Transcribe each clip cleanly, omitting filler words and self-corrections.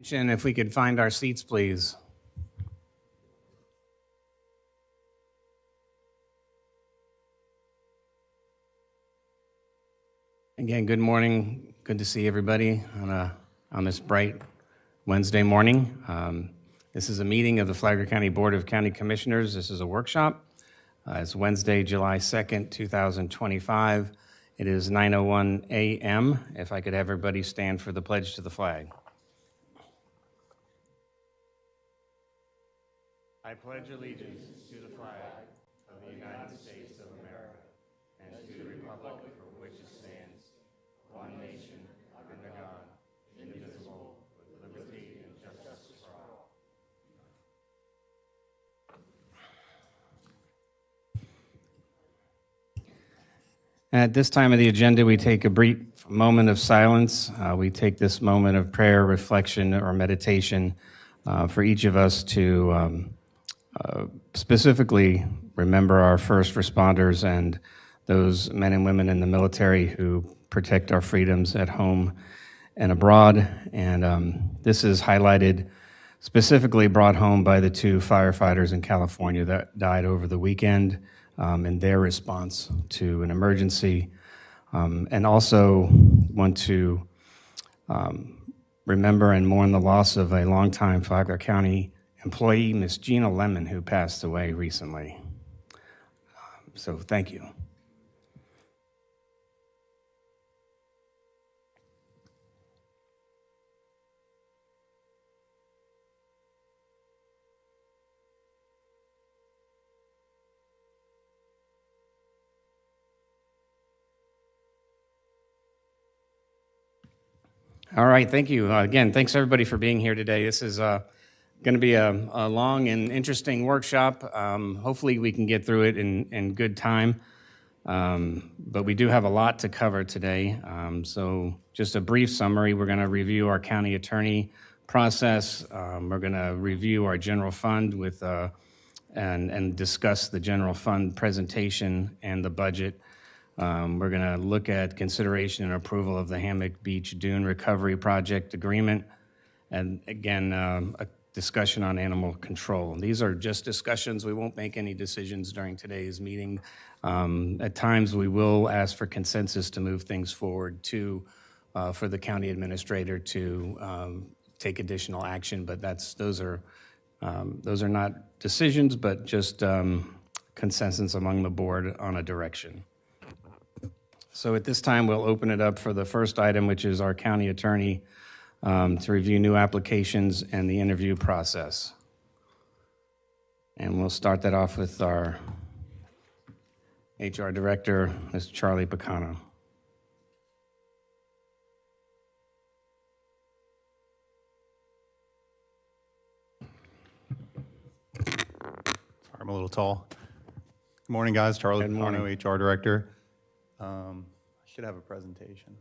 If we could find our seats, please. Again, good morning. Good to see everybody on this bright Wednesday morning. This is a meeting of the Flagler County Board of County Commissioners. This is a workshop. It's Wednesday, July 2nd, 2025. It is 9:01 a.m. If I could have everybody stand for the pledge to the flag. I pledge allegiance to the flag of the United States of America and to the republic for which it stands, one nation, under God, indivisible, with liberty and justice for all. At this time of the agenda, we take a brief moment of silence. We take this moment of prayer, reflection, or meditation for each of us to specifically remember our first responders and those men and women in the military who protect our freedoms at home and abroad. And this is highlighted, specifically brought home by the two firefighters in California that died over the weekend in their response to an emergency. And also want to remember and mourn the loss of a longtime Flagler County employee, Miss Gina Lemon, who passed away recently. So thank you. All right, thank you. Again, thanks everybody for being here today. This is going to be a long and interesting workshop. Hopefully we can get through it in good time. But we do have a lot to cover today. So just a brief summary. We're going to review our county attorney process. We're going to review our general fund with and discuss the general fund presentation and the budget. We're going to look at consideration and approval of the Hammock Beach Dune Recovery Project Agreement. And again, a discussion on animal control. These are just discussions. We won't make any decisions during today's meeting. At times, we will ask for consensus to move things forward for the county administrator to take additional action, but those are not decisions, but just consensus among the board on a direction. So at this time, we'll open it up for the first item, which is our county attorney to review new applications and the interview process. And we'll start that off with our HR Director, Mr. Charlie Picano. Sorry, I'm a little tall. Good morning, guys. Charlie Picano, HR Director. I should have a presentation.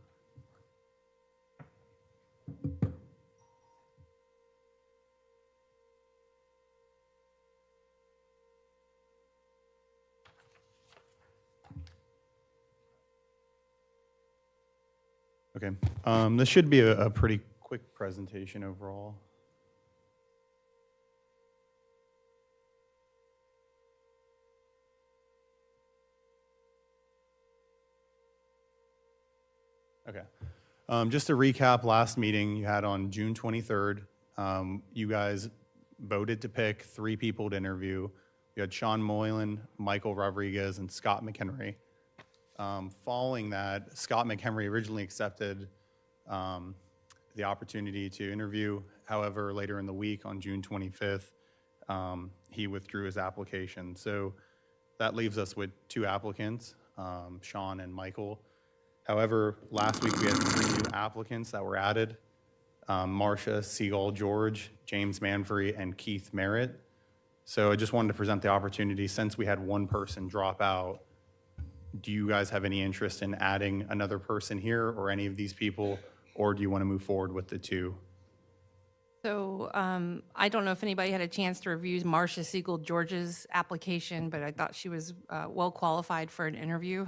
Okay, this should be a pretty quick presentation overall. Okay, just to recap, last meeting you had on June 23rd, you guys voted to pick 3 people to interview. You had Sean Moylan, Michael Rodriguez, and Scott McHenry. Following that, Scott McHenry originally accepted the opportunity to interview. However, later in the week on June 25th, he withdrew his application. So that leaves us with 2 applicants, Sean and Michael. However, last week we had 3 new applicants that were added, Marcia Seagull George, James Manfrey, and Keith Merritt. So I just wanted to present the opportunity, since we had 1 person drop out, do you guys have any interest in adding another person here or any of these people, or do you want to move forward with the 2? So I don't know if anybody had a chance to review Marcia Siegel George's application, but I thought she was well qualified for an interview.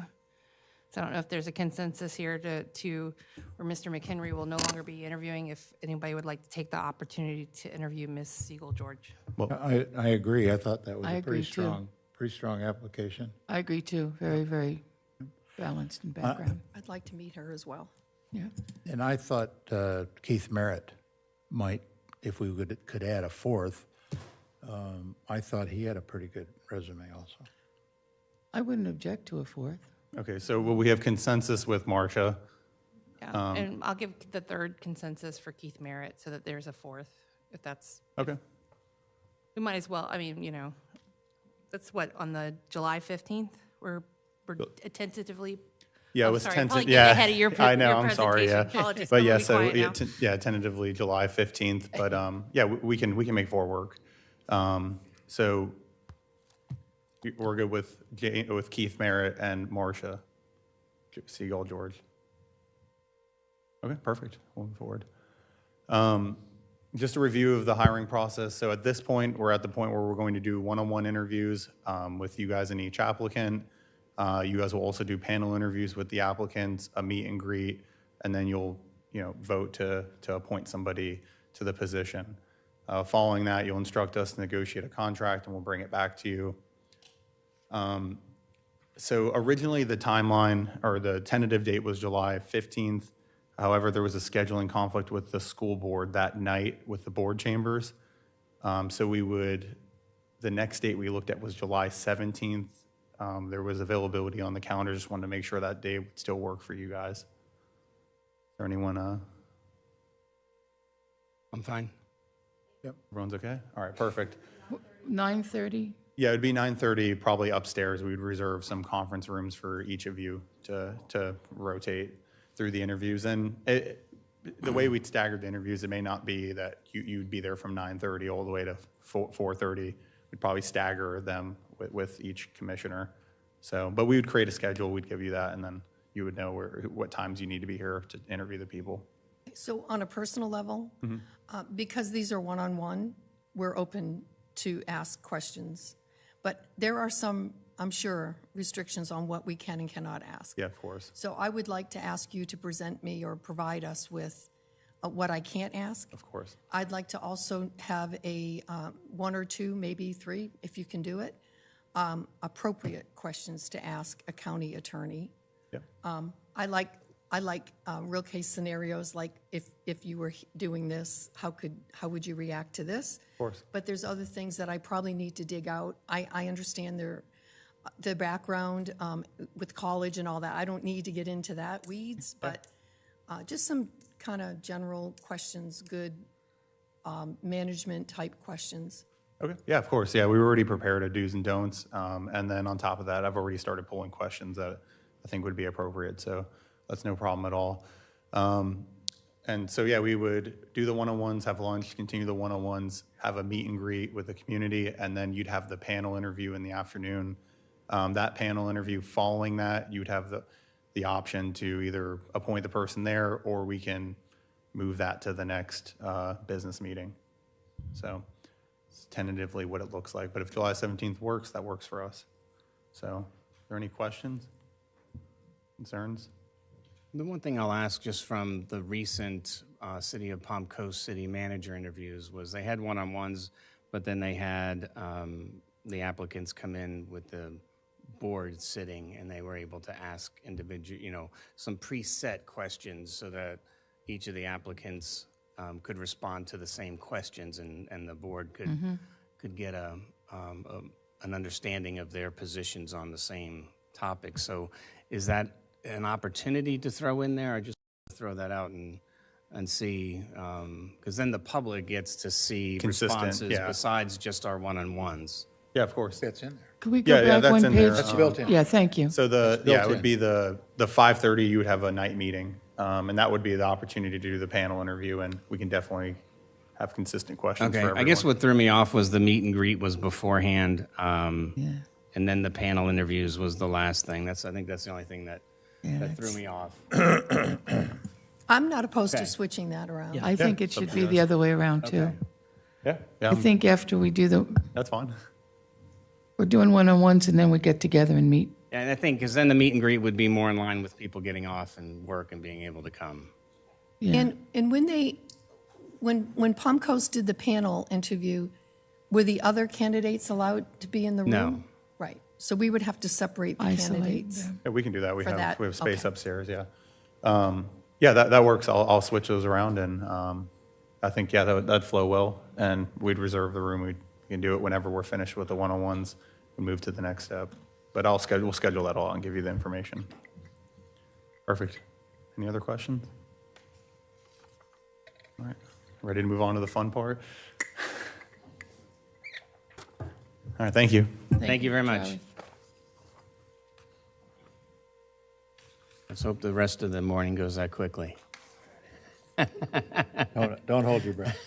So I don't know if there's a consensus here to where Mr. McHenry will no longer be interviewing, if anybody would like to take the opportunity to interview Ms. Siegel-George. I agree. I thought that was I a agree, too. pretty strong application. I agree too. Very, very balanced in background. I'd like to meet her as well. Yeah. And I thought Keith Merritt might, if we could add a fourth, I thought he had a pretty good resume also. I wouldn't object to a fourth. Okay, so will we have consensus with Marcia? Yeah, and I'll give the third consensus for Keith Merritt so that there's a fourth, if that's, Okay. we might as well, I mean, that's what, on the July 15th? We're tentatively, Yeah, it I'm was sorry, I'm probably tentative. getting Yeah, ahead of your I know. your I'm sorry. Yeah, presentation. Apologies, but I'm yeah, gonna be so quiet now. yeah, tentatively July 15th. But yeah, we can make 4 work. So we're good with Keith Merritt and Marcia Siegel-George. Okay, perfect. Moving forward. Just a review of the hiring process. So at this point, we're at the point where we're going to do one-on-one interviews with you guys and each applicant. You guys will also do panel interviews with the applicants, a meet and greet, and then you'll vote to appoint somebody to the position. Following that, you'll instruct us to negotiate a contract, and we'll bring it back to you. So originally, the timeline or the tentative date was July 15th. However, there was a scheduling conflict with the school board that night with the board chambers. So the next date we looked at was July 17th. There was availability on the calendar. Just wanted to make sure that day would still work for you guys. Is there anyone? I'm fine. Everyone's okay? All right, perfect. 9:30? Yeah, it'd be 9:30, probably upstairs. We'd reserve some conference rooms for each of you to rotate through the interviews. And the way we'd stagger the interviews, it may not be that you'd be there from 9:30 all the way to 4:30. We'd probably stagger them with each commissioner. So, but we would create a schedule. We'd give you that, and then you would know what times you need to be here to interview the people. So on a personal level, because these are one-on-one, we're open to ask questions. But there are some, I'm sure, restrictions on what we can and cannot ask. Yeah, of course. So I would like to ask you to present me or provide us with what I can't ask. Of course. I'd like to also have a 1 or 2, maybe 3, if you can do it, appropriate questions to ask a county attorney. Yeah. I like real case scenarios, like if you were doing this, how would you react to this? Of course. But there's other things that I probably need to dig out. I understand the background with college and all that. I don't need to get into that weeds, but just some kind of general questions, good management type questions. Okay. Yeah, of course. Yeah, we were already prepared a do's and don'ts. And then on top of that, I've already started pulling questions that I think would be appropriate. So that's no problem at all. And so, yeah, we would do the one-on-ones, have lunch, continue the one-on-ones, have a meet and greet with the community, and then you'd have the panel interview in the afternoon. That panel interview, following that, you'd have the option to either appoint the person there, or we can move that to the next business meeting. So it's tentatively what it looks like. But if July 17th works, that works for us. So are there any questions, concerns? The one thing I'll ask just from the recent City of Palm Coast City manager interviews was they had one-on-ones, but then they had the applicants come in with the board sitting, and they were able to ask individual, some preset questions so that each of the applicants could respond to the same questions, and the board could get an understanding of their positions on the same topic. So is that an opportunity to throw in there, or just throw that out and see, because then the public gets to see Consistent, responses yeah. besides just our one-on-ones. Yeah, of course. That's in there. Could we go Yeah, back that's one in page? there. That's built in. Yeah, thank you. So built it would in. be the 5:30, you would have a night meeting, and that would be the opportunity to do the panel interview, and we can definitely have consistent questions for Okay, everyone. I guess what threw me off was the meet and greet was beforehand, Yeah. and then the panel interviews was the last thing. I think that's the only thing that threw me off. I'm not opposed Okay. to switching that around. I think it should be the other way around, too. Yeah, I think after we do that's fine. we're doing one-on-ones, and then we get together and meet And I think, because then the meet and greet would be more in line with people getting off and work and being able to come. Yeah. And when Palm Coast did the panel interview, were the other candidates allowed to be in the room? No. Right. So we would have to separate the Isolate candidates. them. Yeah, we can do that. We For have, that? we have space Okay. upstairs, yeah. Yeah, that works. I'll switch those around and, I think, yeah, that'd flow well. And we'd reserve the room. We can do it whenever we're finished with the one-on-ones and move to the next step. But we'll schedule that all and give you the information. Perfect. Any other questions? All right, ready to move on to the fun part? All right, thank you. Thank you very much. Charlie. Let's hope the rest of the morning goes that quickly. Don't hold your breath.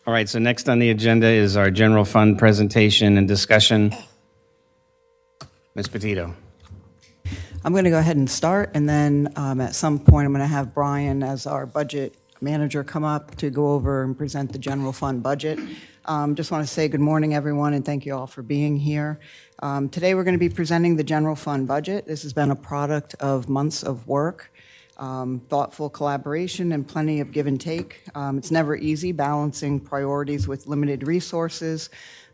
All right, so next on the agenda is our general fund presentation and discussion. Ms. Petito. I'm going to go ahead and start, and then at some point, I'm going to have Brian, as our budget manager, come up to go over and present the general fund budget. Just want to say good morning, everyone, and thank you all for being here. Today, we're going to be presenting the general fund budget. This has been a product of months of work, thoughtful collaboration, and plenty of give and take. It's never easy balancing priorities with limited resources,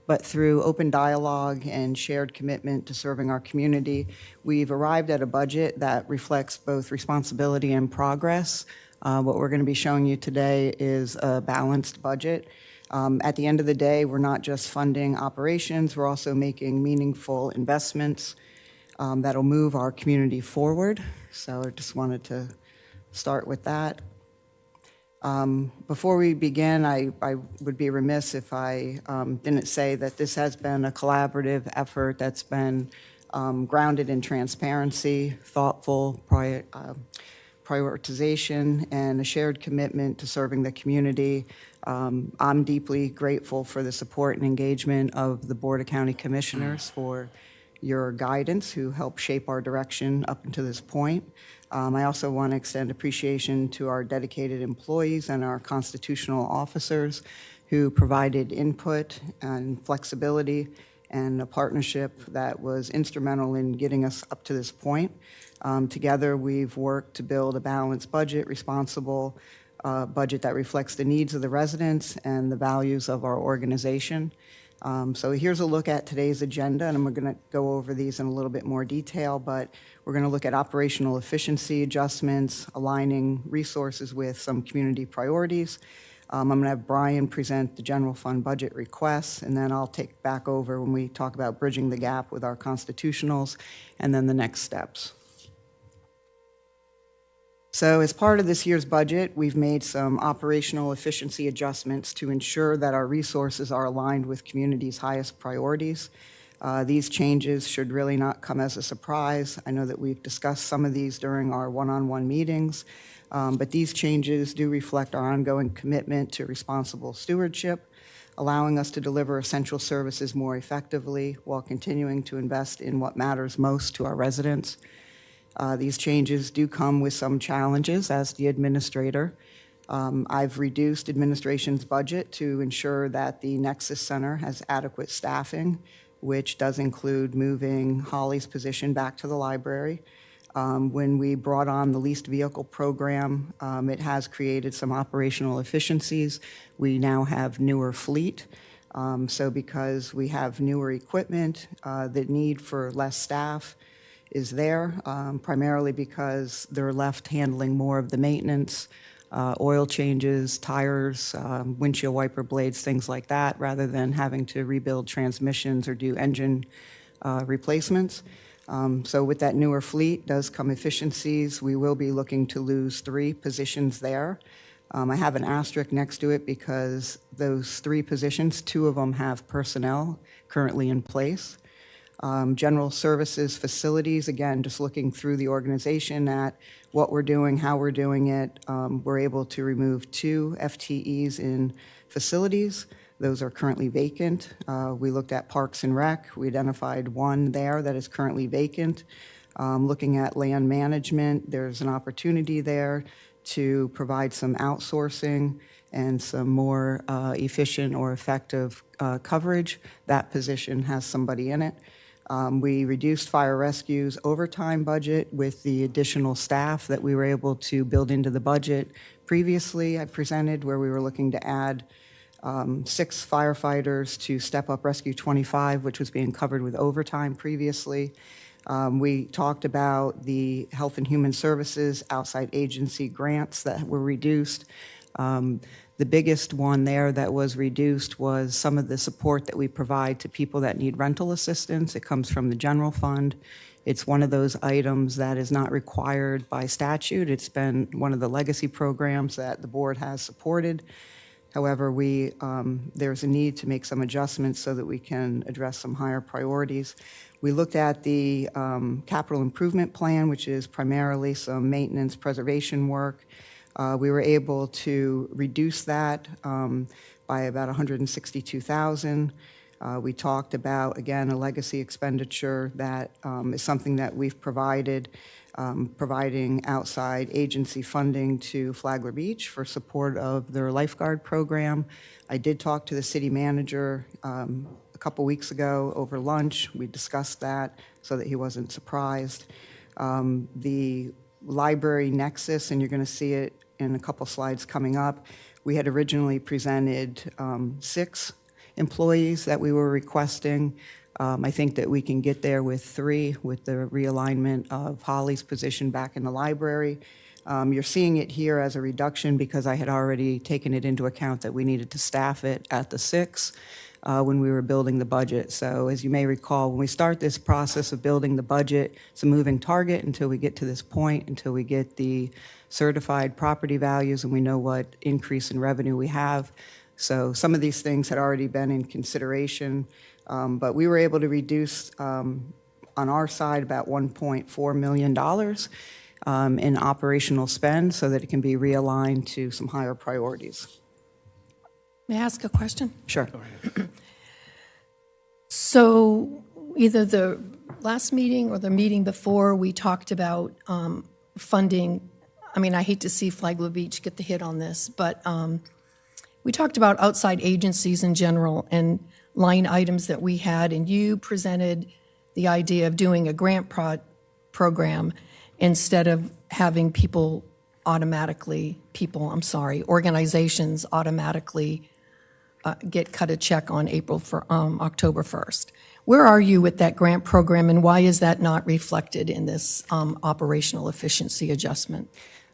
but through open dialogue and shared commitment to serving our community, we've arrived at a budget that reflects both responsibility and progress. What we're going to be showing you today is a balanced budget. At the end of the day, we're not just funding operations, we're also making meaningful investments that'll move our community forward. So I just wanted to start with that. Before we begin, I would be remiss if I didn't say that this has been a collaborative effort that's been grounded in transparency, thoughtful prioritization, and a shared commitment to serving the community. I'm deeply grateful for the support and engagement of the Board of County Commissioners for your guidance, who helped shape our direction up until this point. I also want to extend appreciation to our dedicated employees and our constitutional officers who provided input and flexibility and a partnership that was instrumental in getting us up to this point. Together, we've worked to build a balanced budget, responsible budget that reflects the needs of the residents and the values of our organization. So here's a look at today's agenda, and I'm going to go over these in a little bit more detail, but we're going to look at operational efficiency adjustments, aligning resources with some community priorities. I'm going to have Brian present the general fund budget requests, and then I'll take back over when we talk about bridging the gap with our constitutionals, and then the next steps. So as part of this year's budget, we've made some operational efficiency adjustments to ensure that our resources are aligned with community's highest priorities. These changes should really not come as a surprise. I know that we've discussed some of these during our one-on-one meetings, but these changes do reflect our ongoing commitment to responsible stewardship, allowing us to deliver essential services more effectively while continuing to invest in what matters most to our residents. These changes do come with some challenges as the administrator. I've reduced administration's budget to ensure that the Nexus Center has adequate staffing, which does include moving Holly's position back to the library. When we brought on the leased vehicle program, it has created some operational efficiencies. We now have newer fleet. So because we have newer equipment, the need for less staff is there, primarily because they're left handling more of the maintenance, oil changes, tires, windshield wiper blades, things like that, rather than having to rebuild transmissions or do engine replacements. So with that newer fleet does come efficiencies. We will be looking to lose 3 positions there. I have an asterisk next to it because those 3 positions, 2 of them have personnel currently in place. General services facilities, again, just looking through the organization at what we're doing, how we're doing it, we're able to remove 2 FTEs in facilities. Those are currently vacant. We looked at Parks and Rec. We identified 1 there that is currently vacant. Looking at land management, there's an opportunity there to provide some outsourcing. and some more efficient or effective coverage, that position has somebody in it. We reduced fire rescue's overtime budget with the additional staff that we were able to build into the budget. Previously, I presented where we were looking to add 6 firefighters to Step Up Rescue 25, which was being covered with overtime previously. We talked about the Health and Human Services outside agency grants that were reduced. The biggest one there that was reduced was some of the support that we provide to people that need rental assistance. It comes from the general fund. It's one of those items that is not required by statute. It's been one of the legacy programs that the board has supported. However, there's a need to make some adjustments so that we can address some higher priorities. We looked at the capital improvement plan, which is primarily some maintenance preservation work. We were able to reduce that by about $162,000. We talked about, again, a legacy expenditure that is something that we've provided, providing outside agency funding to Flagler Beach for support of their lifeguard program. I did talk to the city manager a couple weeks ago over lunch. We discussed that so that he wasn't surprised. The library nexus, and you're going to see it in a couple slides coming up, we had originally presented 6 employees that we were requesting. I think that we can get there with 3 with the realignment of Holly's position back in the library. You're seeing it here as a reduction because I had already taken it into account that we needed to staff it at the 6 when we were building the budget. So as you may recall, when we start this process of building the budget, it's a moving target until we get to this point, until we get the certified property values and we know what increase in revenue we have. So some of these things had already been in consideration, but we were able to reduce on our side about $1.4 million in operational spend so that it can be realigned to some higher priorities. May I ask a question? Sure. So either the last meeting or the meeting before, we talked about funding. I mean, I hate to see Flagler Beach get the hit on this, but we talked about outside agencies in general and line items that we had, and you presented the idea of doing a grant program instead of having organizations automatically get cut a check on October 1st. Where are you with that grant program, and why is that not reflected in this operational efficiency adjustment?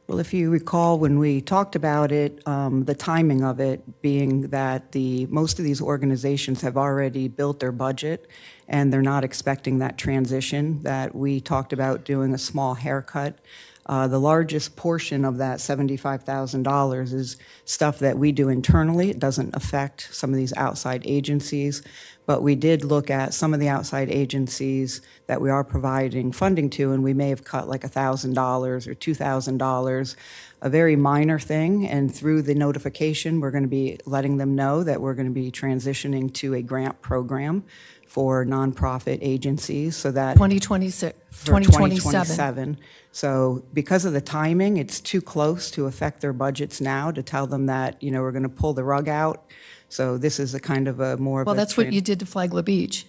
Well, if you recall, when we talked about it, the timing of it being that most of these organizations have already built their budget and they're not expecting that transition, that we talked about doing a small haircut. The largest portion of that $75,000 is stuff that we do internally. It doesn't affect some of these outside agencies, but we did look at some of the outside agencies that we are providing funding to, and we may have cut like $1,000 or $2,000, a very minor thing, and through the notification, we're going to be letting them know that we're going to be transitioning to a grant program for nonprofit agencies so that 2026, for 2027. So because of the timing, it's too close to affect their budgets now to tell them that, we're going to pull the rug out. So this is a kind of a more of Well, that's what you did to Flagler Beach.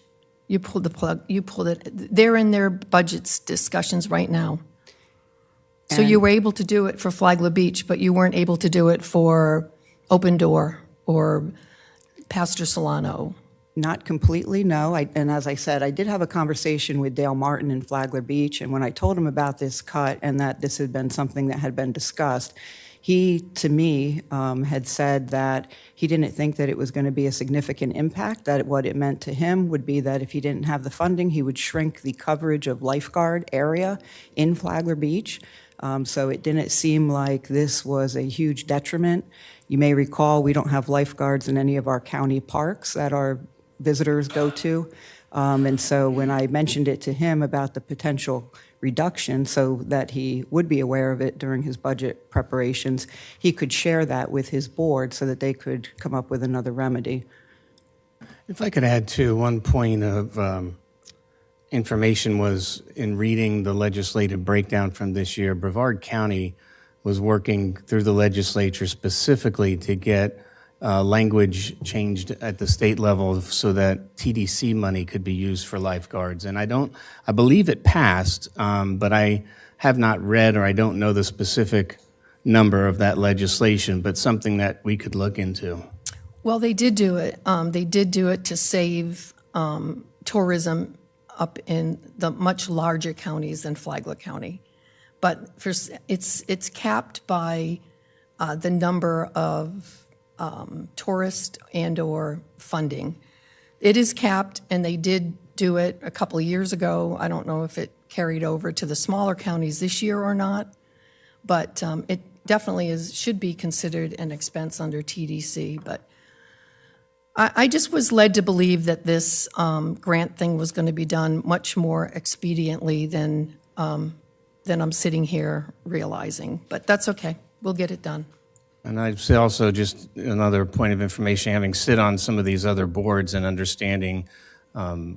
You pulled the plug, you pulled it. They're in their budgets discussions right now. So you were able to do it for Flagler Beach, but you weren't able to do it for Open Door or Pastor Solano. Not completely, no. And as I said, I did have a conversation with Dale Martin in Flagler Beach, and when I told him about this cut and that this had been something that had been discussed, he, to me, had said that he didn't think that it was going to be a significant impact, that what it meant to him would be that if he didn't have the funding, he would shrink the coverage of lifeguard area in Flagler Beach. So it didn't seem like this was a huge detriment. You may recall we don't have lifeguards in any of our county parks that our visitors go to. And so when I mentioned it to him about the potential reduction so that he would be aware of it during his budget preparations, he could share that with his board so that they could come up with another remedy. If I could add to one point of information was in reading the legislative breakdown from this year, Brevard County was working through the legislature specifically to get language changed at the state level so that TDC money could be used for lifeguards. And I believe it passed, but I have not read or I don't know the specific number of that legislation, but something that we could look into. Well, they did do it. They did do it to save tourism up in the much larger counties than Flagler County. But it's capped by the number of tourist and/or funding. It is capped, and they did do it a couple of years ago. I don't know if it carried over to the smaller counties this year or not, but it definitely should be considered an expense under TDC. But I just was led to believe that this grant thing was going to be done much more expediently than I'm sitting here realizing. But that's okay. We'll get it done. And I'd say also just another point of information, having sit on some of these other boards and understanding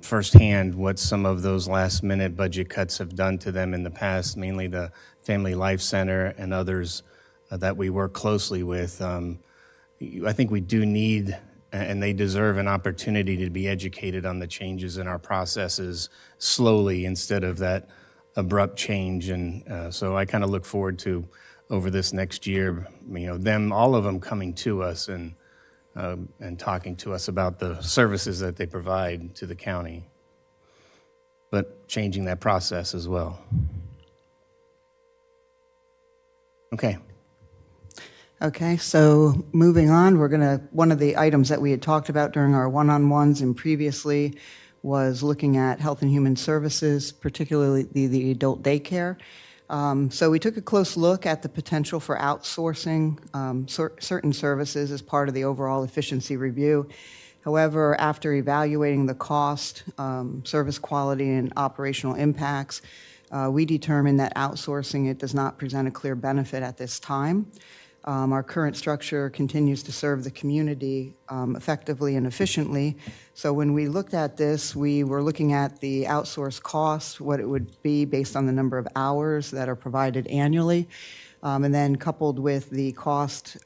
firsthand what some of those last-minute budget cuts have done to them in the past, mainly the Family Life Center and others that we work closely with. I think we do need, and they deserve an opportunity to be educated on the changes in our processes slowly instead of that abrupt change. And so I kind of look forward to, over this next year, all of them coming to us and talking to us about the services that they provide to the county, but changing that process as well. Okay. Okay, so moving on, one of the items that we had talked about during our one-on-ones and previously was looking at Health and Human Services, particularly the adult daycare. So we took a close look at the potential for outsourcing certain services as part of the overall efficiency review. However, after evaluating the cost, service quality, and operational impacts, we determined that outsourcing it does not present a clear benefit at this time. Our current structure continues to serve the community effectively and efficiently. So when we looked at this, we were looking at the outsourced cost, what it would be based on the number of hours that are provided annually, and then coupled with the cost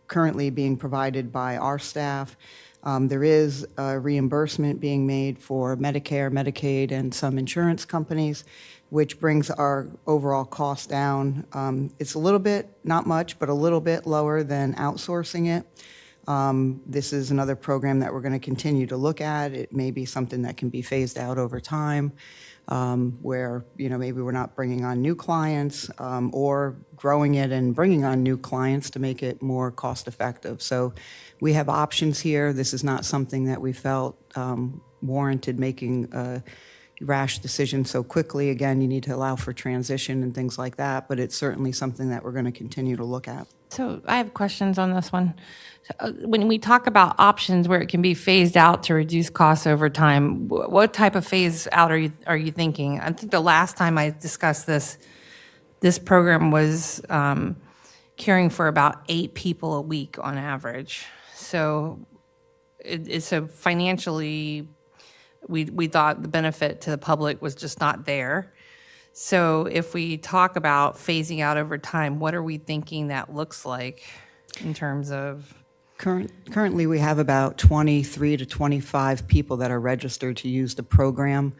currently being provided by our staff. There is a reimbursement being made for Medicare, Medicaid, and some insurance companies, which brings our overall cost down. It's a little bit, not much, but a little bit lower than outsourcing it. This is another program that we're going to continue to look at. It may be something that can be phased out over time, where maybe we're not bringing on new clients or growing it and bringing on new clients to make it more cost effective. So we have options here. This is not something that we felt warranted making a rash decision so quickly. Again, you need to allow for transition and things like that, but it's certainly something that we're going to continue to look at. So I have questions on this one. When we talk about options where it can be phased out to reduce costs over time, what type of phase out are you thinking? I think the last time I discussed this program was caring for about 8 people a week on average. So so financially, we thought the benefit to the public was just not there. So if we talk about phasing out over time, what are we thinking that looks like in terms of? Currently, we have about 23 to 25 people that are registered to use the program.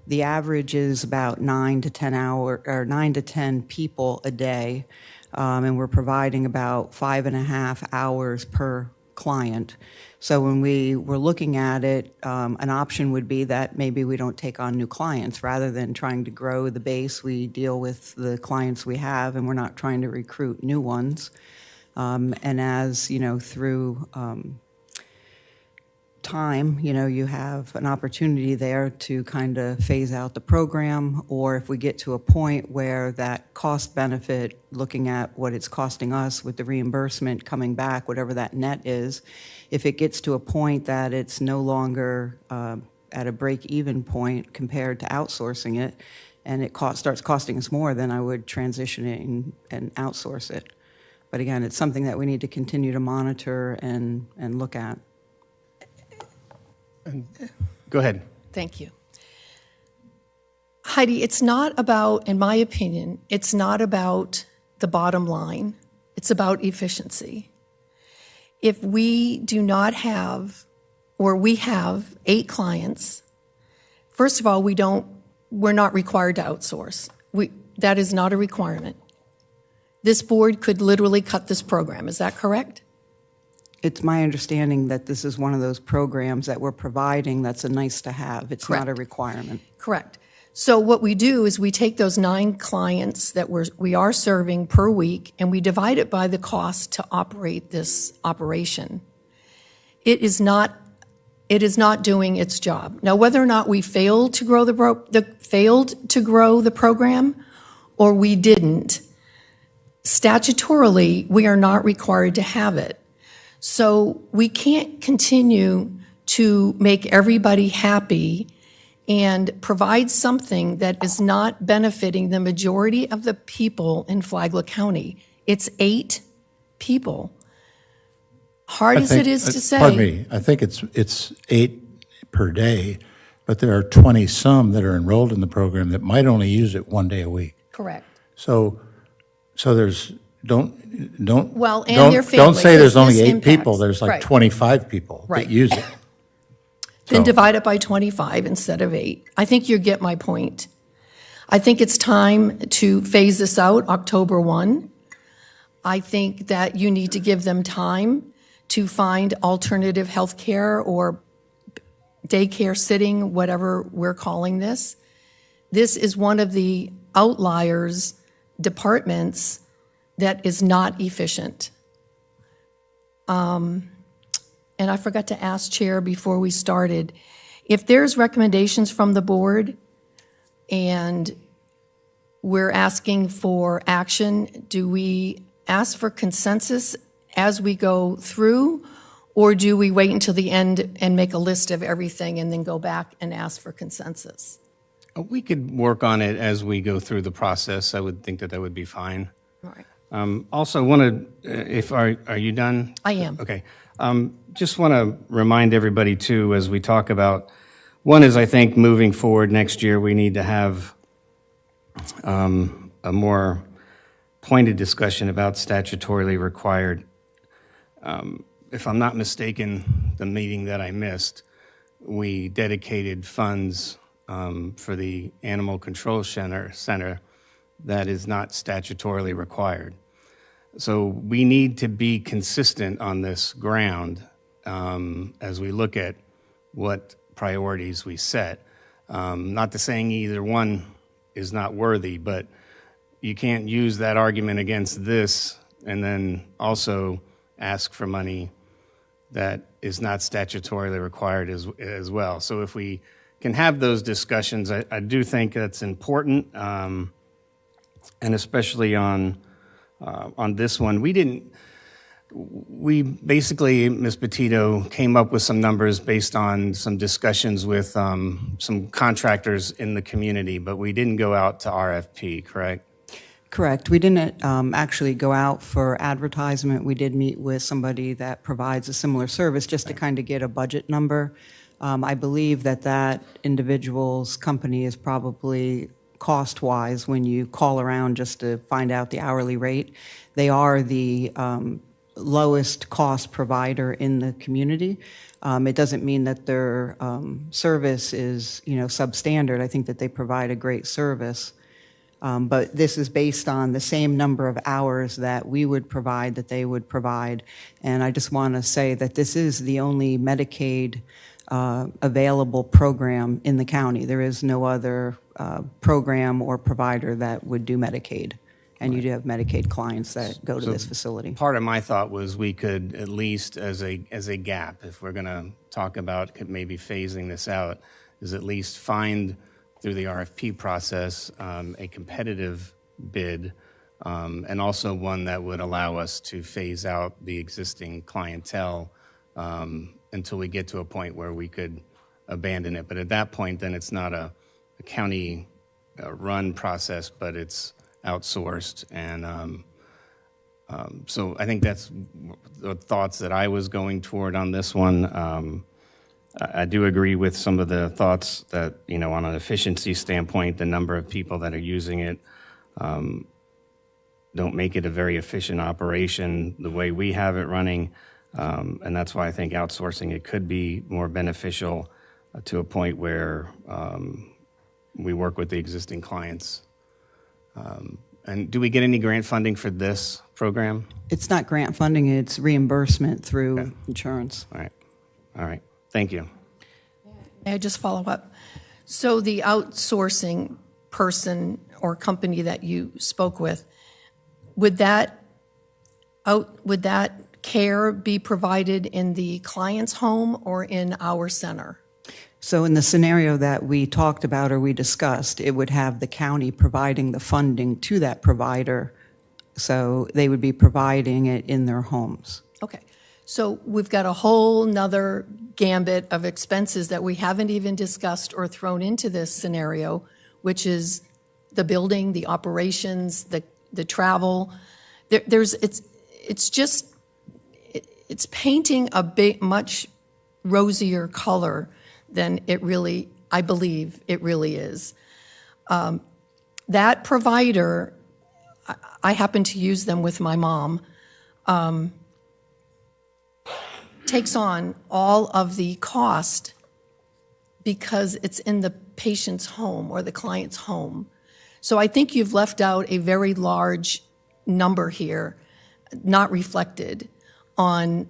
The average is about 9 to 10 people a day, and we're providing about 5.5 hours per client. So when we were looking at it, an option would be that maybe we don't take on new clients. Rather than trying to grow the base, we deal with the clients we have, and we're not trying to recruit new ones. And as, through time, you have an opportunity there to kind of phase out the program, or if we get to a point where that cost benefit, looking at what it's costing us with the reimbursement coming back, whatever that net is, if it gets to a point that it's no longer at a break-even point compared to outsourcing it, and it starts costing us more, then I would transition it and outsource it. But again, it's something that we need to continue to monitor and look at. Go ahead. Thank you. Heidi, it's not about, in my opinion, it's not about the bottom line. It's about efficiency. If we do not have, or we have 8 clients, first of all, we're not required to outsource. That is not a requirement. This board could literally cut this program. Is that correct? It's my understanding that this is one of those programs that we're providing that's a nice to have. It's not a Correct. requirement. Correct. So what we do is we take those 9 clients that we are serving per week, and we divide it by the cost to operate this operation. It is not doing its job. Now, whether or not we failed to grow the program, or we didn't, statutorily, we are not required to have it. So we can't continue to make everybody happy and provide something that is not benefiting the majority of the people in Flagler County. It's 8 people. Hard as it is to say. Pardon me, I think it's 8 per day, but there are 20-some that are enrolled in the program that might only use it 1 day a week. Correct. So there's, don't Well, and don't- their Don't family, say there's this only 8 impacts. people, there's like Right. 25 people Right. that use it. Then So- divide it by 25 instead of 8. I think you get my point. I think it's time to phase this out October 1. I think that you need to give them time to find alternative health care or daycare sitting, whatever we're calling this. This is one of the outliers departments that is not efficient. And I forgot to ask Chair before we started, if there's recommendations from the board and we're asking for action, do we ask for consensus as we go through, or do we wait until the end and make a list of everything and then go back and ask for consensus? We could work on it as we go through the process. I would think that would be fine. All right. Also, are you done? I am. Okay. Just want to remind everybody too, as we talk about, one is I think moving forward next year, we need to have a more pointed discussion about statutorily required. If I'm not mistaken, the meeting that I missed, we dedicated funds for the Animal Control Center that is not statutorily required. So we need to be consistent on this ground as we look at what priorities we set. Not to saying either one is not worthy, but you can't use that argument against this and then also ask for money that is not statutorily required as well. So if we can have those discussions, I do think that's important, and especially on this one. We basically, Ms. Petito, came up with some numbers based on some discussions with some contractors in the community, but we didn't go out to RFP, correct? Correct. We didn't actually go out for advertisement. We did meet with somebody that provides a similar service just to kind of get a budget number. I believe that individual's company is probably cost-wise when you call around just to find out the hourly rate. They are the lowest cost provider in the community. It doesn't mean that their service is, substandard. I think that they provide a great service. But this is based on the same number of hours that we would provide, that they would provide. And I just want to say that this is the only Medicaid available program in the county. There is no other program or provider that would do Medicaid. And you do have Medicaid clients that go to this facility. Part of my thought was we could at least, as a gap, if we're going to talk about maybe phasing this out, is at least find through the RFP process a competitive bid, and also one that would allow us to phase out the existing clientele until we get to a point where we could abandon it. But at that point, then it's not a county run process, but it's outsourced. And so I think that's the thoughts that I was going toward on this one. I do agree with some of the thoughts that, on an efficiency standpoint, the number of people that are using it don't make it a very efficient operation the way we have it running. And that's why I think outsourcing it could be more beneficial to a point where we work with the existing clients. And do we get any grant funding for this program? It's not grant funding, it's reimbursement through insurance. All right. All right. Thank you. May I just follow up? So the outsourcing person or company that you spoke with, would that care be provided in the client's home or in our center? So in the scenario that we talked about or we discussed, it would have the county providing the funding to that provider. So they would be providing it in their homes. Okay, so we've got a whole nother gambit of expenses that we haven't even discussed or thrown into this scenario, which is the building, the operations, the travel. It's painting a much rosier color than it really, I believe it really is. That provider, I happen to use them with my mom, takes on all of the cost because it's in the patient's home or the client's home. So I think you've left out a very large number here, not reflected on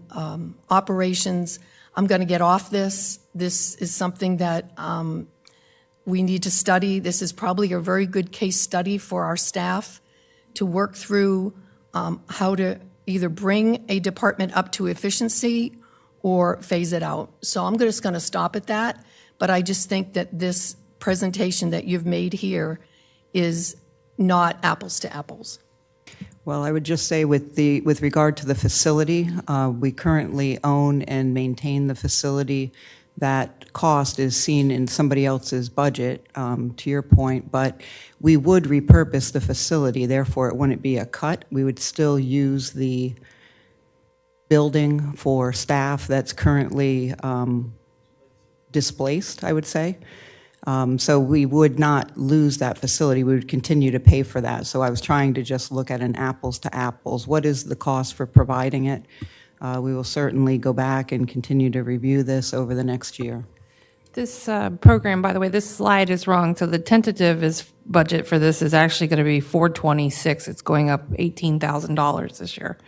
operations. I'm going to get off this. This is something that we need to study. This is probably a very good case study for our staff to work through how to either bring a department up to efficiency or phase it out. So I'm just going to stop at that. But I just think that this presentation that you've made here is not apples to apples. Well, I would just say with regard to the facility, we currently own and maintain the facility. That cost is seen in somebody else's budget, to your point, but we would repurpose the facility, therefore it wouldn't be a cut. We would still use the building for staff that's currently displaced, I would say. So we would not lose that facility. We would continue to pay for that. So I was trying to just look at an apples to apples. What is the cost for providing it? We will certainly go back and continue to review this over the next year. This program, by the way, this slide is wrong. So the tentative budget for this is actually going to be $426. It's going up $18,000 this year.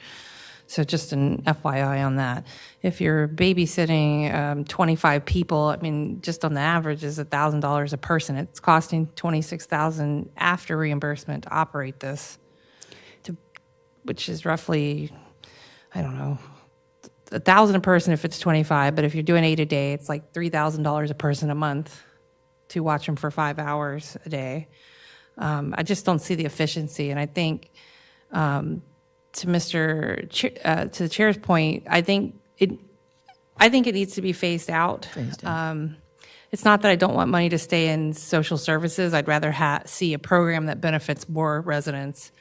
So just an FYI on that. If you're babysitting 25 people, I mean, just on the average is $1,000 a person. It's costing $26,000 after reimbursement to operate this, which is roughly, I don't know, $1,000 a person if it's 25. But if you're doing 8 a day, it's like $3,000 a person a month to watch them for 5 hours a day. I just don't see the efficiency, and I think. To the chair's point, I think it needs to be phased out. It's not that I don't want money to stay in social services. I'd rather see a program that benefits more residents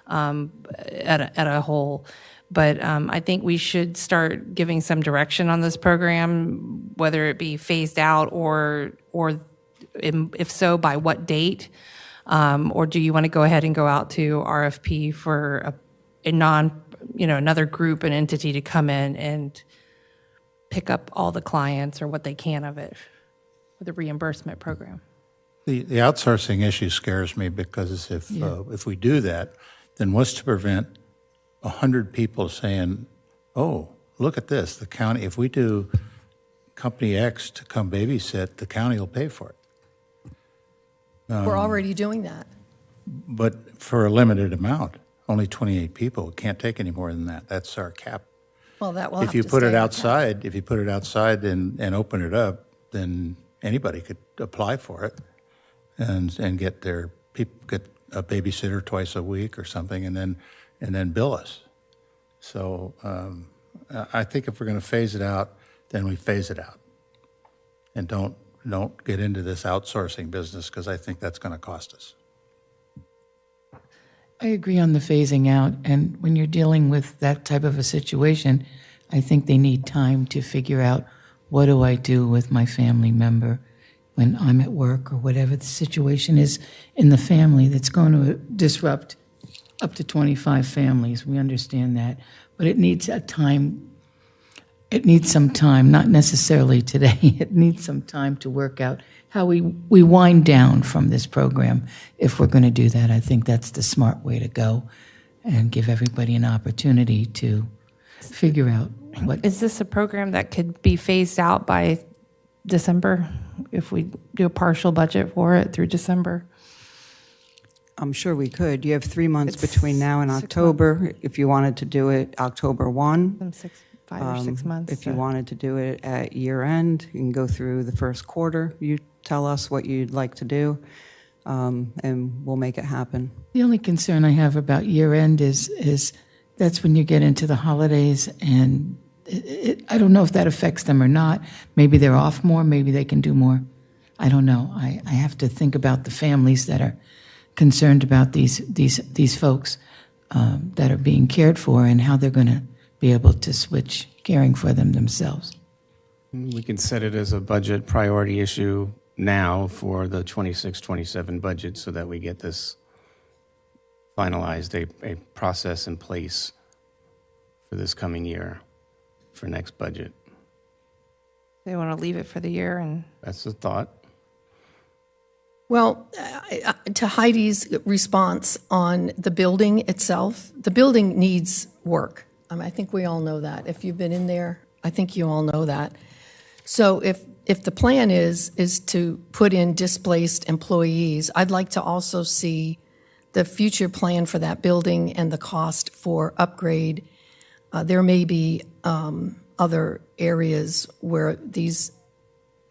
at a whole. But I think we should start giving some direction on this program, whether it be phased out or if so, by what date, or do you want to go ahead and go out to RFP for another group, an entity to come in and pick up all the clients or what they can of it with a reimbursement program? The outsourcing issue scares me because if we do that, then what's to prevent 100 people saying, "Oh, look at this! The county. If we do company X to come babysit, the county will pay for it." We're already doing that. But for a limited amount, only 28 people. It can't take any more than that. That's our cap. Well, that will If you put it outside, and open it up, then anybody could apply for it and get a babysitter twice a week or something, and then bill us. So I think if we're going to phase it out, then we phase it out, and don't get into this outsourcing business, because I think that's going to cost us. I agree on the phasing out, and when you're dealing with that type of a situation, I think they need time to figure out, what do I do with my family member when I'm at work, or whatever the situation is in the family that's going to disrupt up to 25 families. We understand that. But it needs a time, it needs some time, not necessarily today. It needs some time to work out how we wind down from this program. If we're going to do that, I think that's the smart way to go and give everybody an opportunity to figure out what. Is this a program that could be phased out by December if we do a partial budget for it through December? I'm sure we could. You have 3 months It's between now and 6 October. If you wanted to do it October 1, Some 5 or 6 months. if you wanted to do it at year end, you can go through the first quarter. You tell us what you'd like to do, and we'll make it happen. The only concern I have about year end is that's when you get into the holidays, and I don't know if that affects them or not. Maybe they're off more, maybe they can do more. I don't know. I have to think about the families that are concerned about these folks that are being cared for and how they're going to be able to switch caring for them themselves. We can set it as a budget priority issue now for the 26-27 budget so that we get this finalized, a process in place for this coming year, for next budget. They want to leave it for the year and That's the thought. Well, to Heidi's response on the building itself, the building needs work. I think we all know that. If you've been in there, I think you all know that. So if the plan is to put in displaced employees, I'd like to also see the future plan for that building and the cost for upgrade. There may be other areas where these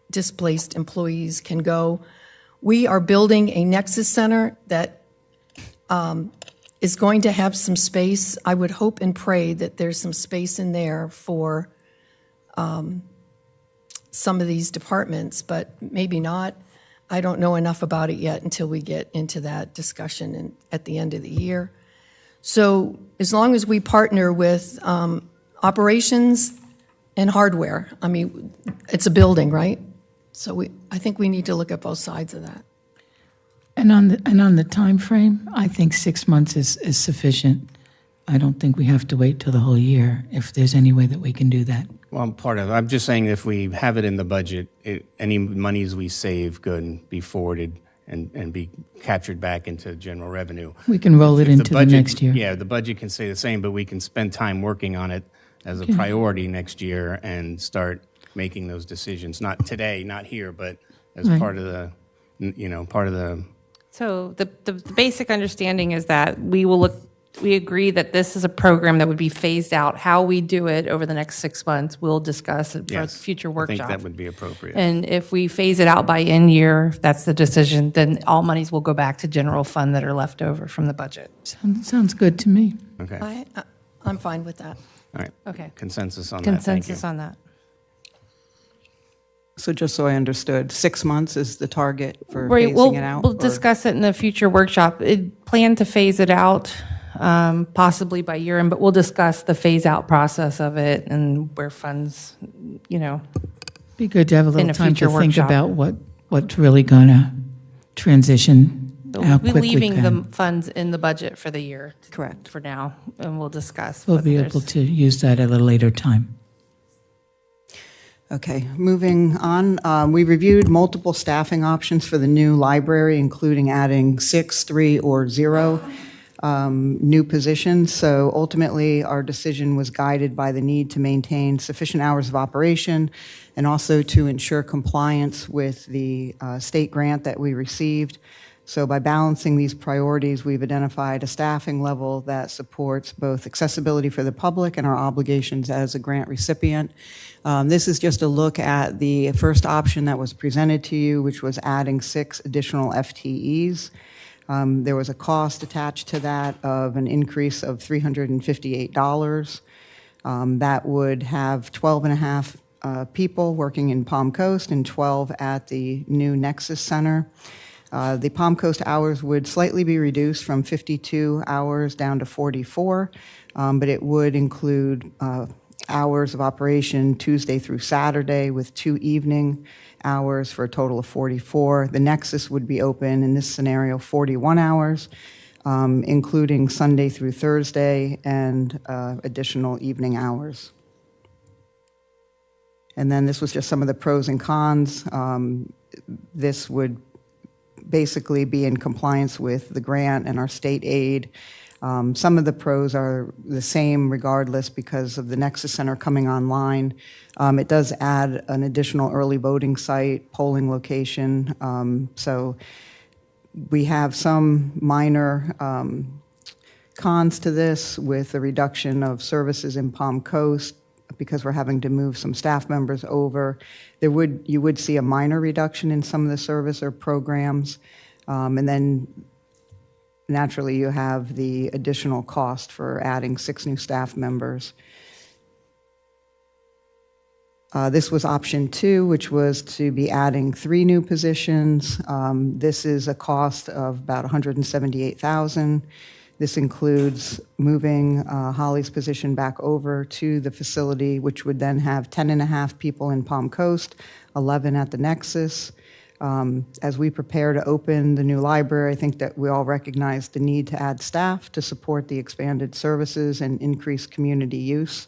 displaced employees can go. We are building a Nexus Center that is going to have some space. I would hope and pray that there's some space in there for some of these departments, but maybe not. I don't know enough about it yet until we get into that discussion at the end of the year. So as long as we partner with operations and hardware, I mean, it's a building, right? So I think we need to look at both sides of that. And on the time frame, I think 6 months is sufficient. I don't think we have to wait till the whole year if there's any way that we can do that. Well, part of it. I'm just saying if we have it in the budget, any monies we save could be forwarded and be captured back into general revenue. We can roll it If into the next year. Yeah, the budget can stay the same, but we can spend time working on it as a priority next year and start making those decisions. Not today, not here, but as Right. part of the, part of the. so the basic understanding is that we agree that this is a program that would be phased out. How we do it over the next 6 months, we'll discuss it for a Yes, future I workshop. think that would be appropriate. And if we phase it out by end year, if that's the decision, then all monies will go back to general fund that are left over from the budget. Sounds good to me. Okay, I'm fine with that. all right. Okay. Consensus on that, thank you. Consensus on that. So just so I understood, 6 months is the target for Right, phasing it out? we'll or- discuss it in the future workshop. Plan to phase it out, possibly by year end, but we'll discuss the phase out process of it and where funds, Be good to have a In little a time to future think workshop. about what's really going to transition, how we're quickly leaving can. the funds in the budget for the year. Correct. For now, and we'll discuss. We'll whether be there's- able to use that at a later time. Okay, moving on. We reviewed multiple staffing options for the new library, including adding 6, 3, or 0 new positions. So ultimately, our decision was guided by the need to maintain sufficient hours of operation and also to ensure compliance with the state grant that we received. So by balancing these priorities, we've identified a staffing level that supports both accessibility for the public and our obligations as a grant recipient. This is just a look at the first option that was presented to you, which was adding 6 additional FTEs. There was a cost attached to that of an increase of $358. That would have 12 and a half people working in Palm Coast and 12 at the new Nexus Center. The Palm Coast hours would slightly be reduced from 52 hours down to 44, but it would include hours of operation Tuesday through Saturday with 2 evening hours for a total of 44. The Nexus would be open in this scenario 41 hours. including Sunday through Thursday and additional evening hours. And then this was just some of the pros and cons. This would basically be in compliance with the grant and our state aid. Some of the pros are the same regardless because of the Nexus Center coming online. It does add an additional early voting site, polling location. So we have some minor cons to this with the reduction of services in Palm Coast because we're having to move some staff members over. You would see a minor reduction in some of the service or programs. And then naturally you have the additional cost for adding 6 new staff members. This was option 2, which was to be adding 3 new positions. This is a cost of about $178,000. This includes moving Holly's position back over to the facility, which would then have 10.5 people in Palm Coast, 11 at the Nexus. As we prepare to open the new library, I think that we all recognize the need to add staff to support the expanded services and increase community use.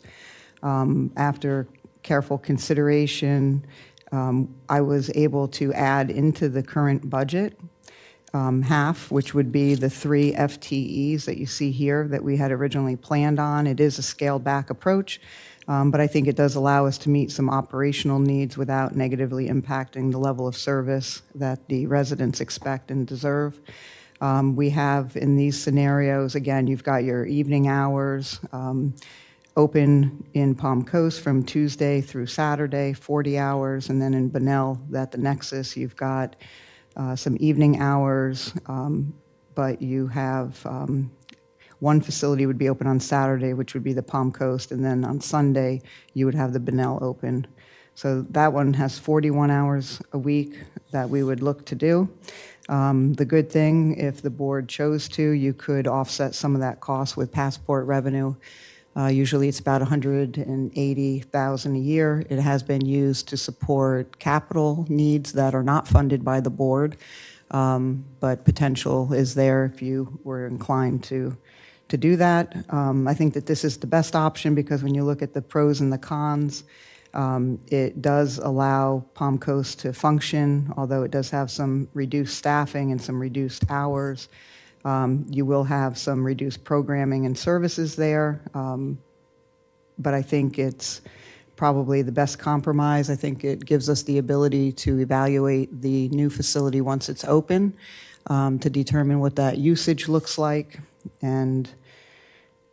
After careful consideration, I was able to add into the current budget half, which would be the 3 FTEs that you see here that we had originally planned on. It is a scaled back approach, but I think it does allow us to meet some operational needs without negatively impacting the level of service that the residents expect and deserve. We have in these scenarios, again, you've got your evening hours, open in Palm Coast from Tuesday through Saturday, 40 hours, and then in Bunnell at the Nexus, you've got some evening hours, but you have one facility would be open on Saturday, which would be the Palm Coast, and then on Sunday, you would have the Bunnell open. So that one has 41 hours a week that we would look to do. The good thing, if the board chose to, you could offset some of that cost with passport revenue. Usually it's about $180,000 a year. It has been used to support capital needs that are not funded by the board, but potential is there if you were inclined to do that. I think that this is the best option because when you look at the pros and the cons, it does allow Palm Coast to function, although it does have some reduced staffing and some reduced hours. You will have some reduced programming and services there, but I think it's probably the best compromise. I think it gives us the ability to evaluate the new facility once it's open to determine what that usage looks like. And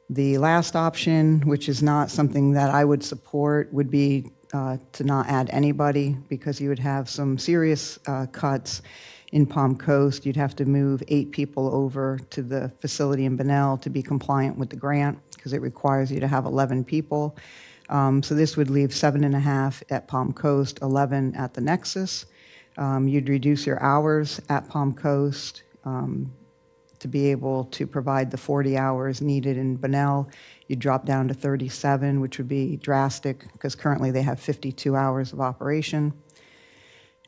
the last option, which is not something that I would support, would be to not add anybody because you would have some serious cuts in Palm Coast. You'd have to move 8 people over to the facility in Bunnell to be compliant with the grant because it requires you to have 11 people. So this would leave 7.5 at Palm Coast, 11 at the Nexus. You'd reduce your hours at Palm Coast to be able to provide the 40 hours needed in Bunnell. You'd drop down to 37, which would be drastic because currently they have 52 hours of operation.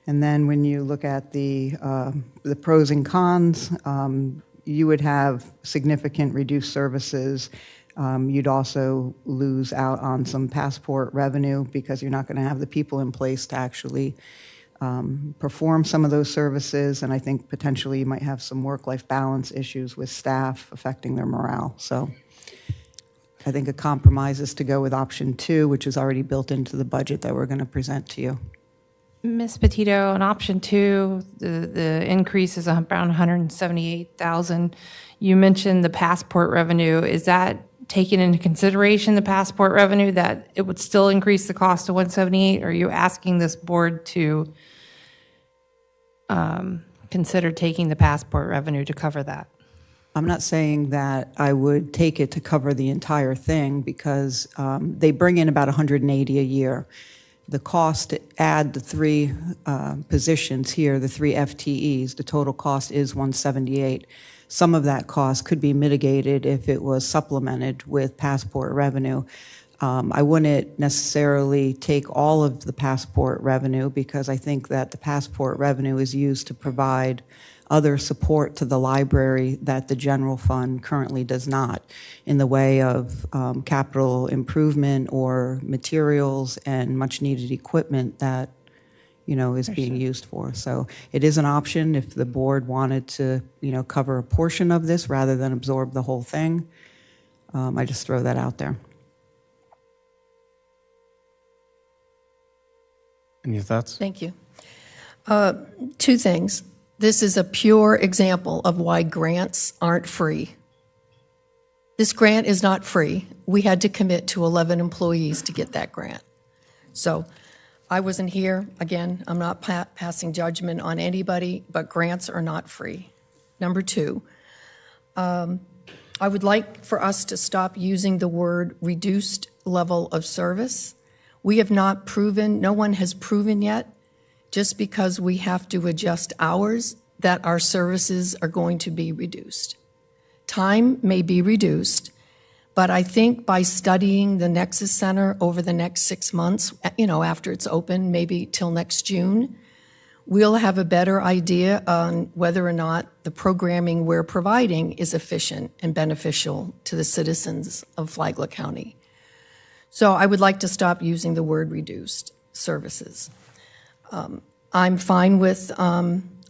And then when you look at the pros and cons, you would have significant reduced services. You'd also lose out on some passport revenue because you're not going to have the people in place to actually perform some of those services. And I think potentially you might have some work-life balance issues with staff affecting their morale. So I think a compromise is to go with option 2, which is already built into the budget that we're going to present to you. Ms. Petito, on option 2, the increase is around $178,000. You mentioned the passport revenue. Is that taking into consideration the passport revenue that it would still increase the cost to $178,000? Or are you asking this board to consider taking the passport revenue to cover that? I'm not saying that I would take it to cover the entire thing because they bring in about $180,000 a year. The cost to add the 3 positions here, the 3 FTEs, the total cost is $178,000. Some of that cost could be mitigated if it was supplemented with passport revenue. I wouldn't necessarily take all of the passport revenue because I think that the passport revenue is used to provide other support to the library that the general fund currently does not, in the way of capital improvement or materials and much-needed equipment that, is being used for. So it is an option if the board wanted to, cover a portion of this rather than absorb the whole thing. I just throw that out there. Any thoughts? Thank you. Two things. This is a pure example of why grants aren't free. This grant is not free. We had to commit to 11 employees to get that grant. So I wasn't here. Again, I'm not passing judgment on anybody, but grants are not free. Number two, I would like for us to stop using the word reduced level of service. We have not proven, no one has proven yet, just because we have to adjust hours, that our services are going to be reduced. Time may be reduced, but I think by studying the Nexus Center over the next 6 months, after it's open, maybe till next June, we'll have a better idea on whether or not the programming we're providing is efficient and beneficial to the citizens of Flagler County. So I would like to stop using the word reduced services. I'm fine with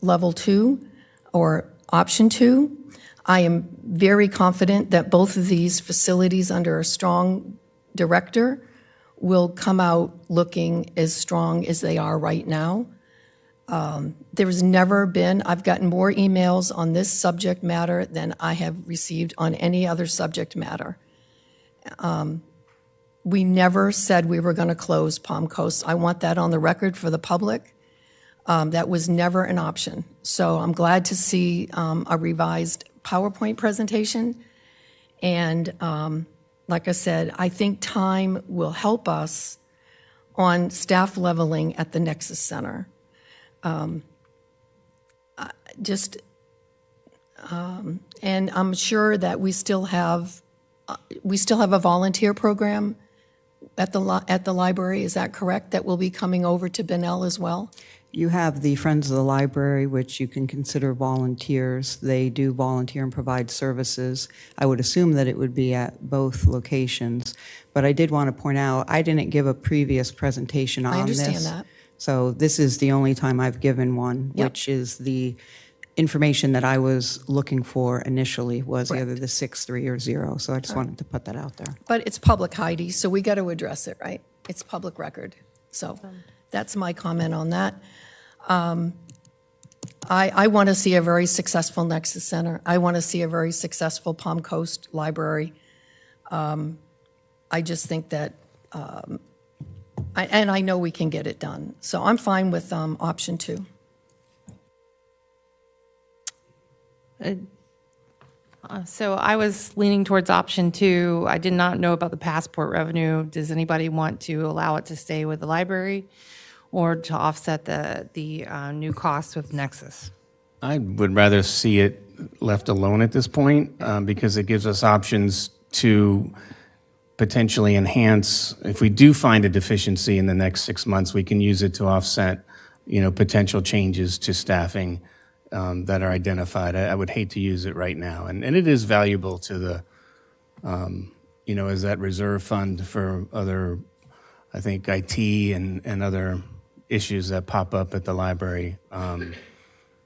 level 2 or option 2. I am very confident that both of these facilities under a strong director will come out looking as strong as they are right now. There's never been, I've gotten more emails on this subject matter than I have received on any other subject matter. We never said we were going to close Palm Coast. I want that on the record for the public. That was never an option. So I'm glad to see a revised PowerPoint presentation. And like I said, I think time will help us on staff leveling at the Nexus Center. And I'm sure that we still have a volunteer program at the library. Is that correct? That will be coming over to Benel as well? You have the Friends of the Library, which you can consider volunteers. They do volunteer and provide services. I would assume that it would be at both locations. But I did want to point out, I didn't give a previous presentation on this. I understand that. So this is the only time I've given one, Yep. which is the information that I was looking for initially was Correct. either the 6, 3, or 0. So I just wanted to put that out there. But it's public, Heidi, so we got to address it, right? It's public record. So that's my comment on that. I want to see a very successful Nexus Center. I want to see a very successful Palm Coast Library. I just think that, and I know we can get it done. So I'm fine with option 2. So I was leaning towards option 2. I did not know about the passport revenue. Does anybody want to allow it to stay with the library or to offset the new costs with Nexus? I would rather see it left alone at this point because it gives us options to potentially enhance. If we do find a deficiency in the next 6 months, we can use it to offset, potential changes to staffing that are identified. I would hate to use it right now. And it is valuable to the, as that reserve fund for other, I think, IT and other issues that pop up at the library. And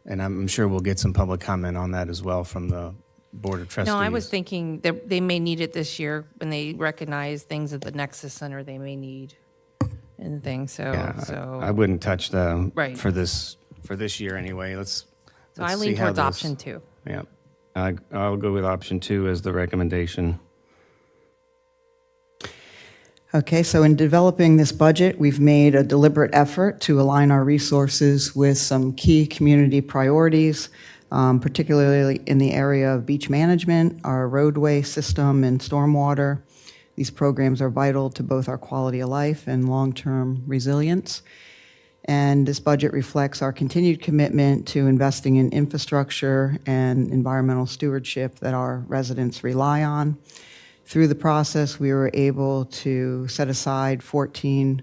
I'm sure we'll get some public comment on that as well from the Board of Trustees. No, I was thinking that they may need it this year when they recognize things at the Nexus Center they may need and things. So, I wouldn't touch Right. for this year anyway. Let's I see lean how towards this- option 2. Yeah, I'll go with option 2 as the recommendation. Okay, so in developing this budget, we've made a deliberate effort to align our resources with some key community priorities, particularly in the area of beach management, our roadway system, and stormwater. These programs are vital to both our quality of life and long-term resilience. And this budget reflects our continued commitment to investing in infrastructure and environmental stewardship that our residents rely on. Through the process, we were able to set aside $14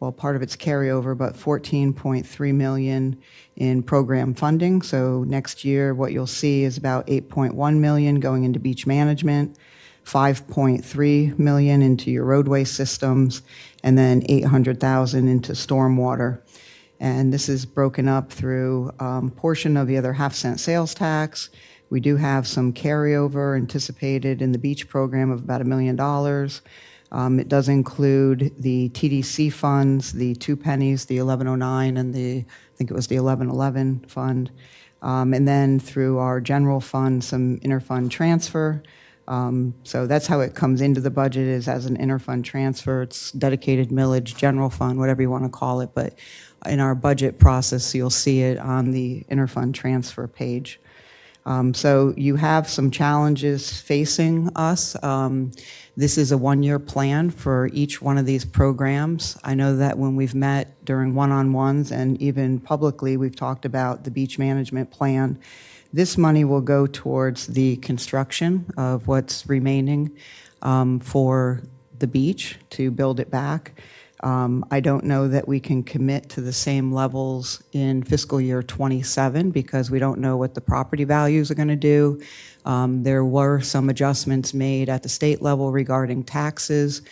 well, part of it's carryover, but 14.3 million in program funding. So next year, what you'll see is about 8.1 million going into beach management, 5.3 million into your roadway systems, and then 800,000 into stormwater. And this is broken up through portion of the other half-cent sales tax. We do have some carryover anticipated in the beach program of about $1 million. It does include the TDC funds, the 2 pennies, the 1109, and I think it was the 1111 fund. And then through our general fund, some interfund transfer. So that's how it comes into the budget, is as an interfund transfer. It's dedicated millage, general fund, whatever you want to call it. But in our budget process, you'll see it on the interfund transfer page. So you have some challenges facing us. This is a one-year plan for each one of these programs. I know that when we've met during one-on-ones and even publicly, we've talked about the beach management plan. This money will go towards the construction of what's remaining for the beach to build it back. I don't know that we can commit to the same levels in fiscal year 27 because we don't know what the property values are going to do. There were some adjustments made at the state level regarding taxes.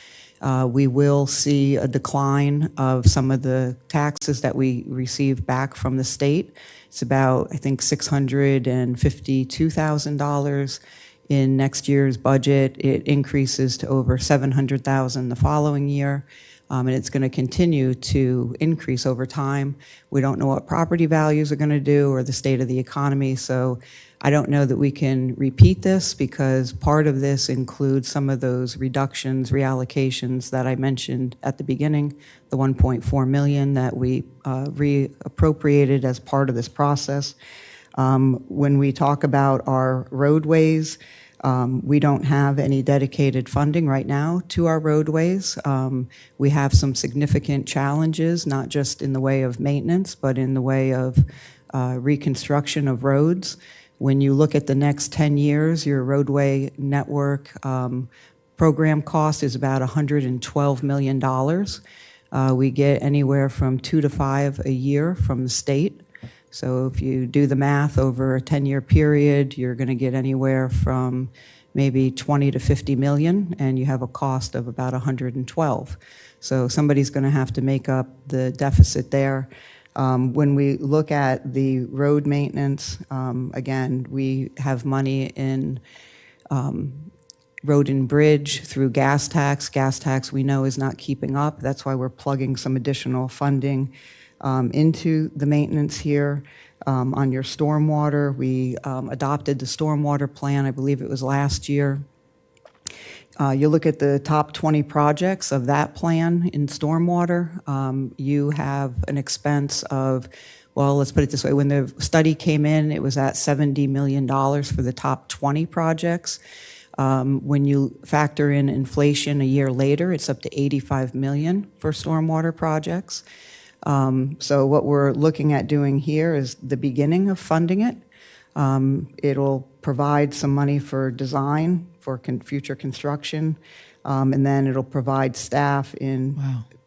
We will see a decline of some of the taxes that we receive back from the state. It's about, I think, $652,000 in next year's budget. It increases to over $700,000 the following year. And it's going to continue to increase over time. We don't know what property values are going to do or the state of the economy, so I don't know that we can repeat this because part of this includes some of those reductions, reallocations that I mentioned at the beginning, the 1.4 million that we reappropriated as part of this process. When we talk about our roadways, we don't have any dedicated funding right now to our roadways. We have some significant challenges, not just in the way of maintenance, but in the way of reconstruction of roads. When you look at the next 10 years, your roadway network program cost is about $112 million. We get anywhere from 2 to 5 a year from the state. So if you do the math over a 10-year period, you're going to get anywhere from maybe 20 to 50 million, and you have a cost of about 112. So somebody's going to have to make up the deficit there. When we look at the road maintenance, again, we have money in road and bridge through gas tax. Gas tax we know is not keeping up. That's why we're plugging some additional funding into the maintenance here. On your stormwater, we adopted the stormwater plan, I believe it was last year. You look at the top 20 projects of that plan in stormwater, you have an expense of, well, let's put it this way, when the study came in, it was at $70 million for the top 20 projects. When you factor in inflation a year later, it's up to 85 million for stormwater projects. So what we're looking at doing here is the beginning of funding it. It'll provide some money for design, for future construction, and then it'll provide staff in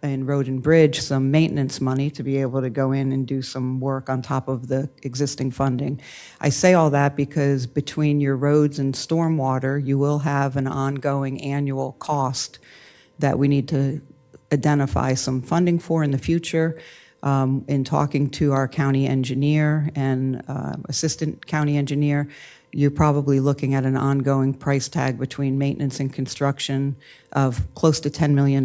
road and bridge some maintenance money to be able to go in and do some work on top of the existing funding. I say all that because between your roads and stormwater, you will have an ongoing annual cost that we need to identify some funding for in the future. In talking to our county engineer and assistant county engineer, you're probably looking at an ongoing price tag between maintenance and construction of close to $10 million.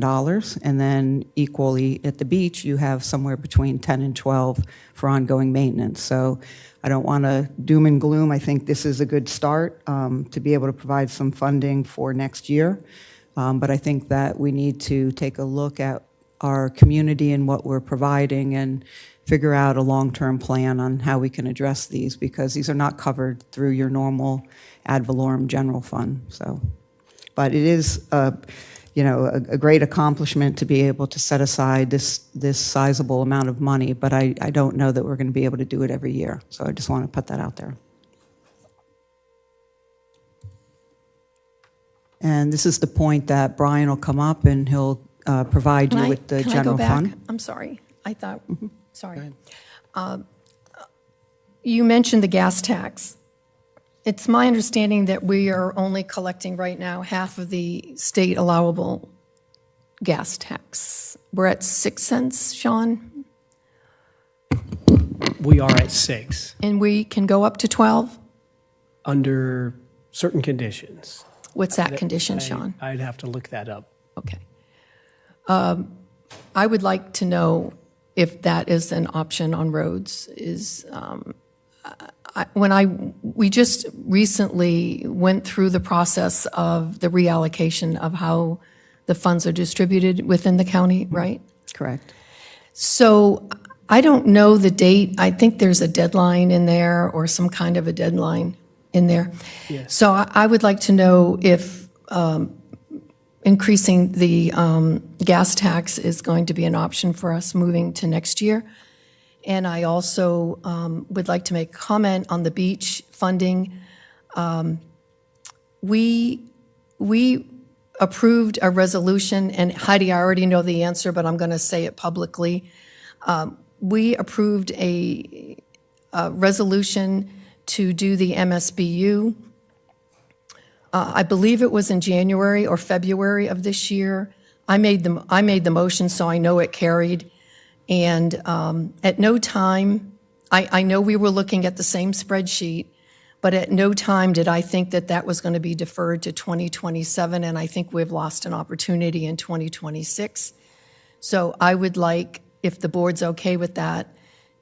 And then equally at the beach, you have somewhere between 10 and 12 for ongoing maintenance. So I don't want to doom and gloom. I think this is a good start to be able to provide some funding for next year. But I think that we need to take a look at our community and what we're providing and figure out a long-term plan on how we can address these because these are not covered through your normal ad valorem general fund. So, but it is, a great accomplishment to be able to set aside this sizable amount of money. But I don't know that we're going to be able to do it every year. So I just want to put that out there. And this is the point that Brian will come up and he'll provide you with the Can I general go back? fund. I'm sorry. I thought, sorry. You mentioned the gas tax. It's my understanding that we are only collecting right now half of the state allowable gas tax. We're at 6 cents, Sean, We are at 6 and we can go up to 12? under certain conditions. What's that condition, Sean? I'd have to look that up. Okay. I would like to know if that is an option on roads. We just recently went through the process of the reallocation of how the funds are distributed within the county, right? Correct. So I don't know the date. I think there's a deadline in there or some kind of a deadline in there. Yes. So I would like to know if increasing the gas tax is going to be an option for us moving to next year. And I also would like to make a comment on the beach funding. We approved a resolution, and Heidi, I already know the answer, but I'm going to say it publicly. We approved a resolution to do the MSBU. I believe it was in January or February of this year. I made the motion, so I know it carried. And at no time, I know we were looking at the same spreadsheet, but at no time did I think that that was going to be deferred to 2027, and I think we've lost an opportunity in 2026. So I would like, if the board's okay with that,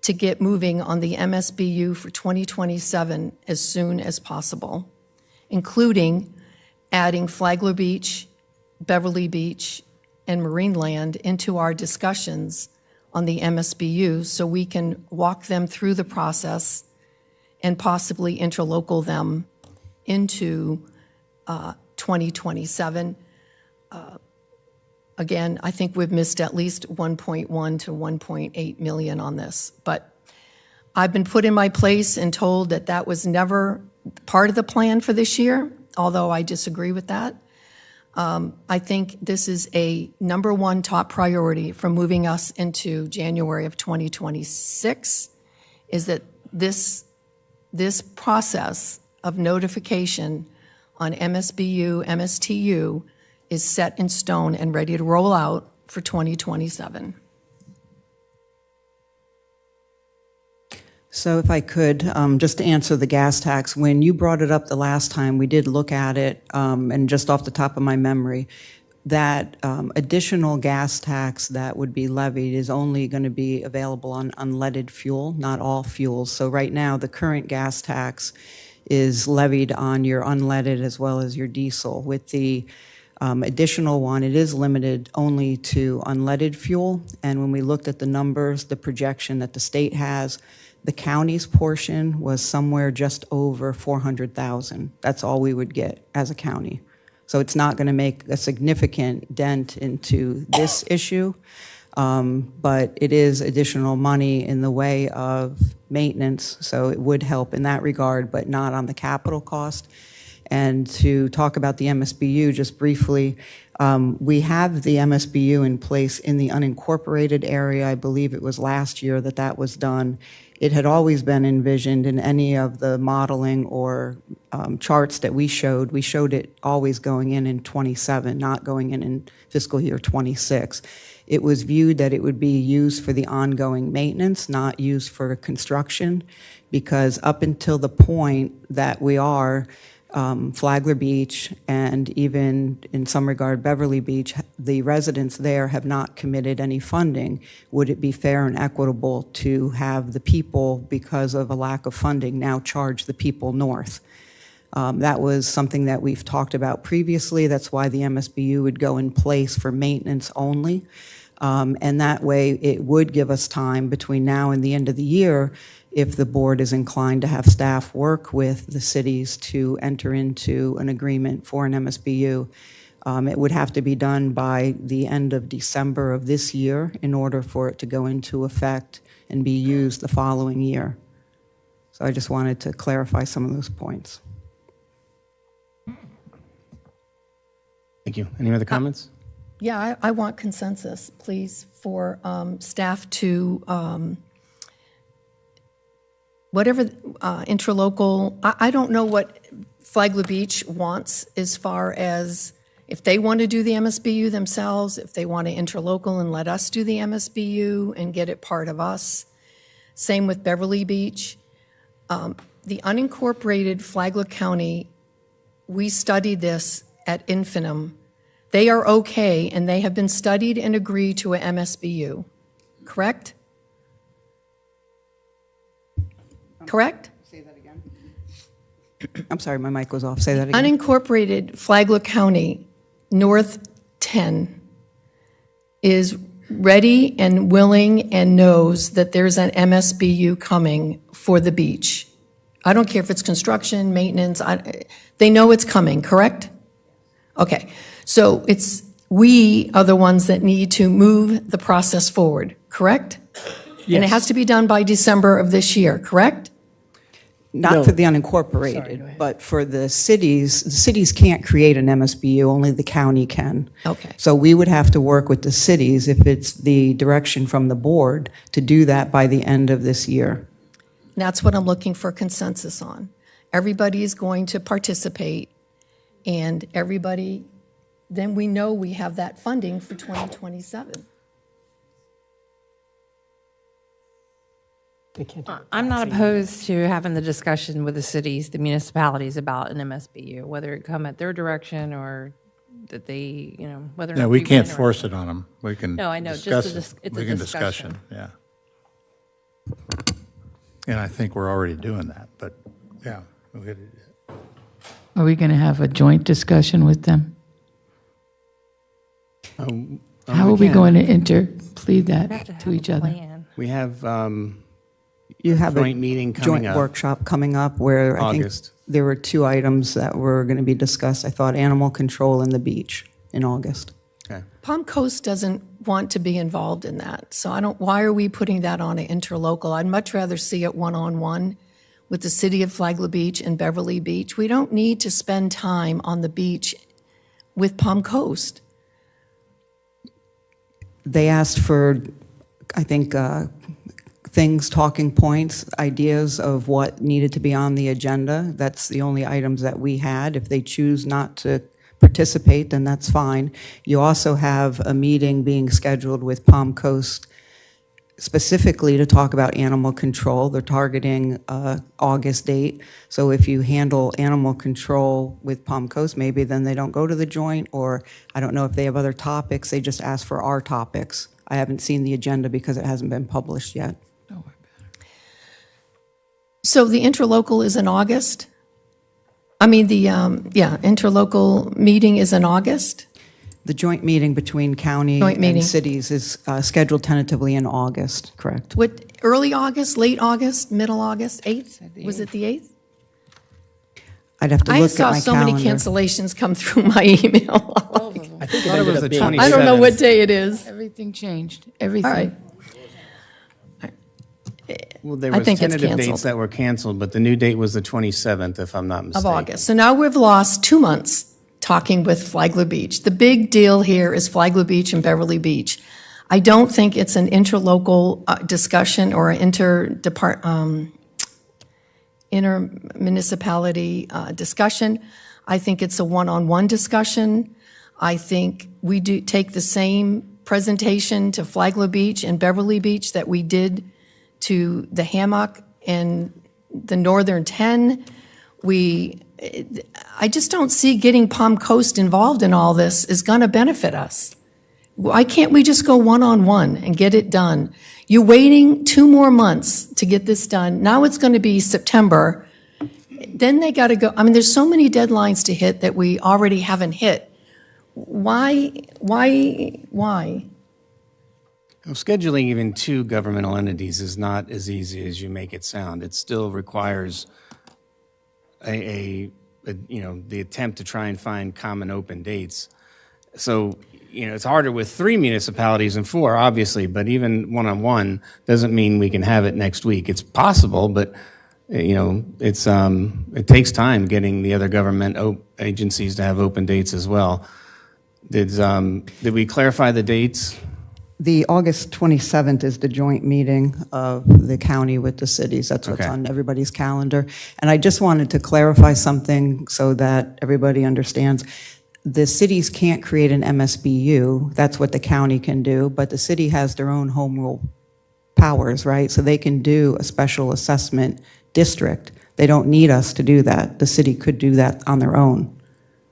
to get moving on the MSBU for 2027 as soon as possible, including adding Flagler Beach, Beverly Beach, and Marineland into our discussions on the MSBU so we can walk them through the process and possibly interlocal them into 2027. Again, I think we've missed at least 1.1 to 1.8 million on this, but I've been put in my place and told that that was never part of the plan for this year, although I disagree with that. I think this is a number one top priority for moving us into January of 2026, is that this process of notification on MSBU, MSTU is set in stone and ready to roll out for 2027. So if I could, just to answer the gas tax, when you brought it up the last time, we did look at it, and just off the top of my memory, that additional gas tax that would be levied is only going to be available on unleaded fuel, not all fuels. So right now, the current gas tax is levied on your unleaded as well as your diesel. With the additional one, it is limited only to unleaded fuel. And when we looked at the numbers, the projection that the state has, the county's portion was somewhere just over 400,000. That's all we would get as a county. So it's not going to make a significant dent into this issue, but it is additional money in the way of maintenance, so it would help in that regard, but not on the capital cost. And to talk about the MSBU just briefly, we have the MSBU in place in the unincorporated area. I believe it was last year that that was done. It had always been envisioned in any of the modeling or charts that we showed it always going in 27, not going in fiscal year 26. It was viewed that it would be used for the ongoing maintenance, not used for construction, because up until the point that we are, Flagler Beach and even in some regard Beverly Beach, the residents there have not committed any funding. Would it be fair and equitable to have the people, because of a lack of funding, now charge the people north? That was something that we've talked about previously. That's why the MSBU would go in place for maintenance only. And that way it would give us time between now and the end of the year, if the board is inclined to have staff work with the cities to enter into an agreement for an MSBU. It would have to be done by the end of December of this year in order for it to go into effect and be used the following year. So I just wanted to clarify some of those points. Thank you. Any other comments? Yeah, I want consensus, please, for staff to, whatever interlocal, I don't know what Flagler Beach wants as far as if they want to do the MSBU themselves, if they want to interlocal and let us do the MSBU and get it part of us. Same with Beverly Beach. The unincorporated Flagler County, we studied this at infinitum. They are okay, and they have been studied and agreed to a MSBU, correct? Correct? Say that again. I'm sorry, my mic was off. Say that again. Unincorporated Flagler County, North 10, is ready and willing and knows that there's an MSBU coming for the beach. I don't care if it's construction, maintenance, they know it's coming, correct? Okay, so we are the ones that need to move the process forward, correct? And it has to be done by December of this year, correct? Not No. for the unincorporated, but for the cities can't create an MSBU, only the county can. Okay. So we would have to work with the cities, if it's the direction from the board, to do that by the end of this year. That's what I'm looking for consensus on. Everybody is going to participate, and everybody, then we know we have that funding for 2027. They can't do it. I'm not opposed to having the discussion with the cities, the municipalities about an MSBU, whether it come at their direction or that they, whether or not. No, we win can't or- force it on them. We can No, I know, just discuss a it. dis- it's a We can discussion. yeah. And I think we're already doing that, but, yeah. Are we going to have a joint discussion with them? How are we can. going to interplead We have that to have to each a other? plan. We have You have joint a meeting coming joint up. workshop coming up where I think August. there were 2 items that were going to be discussed. I thought animal control and the beach in August. Okay. Palm Coast doesn't want to be involved in that, so why are we putting that on an interlocal? I'd much rather see it one-on-one with the city of Flagler Beach and Beverly Beach. We don't need to spend time on the beach with Palm Coast. They asked for, I think, things, talking points, ideas of what needed to be on the agenda. That's the only items that we had. If they choose not to participate, then that's fine. You also have a meeting being scheduled with Palm Coast specifically to talk about animal control. They're targeting August date. So if you handle animal control with Palm Coast, maybe then they don't go to the joint, or I don't know if they have other topics. They just ask for our topics. I haven't seen the agenda because it hasn't been published yet. So the interlocal is in August? I mean, the interlocal meeting is in August? The joint meeting between county Joint meeting. and cities is scheduled tentatively in August, correct? What, early August, late August, middle August, 8th? Was it the 8th? I'd have to I look at saw my so many calendar. cancellations come through my email. I think it thought it ended was up the being. 27th. I don't know what day it is. Everything changed, All everything. right. Well, there I was think it's tentative canceled. dates that were canceled, but the new date was the 27th, if I'm not Of mistaken. August. So now we've lost 2 months talking with Flagler Beach. The big deal here is Flagler Beach and Beverly Beach. I don't think it's an interlocal discussion or an intermunicipality discussion. I think it's a one-on-one discussion. I think we do take the same presentation to Flagler Beach and Beverly Beach that we did to the Hammock and the Northern 10. I just don't see getting Palm Coast involved in all this is going to benefit us. Why can't we just go one-on-one and get it done? You're waiting 2 more months to get this done. Now it's going to be September. Then they got to go. I mean, there's so many deadlines to hit that we already haven't hit. Why? Well, scheduling even 2 governmental entities is not as easy as you make it sound. It still requires the attempt to try and find common open dates. So, it's harder with 3 municipalities than 4, obviously, but even one-on-one doesn't mean we can have it next week. It's possible, but, it takes time getting the other government agencies to have open dates as well. Did we clarify the dates? The August 27th is the joint meeting of the county with the cities. That's what's Okay. on everybody's calendar. And I just wanted to clarify something so that everybody understands. The cities can't create an MSBU. That's what the county can do, but the city has their own home rule powers, right? So they can do a special assessment district. They don't need us to do that. The city could do that on their own.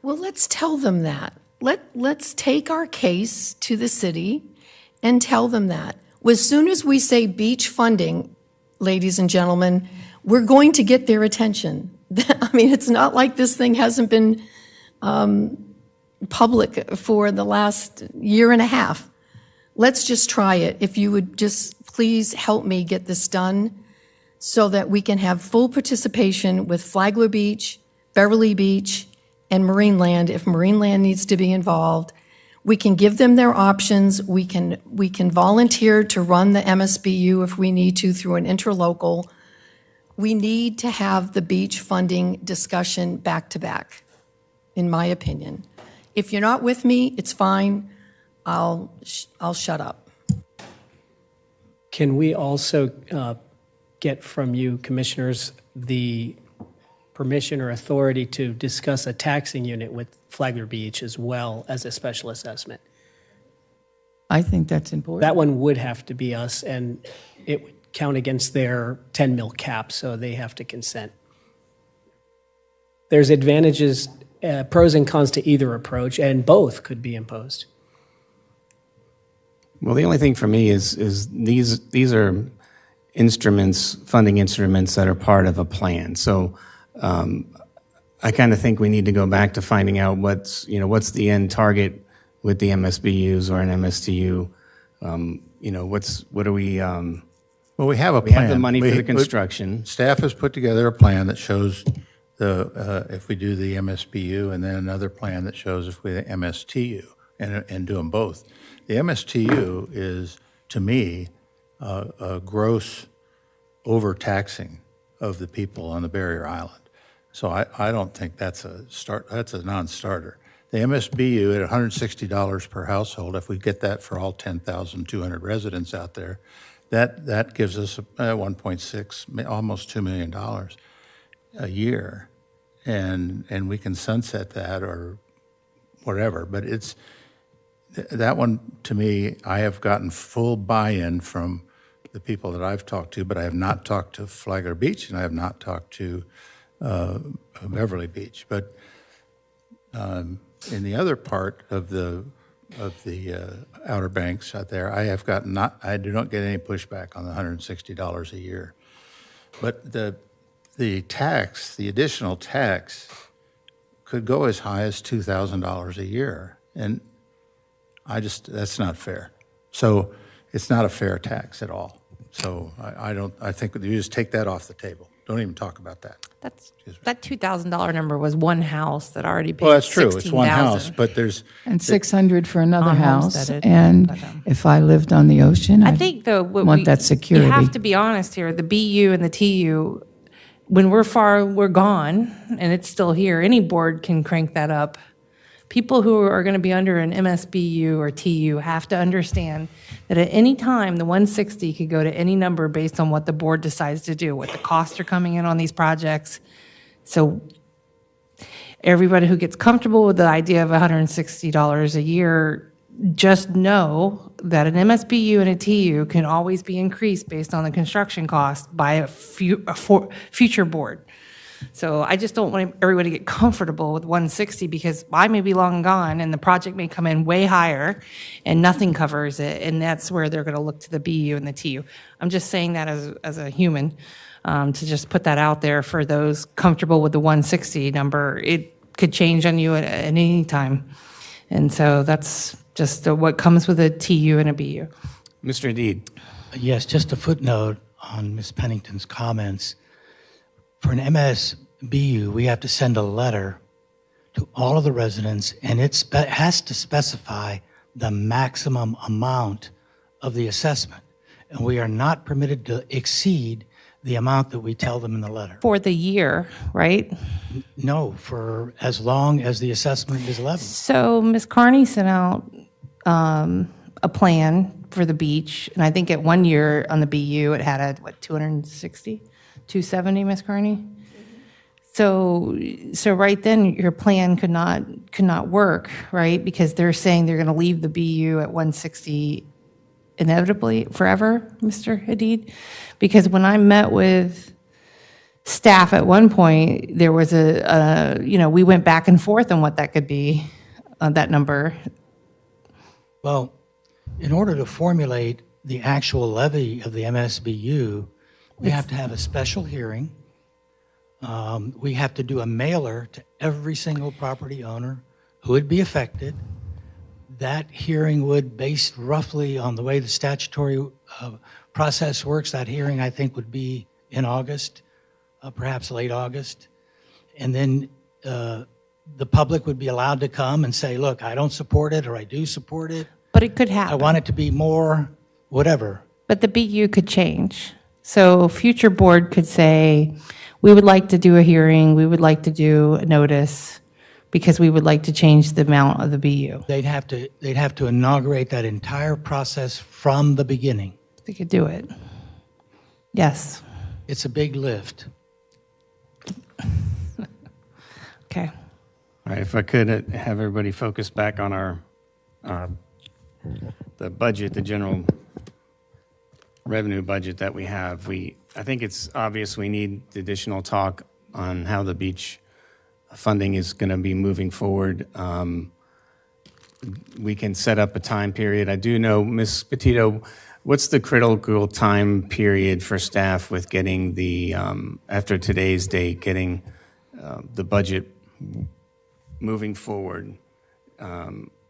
Well, let's tell them that. Let's take our case to the city and tell them that. As soon as we say beach funding, ladies and gentlemen, we're going to get their attention. I mean, it's not like this thing hasn't been public for the last year and a half. Let's just try it. If you would just please help me get this done so that we can have full participation with Flagler Beach, Beverly Beach, and Marineland, if Marineland needs to be involved. We can give them their options. We can volunteer to run the MSBU if we need to through an interlocal. We need to have the beach funding discussion back to back, in my opinion. If you're not with me, it's fine. I'll shut up. Can we also get from you, commissioners, the permission or authority to discuss a taxing unit with Flagler Beach as well as a special assessment? I think that's important. That one would have to be us, and it would count against their 10 mil cap, so they have to consent. There's advantages, pros and cons to either approach, and both could be imposed. Well, the only thing for me is these are instruments, funding instruments that are part of a plan. So I kind of think we need to go back to finding out what's the end target with the MSBUs or an MSTU. What are we? Well, we have a We plan. have the money for the construction. Staff has put together a plan that shows if we do the MSBU, and then another plan that shows if we do the MSTU, and do them both. The MSTU is, to me, a gross overtaxing of the people on the barrier island. So I don't think that's a non-starter. The MSBU at $160 per household, if we get that for all 10,200 residents out there, that gives us 1.6, almost $2 million a year. And we can sunset that or whatever, but that one, to me, I have gotten full buy-in from the people that I've talked to, but I have not talked to Flagler Beach and I have not talked to Beverly Beach. But in the other part of the Outer Banks out there, I do not get any pushback on the $160 a year. But the additional tax could go as high as $2,000 a year. And that's not fair. So it's not a fair tax at all. So I think you just take that off the table. Don't even talk about that. That $2,000 number was one house that already paid Well, that's true. It's one $16,000. house, but there's, And 600 for another house. Unhomesteaded, And but, if I lived on the ocean, I I'd think though, want that security. You have to be honest here. The BU and the TU, when we're gone, and it's still here. Any board can crank that up. People who are going to be under an MSBU or TU have to understand that at any time, the 160 could go to any number based on what the board decides to do, what the costs are coming in on these projects. So everybody who gets comfortable with the idea of $160 a year, just know that an MSBU and a TU can always be increased based on the construction cost by a future board. So I just don't want everybody to get comfortable with 160 because I may be long gone and the project may come in way higher and nothing covers it, and that's where they're going to look to the BU and the TU. I'm just saying that as a human, to just put that out there for those comfortable with the 160 number. It could change on you at any time. And so that's just what comes with a TU and a BU. Mr. Deed. Yes, just a footnote on Ms. Pennington's comments. For an MSBU, we have to send a letter to all of the residents, and it has to specify the maximum amount of the assessment. And we are not permitted to exceed the amount that we tell them in the letter. For the year, right? No, for as long as the assessment is levied. So Ms. Carney sent out a plan for the beach, and I think at 1 year on the BU, it had a, what, 260, 270, Ms. Carney? So right then, your plan could not work, right? Because they're saying they're going to leave the BU at 160 inevitably forever, Mr. Hadid? Because when I met with staff at one point, there was we went back and forth on what that could be, that number. Well, in order to formulate the actual levy of the MSBU, we have to have a special hearing. We have to do a mailer to every single property owner who would be affected. That hearing would, based roughly on the way the statutory process works, that hearing, I think, would be in August, perhaps late August. And then the public would be allowed to come and say, look, I don't support it, or I do support it. But it could I happen. want it to be more, whatever. But the BU could change. So future board could say, we would like to do a hearing, we would like to do a notice, because we would like to change the amount of the BU. They'd have to inaugurate that entire process from the beginning. They could do it. Yes. It's a big lift. Okay. All right, if I could have everybody focus back on our the budget, the general revenue budget that we have. I think it's obvious we need additional talk on how the beach funding is going to be moving forward. We can set up a time period. I do know, Ms. Petito, what's the critical time period for staff with getting the, after today's date, getting the budget moving forward?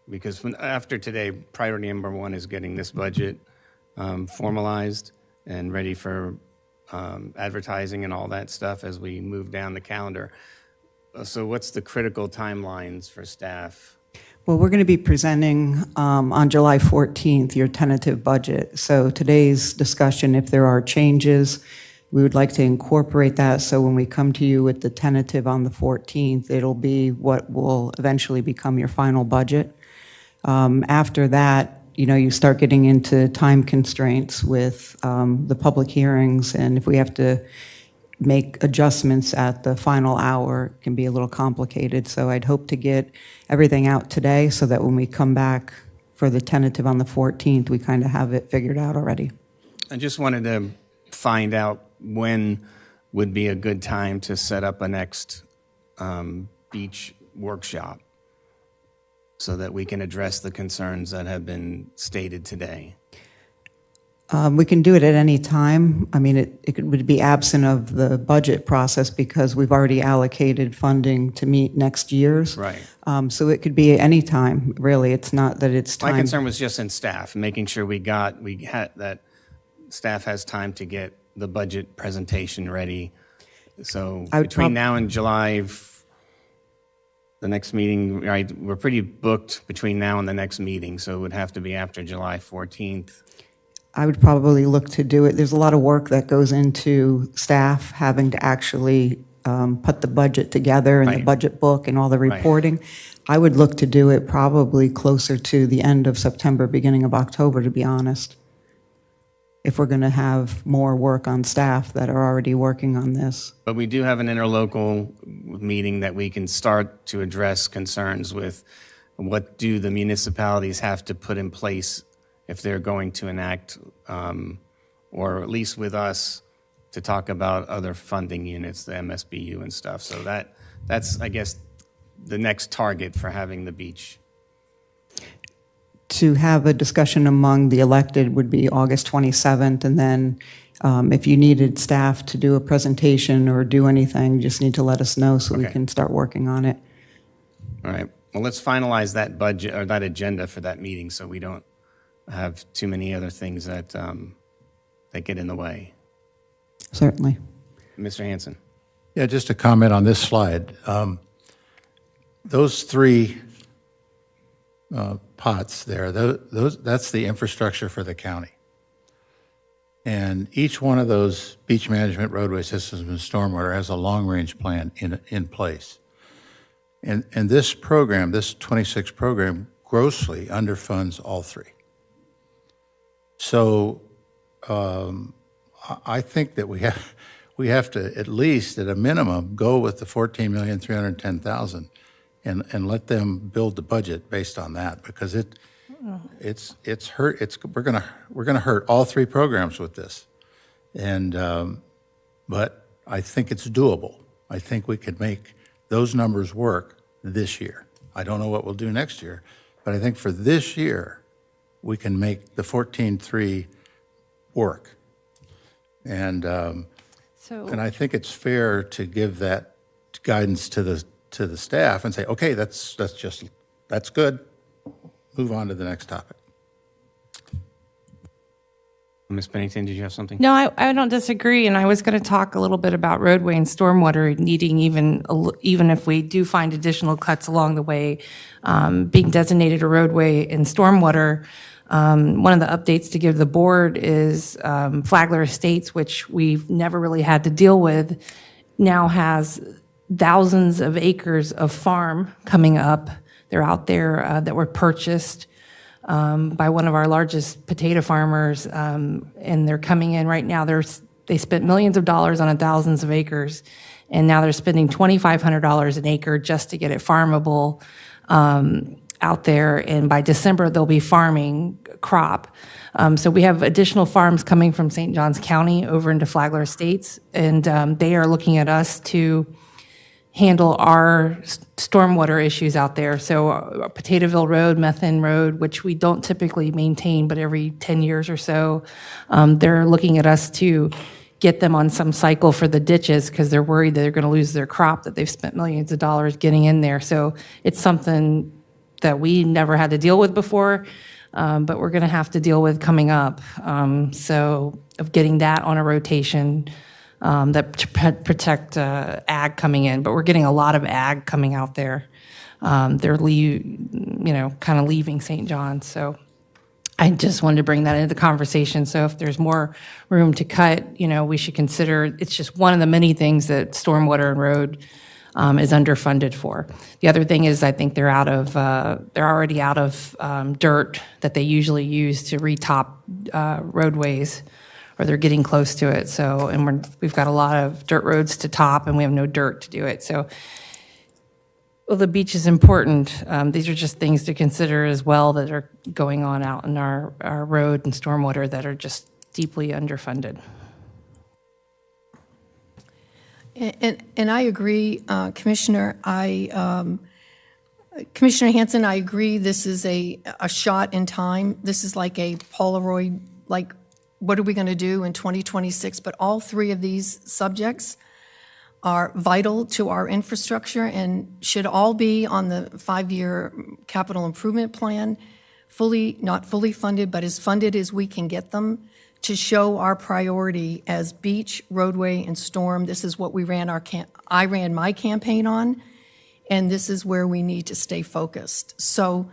Because after today, priority number one is getting this budget formalized and ready for advertising and all that stuff as we move down the calendar. So what's the critical timelines for staff? Well, we're going to be presenting on July 14th your tentative budget. So today's discussion, if there are changes, we would like to incorporate that. So when we come to you with the tentative on the 14th, it'll be what will eventually become your final budget. After that, you start getting into time constraints with the public hearings, and if we have to make adjustments at the final hour, it can be a little complicated. So I'd hope to get everything out today so that when we come back for the tentative on the 14th, we kind of have it figured out already. I just wanted to find out when would be a good time to set up a next beach workshop so that we can address the concerns that have been stated today. We can do it at any time. I mean, it would be absent of the budget process because we've already allocated funding to meet next year's. Right. So it could be at any time, really. It's not that it's time. My concern was just in staff, making sure we had that staff has time to get the budget presentation ready. So between now and July, the next meeting, right, we're pretty booked between now and the next meeting, so it would have to be after July 14th. I would probably look to do it. There's a lot of work that goes into staff having to actually put the budget together and the Right. budget book and all the reporting. I would look to do it probably closer to the end of September, beginning of October, to be honest, if we're going to have more work on staff that are already working on this. But we do have an interlocal meeting that we can start to address concerns with. What do the municipalities have to put in place if they're going to enact, or at least with us, to talk about other funding units, the MSBU and stuff. So that's, I guess, the next target for having the beach. To have a discussion among the elected would be August 27th, and then if you needed staff to do a presentation or do anything, you just need to let us know so we Okay. can start working on it. All right. Well, let's finalize that budget or that agenda for that meeting so we don't have too many other things that that get in the way. Certainly. Mr. Hanson. Yeah, just a comment on this slide. Those three pots there, that's the infrastructure for the county. And each one of those beach management, roadway systems, and stormwater has a long-range plan in place. And this program, this 26 program, grossly underfunds all three. So I think that we have to, at least at a minimum, go with the 14,310,000 and let them build the budget based on that, because we're gonna hurt all three programs with this. And but I think it's doable. I think we could make those numbers work this year. I don't know what we'll do next year, but I think for this year we can make the 14.3 work. And and I think it's fair to give that guidance to the staff and say, okay, that's good. Move on to the next topic. Ms. Pennington, did you have something? No, I don't disagree, and I was going to talk a little bit about roadway and stormwater needing even if we do find additional cuts along the way, being designated a roadway and stormwater. One of the updates to give the board is Flagler Estates, which we've never really had to deal with, now has thousands of acres of farm coming up. They're out there that were purchased by one of our largest potato farmers, and they're coming in right now. They spent millions of dollars on thousands of acres, and now they're spending $2,500 an acre just to get it farmable out there. And by December, they'll be farming crop. So we have additional farms coming from St. Johns County over into Flagler Estates, and they are looking at us to handle our stormwater issues out there. So Potatoeville Road, Methane Road, which we don't typically maintain, but every 10 years or so, they're looking at us to get them on some cycle for the ditches because they're worried that they're going to lose their crop that they've spent millions of dollars getting in there. So it's something that we never had to deal with before, but we're going to have to deal with coming up. So of getting that on a rotation, that protect ag coming in, but we're getting a lot of ag coming out there. They're kind of leaving St. John's. So I just wanted to bring that into the conversation. So if there's more room to cut, we should consider. It's just one of the many things that stormwater and road is underfunded for. The other thing is I think they're already out of dirt that they usually use to retop roadways, or they're getting close to it. So, and we've got a lot of dirt roads to top, and we have no dirt to do it. So, well, the beach is important. These are just things to consider as well that are going on out in our road and stormwater that are just deeply underfunded. And I agree, Commissioner. Commissioner Hanson, I agree. This is a shot in time. This is like a Polaroid, like, what are we going to do in 2026? But all three of these subjects are vital to our infrastructure and should all be on the 5-year capital improvement plan, not fully funded, but as funded as we can get them, to show our priority as beach, roadway, and storm. This is what I ran my campaign on, and this is where we need to stay focused. So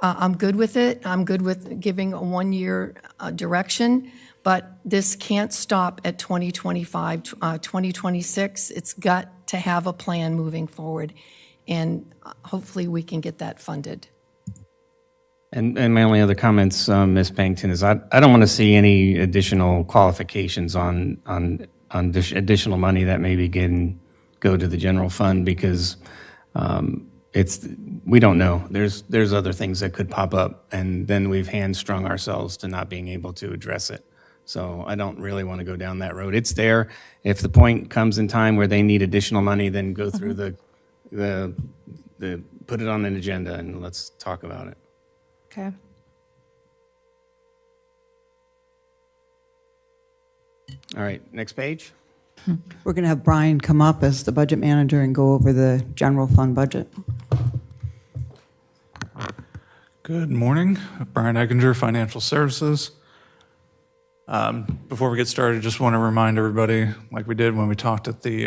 I'm good with it. I'm good with giving a 1-year direction, but this can't stop at 2025, 2026. It's got to have a plan moving forward, and hopefully we can get that funded. And my only other comments, Ms. Pennington, is I don't want to see any additional qualifications on additional money that maybe go to the general fund, because we don't know. There's other things that could pop up, and then we've hamstrung ourselves to not being able to address it. So I don't really want to go down that road. It's there. If the point comes in time where they need additional money, then go through the put it on an agenda and let's talk about it. Okay. All right, next page. We're going to have Brian come up as the budget manager and go over the general fund budget. Good morning. Brian Egginger, Financial Services. Before we get started, just want to remind everybody, like we did when we talked at the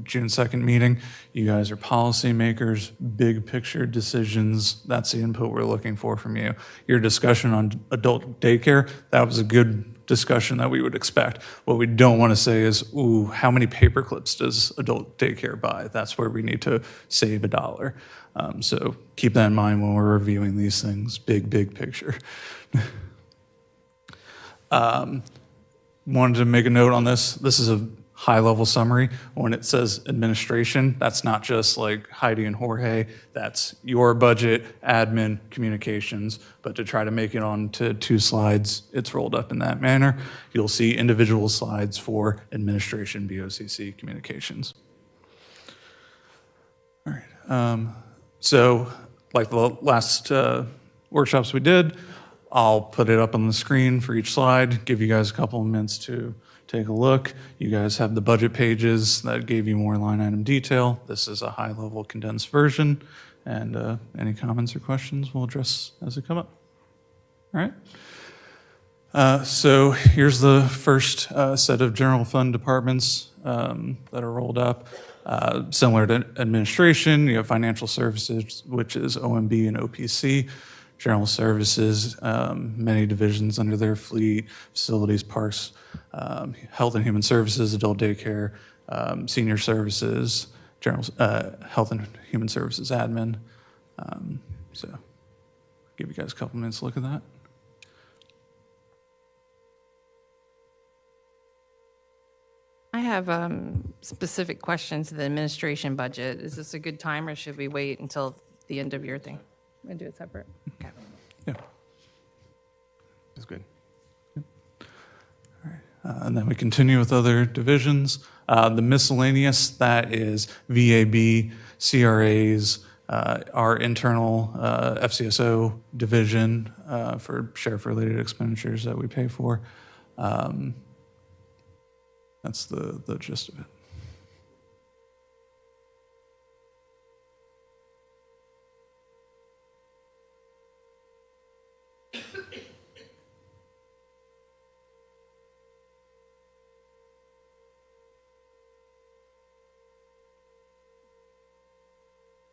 June 2nd meeting, you guys are policymakers, big picture decisions. That's the input we're looking for from you. Your discussion on adult daycare, that was a good discussion that we would expect. What we don't want to say is, ooh, how many paper clips does adult daycare buy? That's where we need to save $1. So keep that in mind when we're reviewing these things, big picture. Wanted to make a note on this. This is a high-level summary. When it says administration, that's not just like Heidi and Jorge. That's your budget, admin, communications. But to try to make it onto 2 slides, it's rolled up in that manner. You'll see individual slides for administration, BOCC, communications. All right. So like the last workshops we did, I'll put it up on the screen for each slide, give you guys a couple of minutes to take a look. You guys have the budget pages that gave you more line item detail. This is a high-level condensed version, and any comments or questions we'll address as they come up. All right. So here's the first set of general fund departments that are rolled up. Similar to administration, you have financial services, which is OMB and OPC. General services, many divisions under their fleet, facilities, parks, health and human services, adult daycare, senior services, general health and human services admin. So give you guys a couple minutes to look at that. I have specific questions to the administration budget. Is this a good time, or should we wait until the end of your thing? I'm going to do it separate. Okay. Yeah. That's good. And then we continue with other divisions. The miscellaneous, that is VAB, CRAs, our internal FCSO division for sheriff-related expenditures that we pay for. That's the gist of it.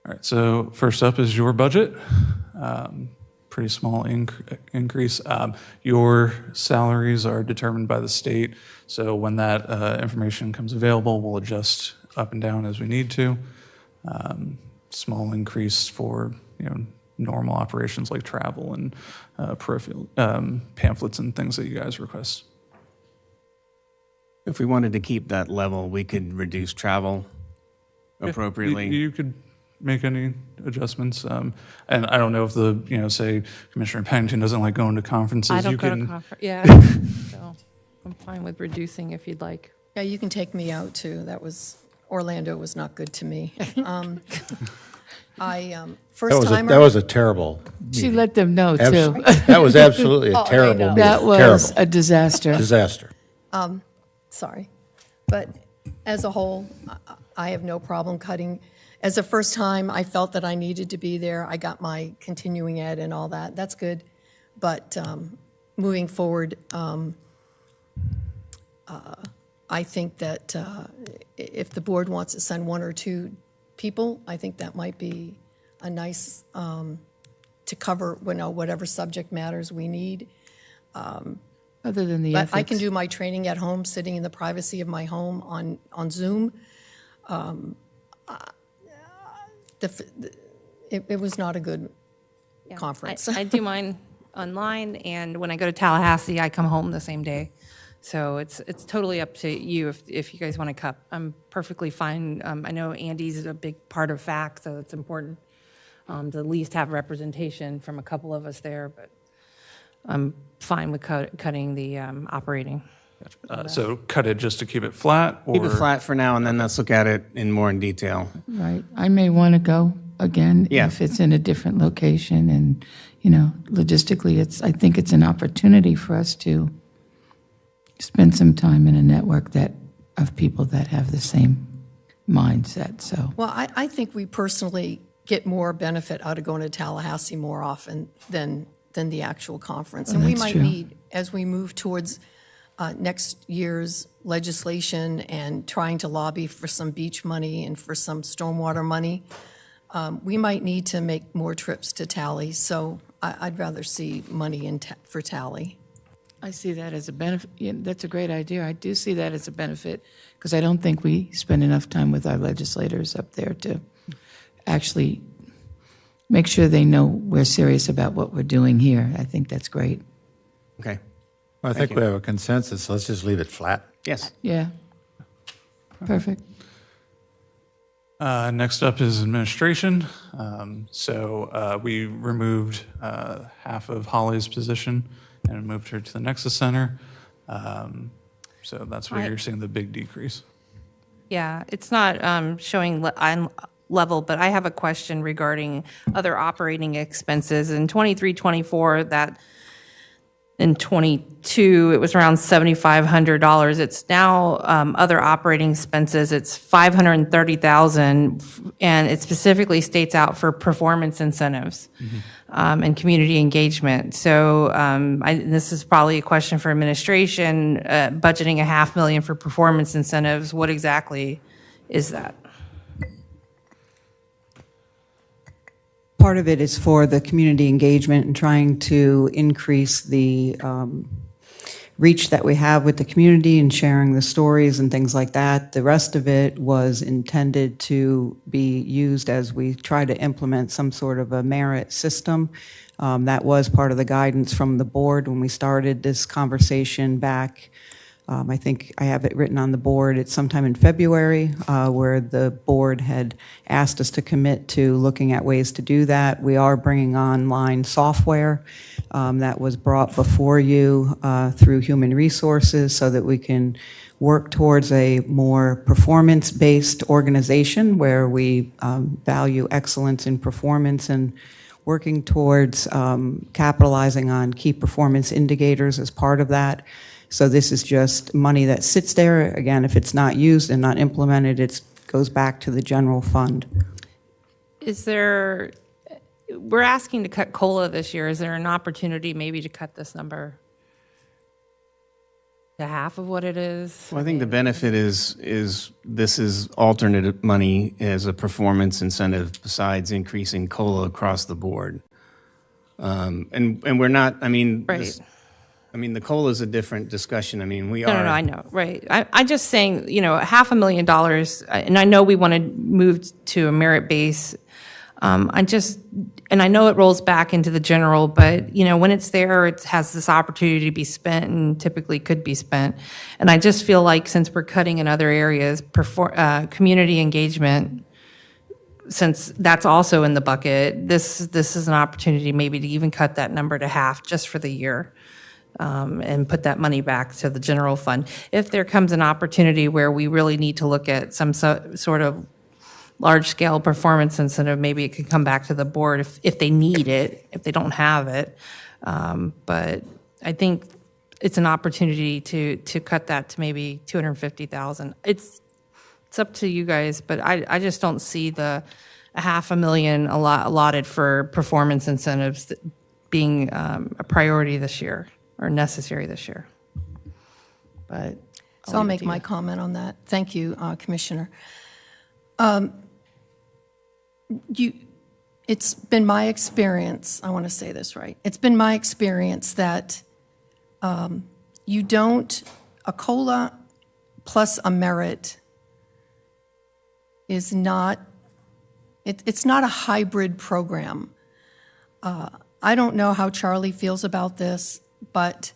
All right, so first up is your budget. Pretty small increase. Your salaries are determined by the state, so when that information comes available, we'll adjust up and down as we need to. Small increase for normal operations like travel and peripheral pamphlets and things that you guys request. If we wanted to keep that level, we could reduce travel appropriately. You could make any adjustments. And I don't know if say Commissioner Pennington doesn't like going to conferences. I don't you go can, to conference. Yeah. So I'm fine with reducing if you'd like. Yeah, you can take me out too. Orlando was not good to me. First timer. That was a terrible She meeting. let them know, too. That was absolutely a terrible know. meeting. That was Terrible. a disaster. Disaster. Sorry. But as a whole, I have no problem cutting. As a first time, I felt that I needed to be there. I got my continuing ed and all that. That's good. But moving forward, I think that if the board wants to send 1 or 2 people, I think that might be a nice, to cover whatever subject matters we need. Other than the But ethics. I can do my training at home, sitting in the privacy of my home on Zoom. It was not a good conference. I do mine online, and when I go to Tallahassee, I come home the same day. So it's totally up to you if you guys want to cut. I'm perfectly fine. I know Andy's a big part of FAC, so it's important to at least have representation from a couple of us there. But I'm fine with cutting the operating. so cut it just to keep it flat? Or? Keep it flat for now, and then let's look at it more in detail. Right. I may want to go again Yeah. if it's in a different location. And, logistically, I think it's an opportunity for us to spend some time in a network of people that have the same mindset. So, Well, I think we personally get more benefit out of going to Tallahassee more often than the actual conference. And we that's might true. need, as we move towards next year's legislation and trying to lobby for some beach money and for some stormwater money, we might need to make more trips to Tally. So I'd rather see money for Tally. I see that as a benefit. Yeah, that's a great idea. I do see that as a benefit because I don't think we spend enough time with our legislators up there to actually make sure they know we're serious about what we're doing here. I think that's great. Okay. Well, I think we have a consensus. Let's just leave it flat. Yes. Yeah. Perfect. Next up is administration. We removed half of Holly's position and moved her to the Nexus Center. So that's where you're seeing the big decrease. Yeah, it's not showing on level, but I have a question regarding other operating expenses. In 23-24, that in 22, it was around $7,500. It's now other operating expenses. It's $530,000, and it specifically states out for performance incentives and community engagement. So this is probably a question for administration. Budgeting $500,000 for performance incentives. What exactly is that? Part of it is for the community engagement and trying to increase the reach that we have with the community and sharing the stories and things like that. The rest of it was intended to be used as we try to implement some sort of a merit system. That was part of the guidance from the board when we started this conversation back. I think I have it written on the board. It's sometime in February where the board had asked us to commit to looking at ways to do that. We are bringing online software that was brought before you through Human Resources so that we can work towards a more performance-based organization where we value excellence in performance and working towards capitalizing on key performance indicators as part of that. So this is just money that sits there. Again, if it's not used and not implemented, it goes back to the general fund. We're asking to cut COLA this year. Is there an opportunity maybe to cut this number to half of what it is? Well, I think the benefit is this is alternate money as a performance incentive besides increasing COLA across the board. And we're not, I mean, Right. The COLA is a different discussion. We No, are. I know, right. I'm just saying, $500,000, and I know we want to move to a merit base. And I know it rolls back into the general, but, when it's there, it has this opportunity to be spent and typically could be spent. And I just feel like since we're cutting in other areas, community engagement, since that's also in the bucket, this is an opportunity maybe to even cut that number to half just for the year. And put that money back to the general fund. If there comes an opportunity where we really need to look at some sort of large-scale performance incentive, maybe it could come back to the board if they need it, if they don't have it. But I think it's an opportunity to cut that to maybe $250,000. It's up to you guys, but I just don't see the $500,000 allotted for performance incentives being a priority this year. Or necessary this year. But So I'll make my comment on that. Thank you, Commissioner. It's been my experience, I want to say this right, it's been my experience that a COLA plus a merit is not, it's not a hybrid program. I don't know how Charlie feels about this, but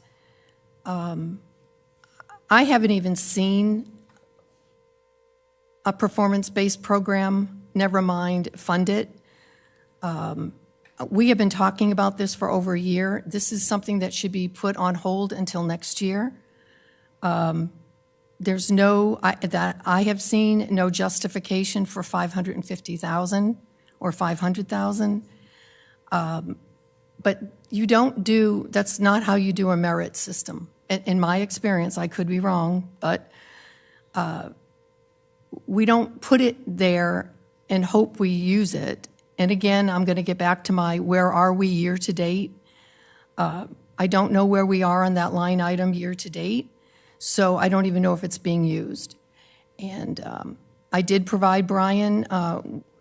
I haven't even seen a performance-based program, never mind fund it. We have been talking about this for over a year. This is something that should be put on hold until next year. There's that I have seen, no justification for $550,000 or $500,000. But that's not how you do a merit system. In my experience, I could be wrong, but we don't put it there and hope we use it. And again, I'm going to get back to where are we year to date? I don't know where we are on that line item year to date. So I don't even know if it's being used. And I did provide Brian,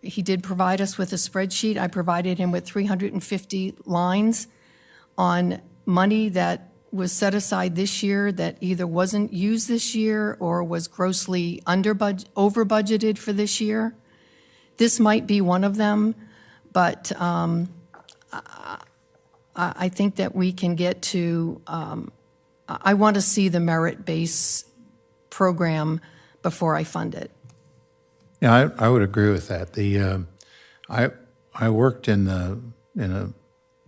he did provide us with a spreadsheet. I provided him with 350 lines on money that was set aside this year that either wasn't used this year or was grossly over budgeted for this year. This might be one of them, but I think that we can get to, I want to see the merit-based program before I fund it. Yeah, I would agree with that. I worked in a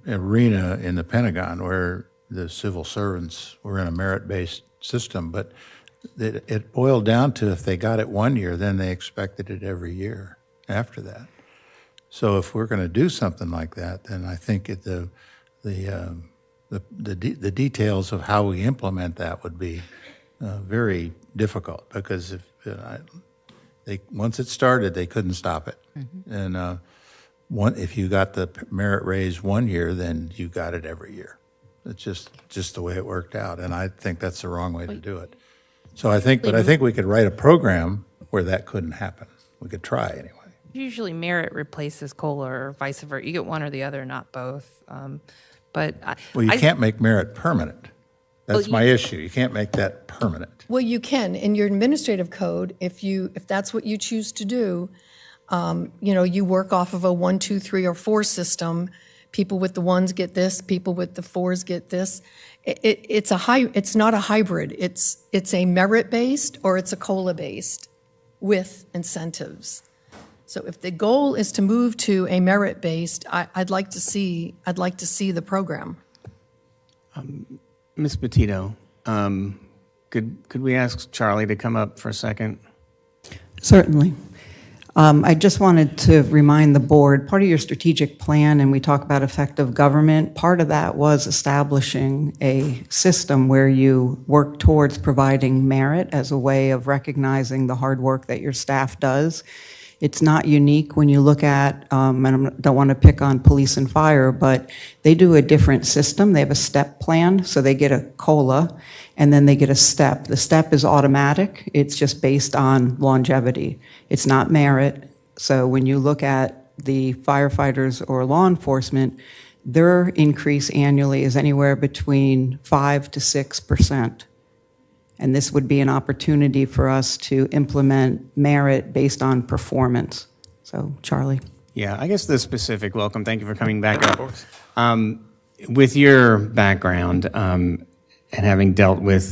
arena in the Pentagon where the civil servants were in a merit-based system, but it boiled down to if they got it one year, then they expected it every year after that. So if we're going to do something like that, then I think the details of how we implement that would be very difficult, because if once it started, they couldn't stop it. And if you got the merit raise one year, then you got it every year. It's just the way it worked out, and I think that's the wrong way to do it. So I think we could write a program where that couldn't happen. We could try anyway. Usually merit replaces COLA or vice versa. You get one or the other, not both. But Well, you can't make merit permanent. That's my issue. You can't make that permanent. Well, you can in your administrative code if that's what you choose to do. You work off of a 1, 2, 3, or 4 system. People with the 1s get this. People with the 4s get this. It's not a hybrid. It's a merit based or it's a COLA based with incentives. So if the goal is to move to a merit based, I'd like to see the program. Ms. Petito, could we ask Charlie to come up for a second? Certainly. I just wanted to remind the board, part of your strategic plan, and we talk about effective government, part of that was establishing a system where you work towards providing merit as a way of recognizing the hard work that your staff does. It's not unique when you look at, and I don't want to pick on police and fire, but they do a different system. They have a step plan, so they get a COLA, and then they get a step. The step is automatic. It's just based on longevity. It's not merit. So when you look at the firefighters or law enforcement, their increase annually is anywhere between 5 to 6%. And this would be an opportunity for us to implement merit based on performance. So, Charlie. Yeah, I guess the specific welcome. Thank you for coming back up. With your background and having dealt with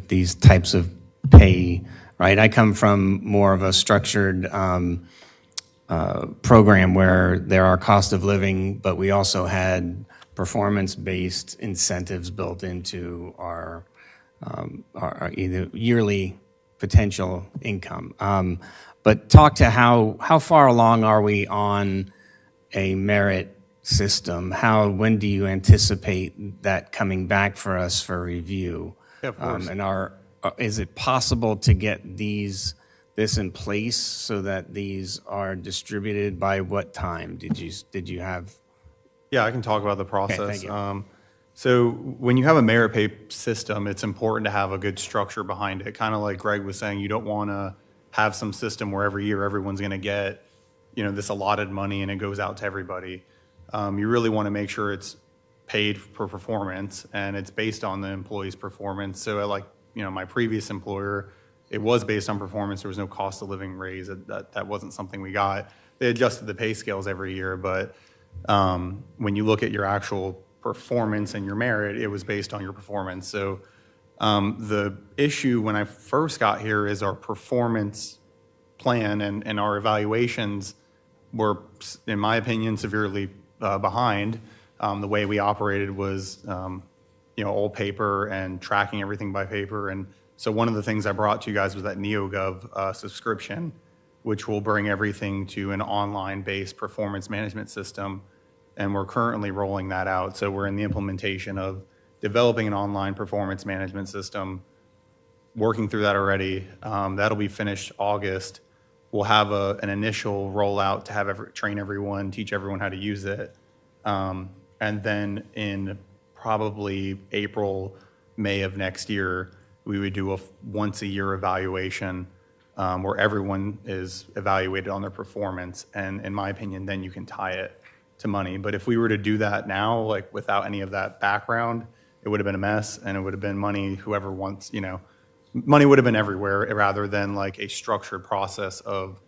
these types of pay, right? I come from more of a structured program where there are cost of living, but we also had performance-based incentives built into our either yearly potential income. But talk to how far along are we on a merit system? When do you anticipate that coming back for us for review? Yeah, of course. And is it possible to get this in place so that these are distributed by what time? Did you have? Yeah, I can talk about the process. Okay, thank you. So when you have a merit pay system, it's important to have a good structure behind it. Kind of like Greg was saying, you don't want to have some system where every year everyone's going to get, this allotted money and it goes out to everybody. You really want to make sure it's paid per performance and it's based on the employee's performance. So like, my previous employer, it was based on performance. There was no cost of living raise. That wasn't something we got. They adjusted the pay scales every year, but when you look at your actual performance and your merit, it was based on your performance. So the issue when I first got here is our performance plan and our evaluations were, in my opinion, severely behind. The way we operated was, old paper and tracking everything by paper. And so one of the things I brought to you guys was that NeoGov subscription, which will bring everything to an online-based performance management system. And we're currently rolling that out. So we're in the implementation of developing an online performance management system, working through that already. That'll be finished August. We'll have an initial rollout to have train everyone, teach everyone how to use it. And then in probably April, May of next year, we would do a once-a-year evaluation where everyone is evaluated on their performance. And in my opinion, then you can tie it to money. But if we were to do that now, like without any of that background, it would have been a mess, and it would have been money, whoever wants, money would have been everywhere rather than like a structured process of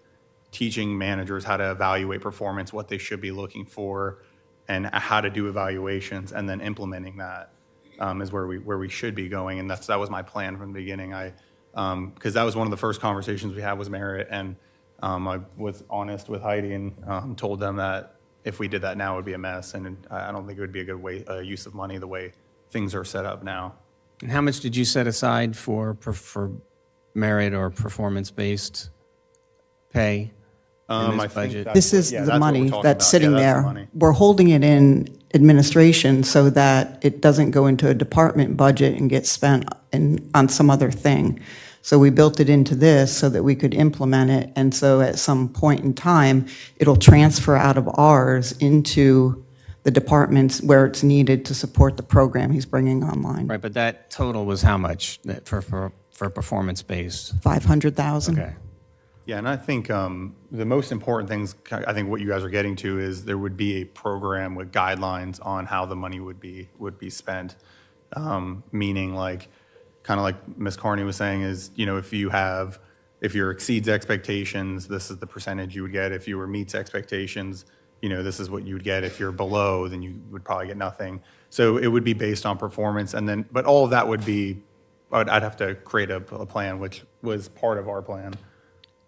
teaching managers how to evaluate performance, what they should be looking for, and how to do evaluations, and then implementing that is where we should be going. And that was my plan from the beginning. Because that was one of the first conversations we had was merit, and I was honest with Heidi and told them that if we did that now, it would be a mess, and I don't think it would be a good use of money the way things are set up now. And how much did you set aside for merit or performance-based pay in this budget? This is yeah, the that's what we're money talking that's about. sitting Yeah, that's there. the money. We're holding it in administration so that it doesn't go into a department budget and get spent on some other thing. So we built it into this so that we could implement it. And so at some point in time, it'll transfer out of ours into the departments where it's needed to support the program he's bringing online. Right, but that total was how much for performance-based? 500,000. Okay. Yeah, and I think the most important things, I think what you guys are getting to is there would be a program with guidelines on how the money would be spent. Meaning like, kind of like Ms. Carney was saying is, if your exceeds expectations, this is the percentage you would get. If your meets expectations, this is what you would get. If you're below, then you would probably get nothing. So it would be based on performance, but all of that would be, I'd have to create a plan, which was part of our plan.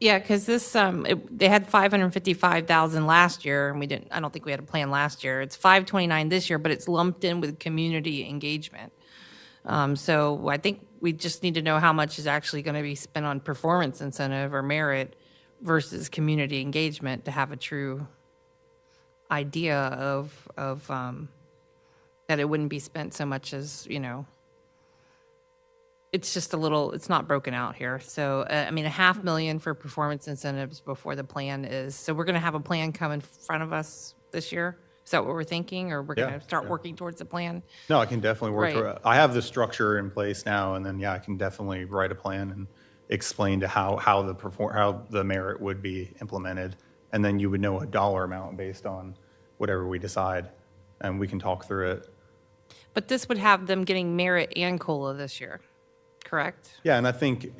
Yeah, because this, they had 555,000 last year, and I don't think we had a plan last year. It's 529 this year, but it's lumped in with community engagement. So I think we just need to know how much is actually going to be spent on performance incentive or merit versus community engagement to have a true idea of that it wouldn't be spent so much as, it's just it's not broken out here. So, $500,000 for performance incentives before the plan is, so we're going to have a plan come in front of us this year? Is that what we're thinking, or we're going to start working towards the plan? No, I can definitely work Right. through it. I have the structure in place now, and then, I can definitely write a plan and explain to how the merit would be implemented, and then you would know a dollar amount based on whatever we decide, and we can talk through it. But this would have them getting merit and COLA this year, correct? Yeah, and I think,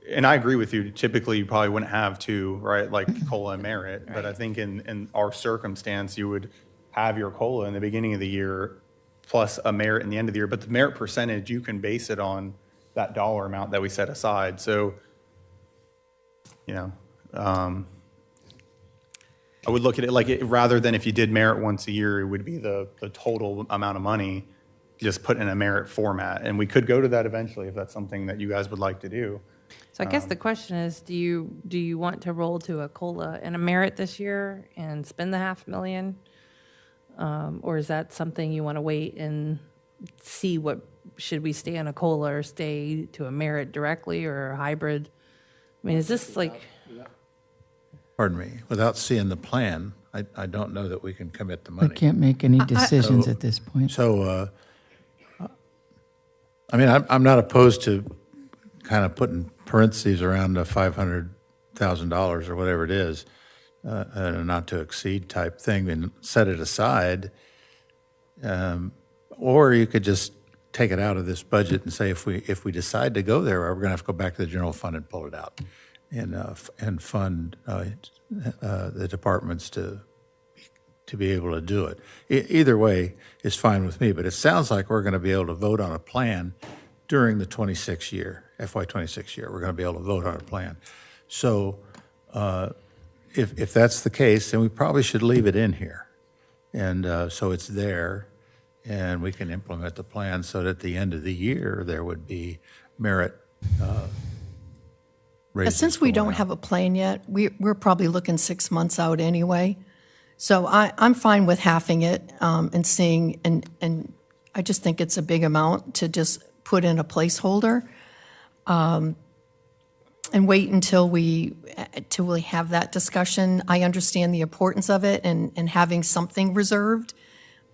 and I agree with you, typically you probably wouldn't have two, right, like COLA and merit, but I think in our circumstance, you would have your COLA in the beginning of the year plus a merit in the end of the year, but the merit percentage, you can base it on that dollar amount that we set aside. So, I would look at it like rather than if you did merit once a year, it would be the total amount of money just put in a merit format. And we could go to that eventually if that's something that you guys would like to do. So I guess the question is, do you want to roll to a COLA and a merit this year and spend the $500,000? Or is that something you want to wait and see should we stay on a COLA or stay to a merit directly or a hybrid? Is this like... Pardon me, without seeing the plan, I don't know that we can commit the We money. can't make any decisions at this point. So, I'm not opposed to kind of putting parentheses around the $500,000 or whatever it is, a not to exceed type thing, and set it aside. Or you could just take it out of this budget and say, if we decide to go there, we're going to have to go back to the general fund and pull it out and fund the departments to be able to do it. Either way is fine with me, but it sounds like we're going to be able to vote on a plan during the FY26 year. We're going to be able to vote on a plan. So if that's the case, then we probably should leave it in here. And so it's there, and we can implement the plan so that at the end of the year, there would be merit raises. Since we going don't out. have a plan yet, we're probably looking 6 months out anyway. So I'm fine with halving it and seeing, and I just think it's a big amount to just put in a placeholder and wait until we have that discussion. I understand the importance of it and having something reserved,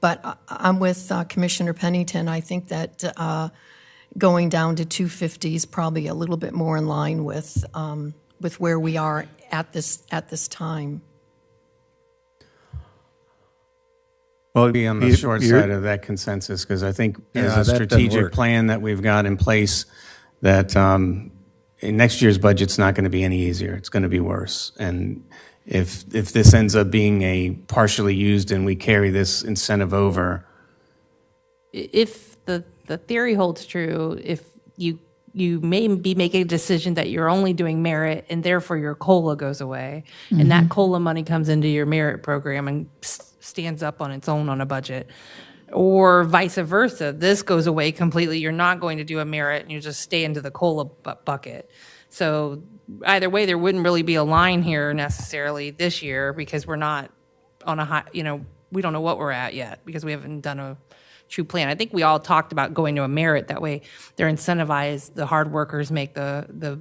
but I'm with Commissioner Pennington. I think that going down to 250 is probably a little bit more in line with where we are at this time. Well, Be on the short side of that consensus, because I think Yeah, as a that doesn't strategic work. plan that we've got in place, that in next year's budget's not going to be any easier. It's going to be worse. And if this ends up being a partially used and we carry this incentive over, If the theory holds true, if you may be making a decision that you're only doing merit and therefore your COLA goes away, and that COLA money comes into your merit program and stands up on its own on a budget, or vice versa, this goes away completely, you're not going to do a merit and you just stay into the COLA bucket. So either way, there wouldn't really be a line here necessarily this year, because we're not on a high, we don't know what we're at yet because we haven't done a true plan. I think we all talked about going to a merit. That way they're incentivized. The hard workers make the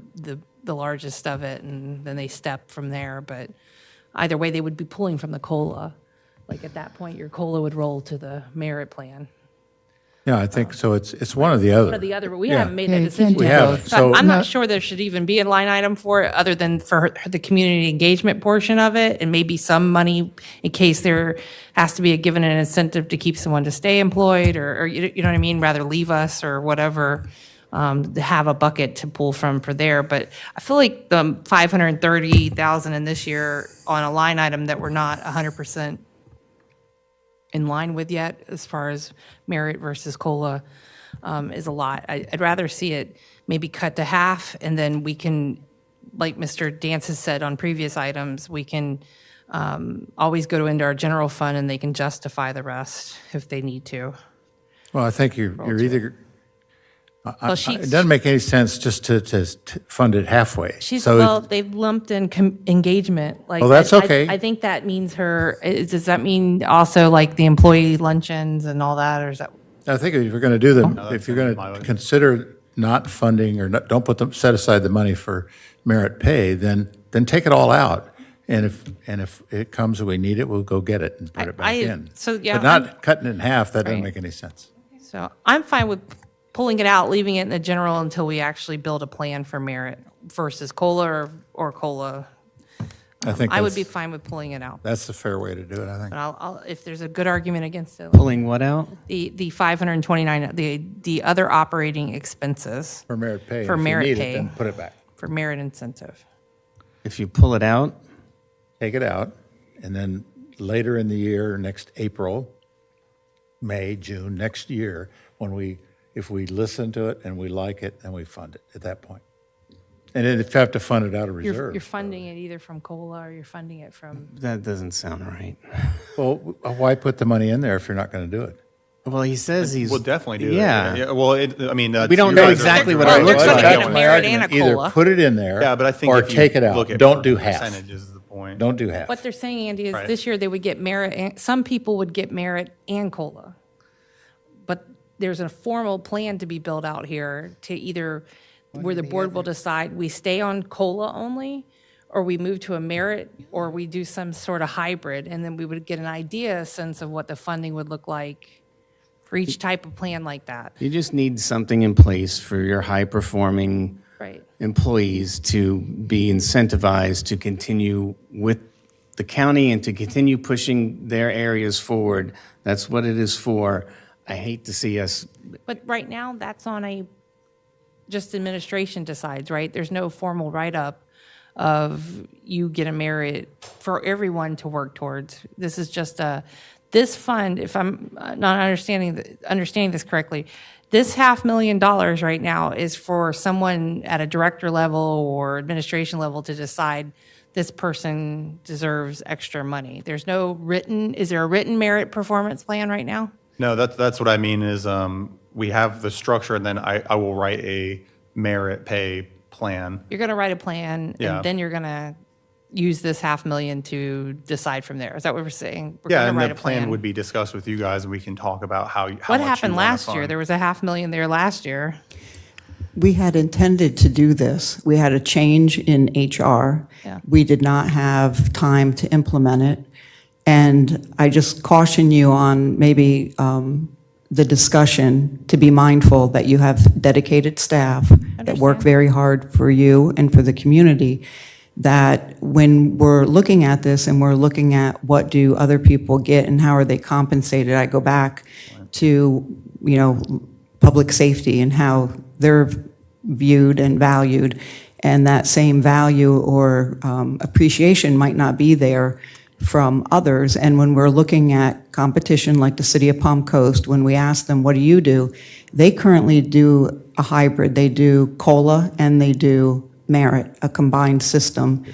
largest of it, and then they step from there. But either way, they would be pulling from the COLA. Like at that point, your COLA would roll to the merit plan. Yeah, I think so. It's one or the other. One or the other, but we Yeah. haven't made Yeah, that you can't decision do yet. We haven't. So So- I'm not sure there should even be a line item for it, other than for the community engagement portion of it, and maybe some money in case there has to be given an incentive to keep someone to stay employed, or you know what I mean, rather leave us or whatever, to have a bucket to pull from for there. But I feel like the 530,000 in this year on a line item that we're not 100% in line with yet, as far as merit versus COLA, is a lot. I'd rather see it maybe cut to half, and then we can, like Mr. Dance has said on previous items, we can always go into our general fund and they can justify the rest if they need to. Well, I think you're either, Well, she- it doesn't make any sense just to fund it halfway. Well, they've lumped in engagement. Like, Oh, that's okay. I think that means does that mean also like the employee luncheons and all that, or is that? I think if you're going to do them, if you're going to consider not funding or don't set aside the money for merit pay, then take it all out. And if it comes and we need it, we'll go get it and put it back in. Yeah, But not cutting it in half, that doesn't Right. make any sense. So I'm fine with pulling it out, leaving it in the general until we actually build a plan for merit versus COLA or COLA. I think I would be that's- fine with pulling it out. That's the fair way to do it, I think. But I'll if there's a good argument against it, pulling what out? the 529, the other operating expenses For merit pay. For If you merit need it, pay. then put it back. for merit incentive. If you pull it out, Take it out, and then later in the year, next April, May, June, next year, if we listen to it and we like it, then we fund it at that point. And then if you have to fund it out of You're reserve. funding it either from COLA or you're funding it from. that doesn't sound right. Well, why put the money in there if you're not going to do it? Well, he says he's. We'll definitely do Yeah. it. Yeah. Well, I mean, that's, We don't you know guys are- exactly what Well, it they're looks gonna like. get a merit and a Either COLA. put it in there. Yeah, but I think or if you take it out. look at Don't do half. percentages is the point. Don't do half. What they're saying, Andy, is Right. this year they would get merit, and some people would get merit and COLA. But there's a formal plan to be built out here to either, where the board will decide we stay on COLA only, or we move to a merit, or we do some sort of hybrid, and then we would get an idea, a sense of what the funding would look like for each type of plan like that. You just need something in place for your high-performing Right. employees to be incentivized to continue with the county and to continue pushing their areas forward. That's what it is for. I hate to see us, But right now, that's on just administration decides, right? There's no formal write-up of you get a merit for everyone to work towards. This is just this fund, if I'm not understanding this correctly, this $500,000 right now is for someone at a director level or administration level to decide this person deserves extra money. There's no is there a written merit performance plan right now? No, that's what I mean is we have the structure, and then I will write a merit pay plan. You're going to write a plan, Yeah. and then you're going to use this $500,000 to decide from there. Is that what we're saying? We're Yeah, gonna and write the a plan would be discussed with you guys, and we can talk about how What much you happened wanna last year? fund. There was a $500,000 there last year. We had intended to do this. We had a change in HR. Yeah. We did not have time to implement it. And I just caution you on maybe the discussion to be mindful that you have dedicated staff that work very hard for you and for the community, that when we're looking at this and we're looking at what do other people get and how are they compensated, I go back to, public safety and how they're viewed and valued, and that same value or appreciation might not be there from others. And when we're looking at competition like the city of Palm Coast, when we ask them, what do you do? They currently do a hybrid. They do COLA and they do merit, a combined system.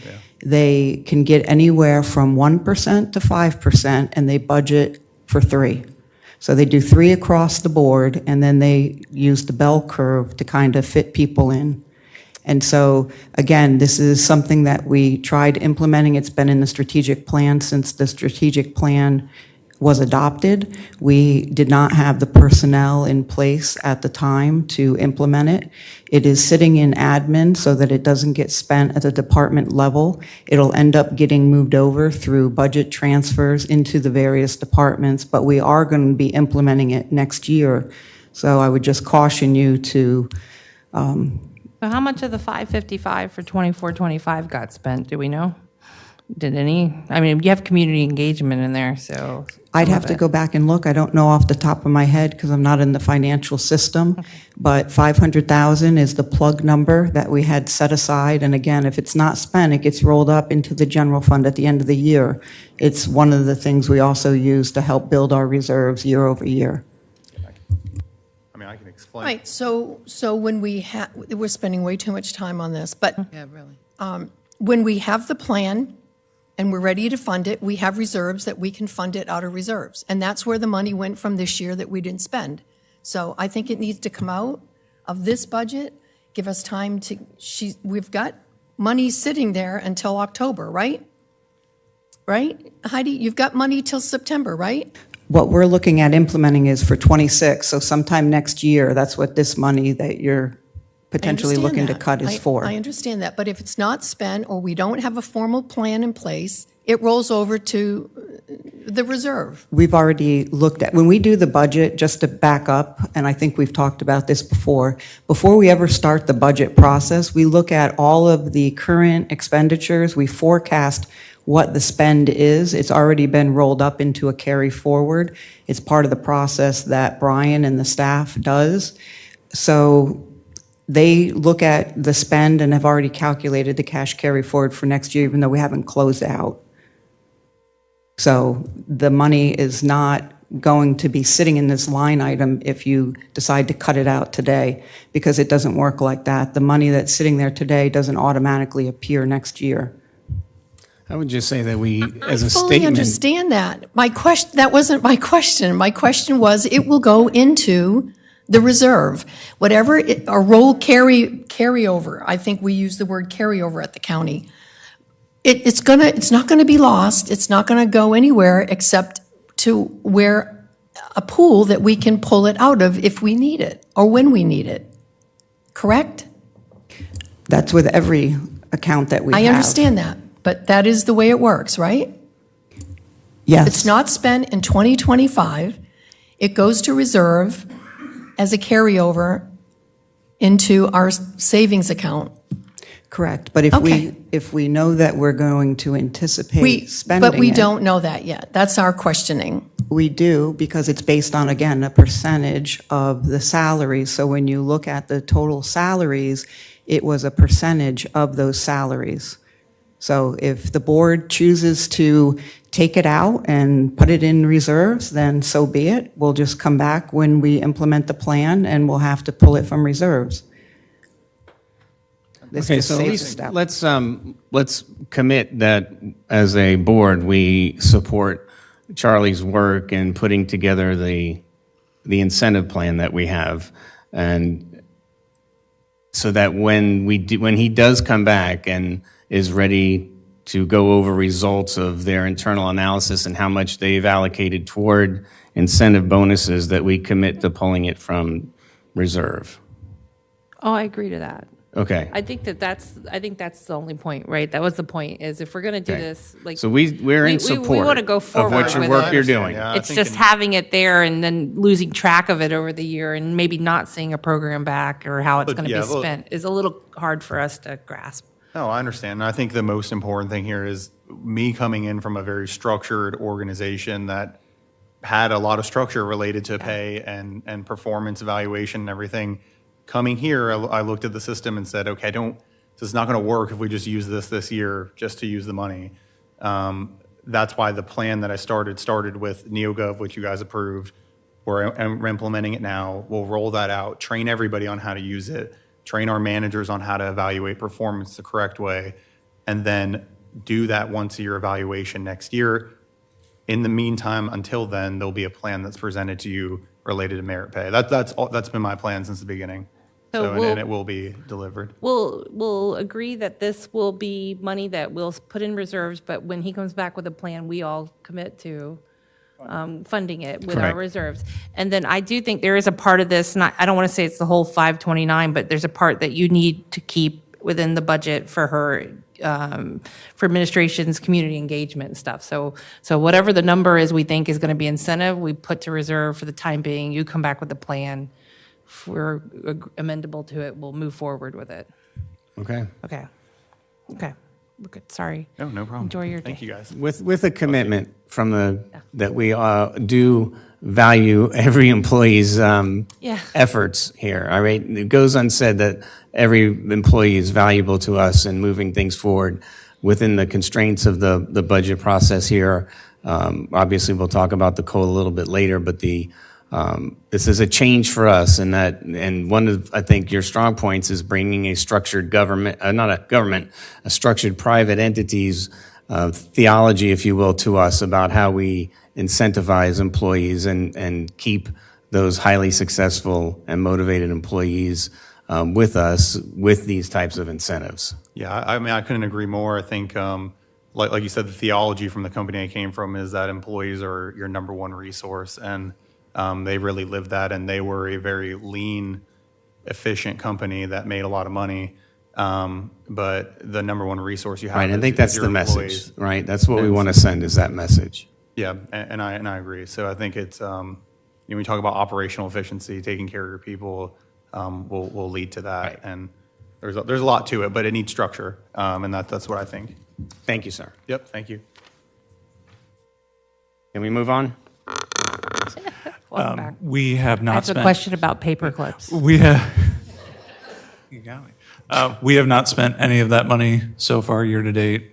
They can get anywhere from 1% to 5%, and they budget for 3. So they do 3 across the board, and then they use the bell curve to kind of fit people in. And so, again, this is something that we tried implementing. It's been in the strategic plan since the strategic plan was adopted. We did not have the personnel in place at the time to implement it. It is sitting in admin so that it doesn't get spent at the department level. It'll end up getting moved over through budget transfers into the various departments, but we are going to be implementing it next year. So I would just caution you to So how much of the 555 for 24-25 got spent? Do we know? Did any? I mean, you have community engagement in there, so. I'd have to go back and look. I don't know off the top of my head because I'm not in the financial system. Okay. But 500,000 is the plug number that we had set aside. And again, if it's not spent, it gets rolled up into the general fund at the end of the year. It's one of the things we also use to help build our reserves year over year. I can explain. Right, so when we're spending way too much time on this, but Yeah, really. when we have the plan and we're ready to fund it, we have reserves that we can fund it out of reserves. And that's where the money went from this year that we didn't spend. So I think it needs to come out of this budget, give us time to, we've got money sitting there until October, right? Right? Heidi, you've got money till September, right? What we're looking at implementing is for 26, so sometime next year, that's what this money that you're potentially looking to cut is for. I understand that, but if it's not spent or we don't have a formal plan in place, it rolls over to the reserve. We've already looked at, when we do the budget, just to back up, and I think we've talked about this before we ever start the budget process, we look at all of the current expenditures, we forecast what the spend is. It's already been rolled up into a carry forward. It's part of the process that Brian and the staff does. So they look at the spend and have already calculated the cash carry forward for next year, even though we haven't closed out. So the money is not going to be sitting in this line item if you decide to cut it out today, because it doesn't work like that. The money that's sitting there today doesn't automatically appear next year. I would just say that we, as a I fully statement. understand that. That wasn't my question. My question was, it will go into the reserve. Whatever, a roll carryover, I think we use the word carryover at the county. It's not gonna be lost. It's not gonna go anywhere except to where a pool that we can pull it out of if we need it or when we need it. Correct? That's with every account that we have. I understand that, but that is the way it works, right? Yes. If it's not spent in 2025, it goes to reserve as a carryover into our savings account. Correct, but Okay. if we know that we're going to anticipate spending But we it, don't know that yet. That's our questioning. we do, because it's based on, again, a percentage of the salaries. So when you look at the total salaries, it was a percentage of those salaries. So if the board chooses to take it out and put it in reserves, then so be it. We'll just come back when we implement the plan, and we'll have to pull it from reserves. This Okay, just so at saves a least step. let's commit that as a board, we support Charlie's work in putting together the incentive plan that we have. And so that when he does come back and is ready to go over results of their internal analysis and how much they've allocated toward incentive bonuses, that we commit to pulling it from reserve. Oh, I agree to that. Okay. I think that's the only point, right? That was the point, is if we're going to do Okay. this, like. So we're in support We want to go of forward what your with work it. you're doing. Yeah, I It's think just having it there and then losing track of it over the year and maybe not seeing a program back or how it's But, going to yeah, be well- spent is a little hard for us to grasp. No, I understand. And I think the most important thing here is me coming in from a very structured organization that had a lot of structure related to pay and performance evaluation and everything. Coming here, I looked at the system and said, okay, this is not going to work if we just use this year just to use the money. That's why the plan that I started with NeoGov, which you guys approved. We're implementing it now. We'll roll that out, train everybody on how to use it, train our managers on how to evaluate performance the correct way, and then do that once-a-year evaluation next year. In the meantime, until then, there'll be a plan that's presented to you related to merit pay. That's been my plan since the beginning. So So, we'll- and it will be delivered. We'll agree that this will be money that we'll put in reserves, but when he comes back with a plan, we all commit to funding it with our Correct. reserves. And then I do think there is a part of this, I don't want to say it's the whole 529, but there's a part that you need to keep within the budget for her, for administration's community engagement and stuff. So whatever the number is we think is going to be incentive, we put to reserve for the time being. You come back with a plan. If we're amendable to it, we'll move forward with it. Okay. Okay. We're good. Sorry. No problem. Enjoy your Thank day. you, guys. With a commitment from that we do value every employee's efforts here. All right, it goes unsaid that every employee is valuable to us in moving things forward within the constraints of the budget process here. Obviously, we'll talk about the COLA a little bit later, but this is a change for us, and one of, I think, your strong points is bringing a structured government, a structured private entities theology, if you will, to us about how we incentivize employees and keep those highly successful and motivated employees with us with these types of incentives. Yeah, I mean, I couldn't agree more. I think, like you said, the theology from the company I came from is that employees are your number one resource, and they really lived that, and they were a very lean, efficient company that made a lot of money. But the number one resource you have Right, I is- think is that's your the message, employees. right? That's what we want to send, is that message. Yeah, and I agree. So I think it's, when we talk about operational efficiency, taking care of your people, will lead to that. Right. And there's a lot to it, but it needs structure, and that's what I think. Thank you, sir. Yep, thank you. Can we move on? Welcome back. We have I not have a spent. question about paper clips. We have. You got me. We have not spent any of that money so far year to date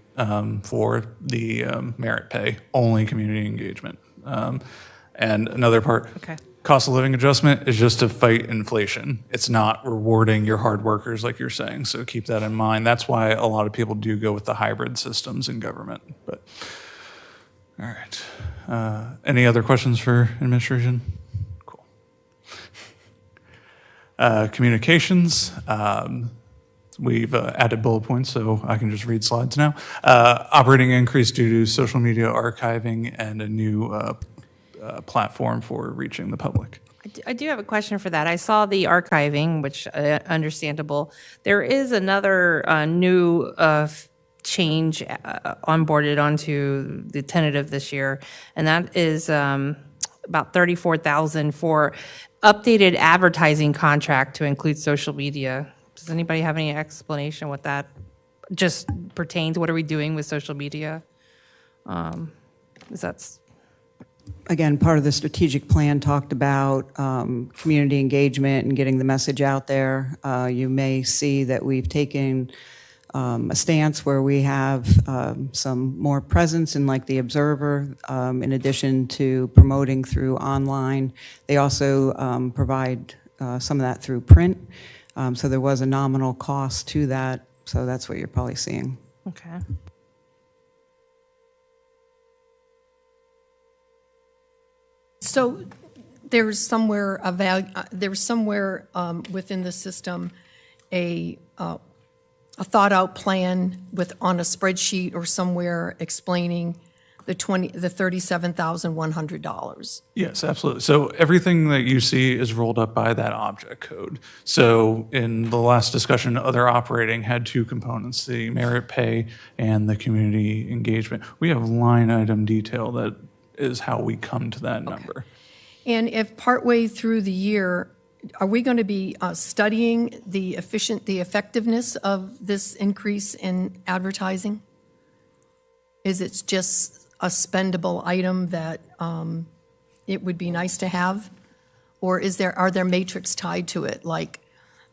for the merit pay, only community engagement. And another part, Okay. cost of living adjustment is just to fight inflation. It's not rewarding your hard workers like you're saying. So keep that in mind. That's why a lot of people do go with the hybrid systems in government. But all right. Any other questions for administration? Cool. Communications. We've added bullet points, so I can just read slides now. Operating increase due to social media archiving and a new platform for reaching the public. I do have a question for that. I saw the archiving, which understandable. There is another new change onboarded onto the tentative this year, and that is about $34,000 for updated advertising contract to include social media. Does anybody have any explanation what that just pertains? What are we doing with social media? Is that Again, part of the strategic plan talked about community engagement and getting the message out there. You may see that we've taken a stance where we have some more presence in like the Observer, in addition to promoting through online. They also provide some of that through print. So there was a nominal cost to that. So that's what you're probably seeing. okay? So there's somewhere a value, there's somewhere within the system a thought-out plan on a spreadsheet or somewhere explaining the $37,100. Yes, absolutely. So everything that you see is rolled up by that object code. So in the last discussion, other operating had two components, the merit pay and the community engagement. We have line item detail that is how we come to that number. And if partway through the year, are we going to be studying the effectiveness of this increase in advertising? Is it just a spendable item that it would be nice to have? Or are there metrics tied to it, like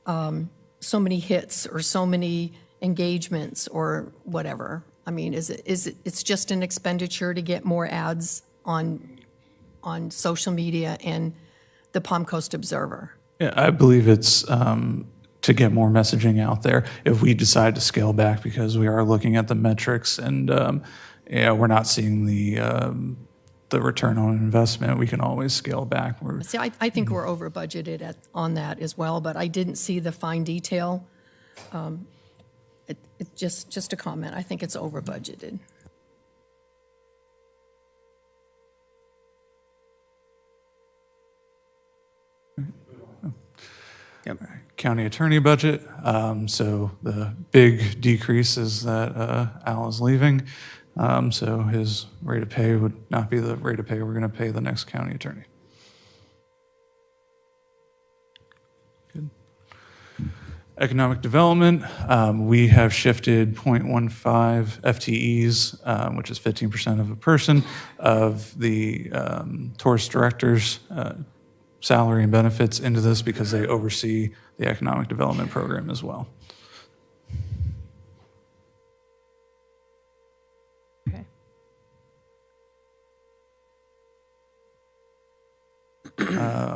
so many hits or so many engagements or whatever? I mean, it's just an expenditure to get more ads on social media and the Palm Coast Observer? Yeah, I believe it's to get more messaging out there. If we decide to scale back because we are looking at the metrics and we're not seeing the return on investment, we can always scale back. See, I think we're over budgeted on that as well, but I didn't see the fine detail. Just a comment. I think it's over budgeted. Yep. County attorney budget. So the big decrease is that Al is leaving. So his rate of pay would not be the rate of pay we're going to pay the next county attorney. Good. Economic development, we have shifted 0.15 FTEs, which is 15% of a person, of the tourist director's salary and benefits into this because they oversee the economic development program as well. Okay.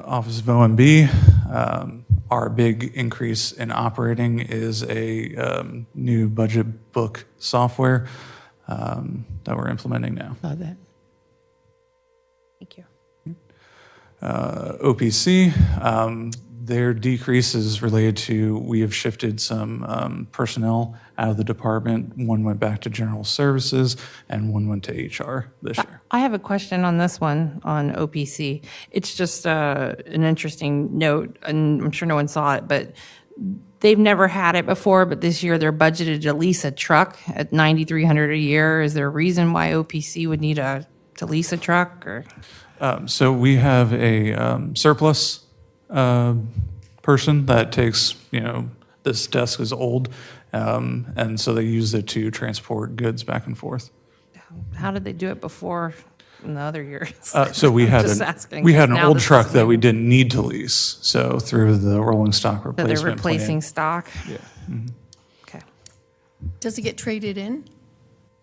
Office of OMB, our big increase in operating is a new budget book software that we're implementing now. Saw that. Thank you. OPC, their decrease is related to, we have shifted some personnel out of the department. One went back to general services and one went to HR this year. I have a question on this one, on OPC. It's just an interesting note, and I'm sure no one saw it, but they've never had it before, but this year they're budgeted to lease a truck at $9,300 a year. Is there a reason why OPC would need to lease a truck, or? So we have a surplus person that takes, this desk is old, and so they use it to transport goods back and forth. How did they do it before in the other years? So we had Just asking, we had an now old this truck is that we new. didn't need to lease. So through the rolling stock So replacement they're replacing plan. stock? Yeah. Okay. Does it get traded in?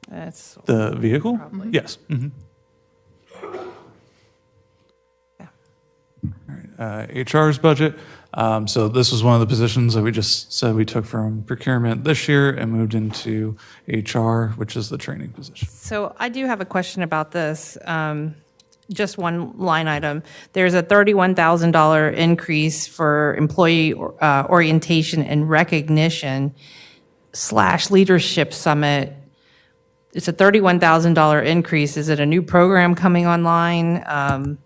That's, The vehicle? Yes. HR's budget. So this was one of the positions that we just said we took from procurement this year and moved into HR, which is the training position. so I do have a question about this. Just one line item. There's a $31,000 increase for employee orientation and recognition / leadership summit. It's a $31,000 increase. Is it a new program coming online?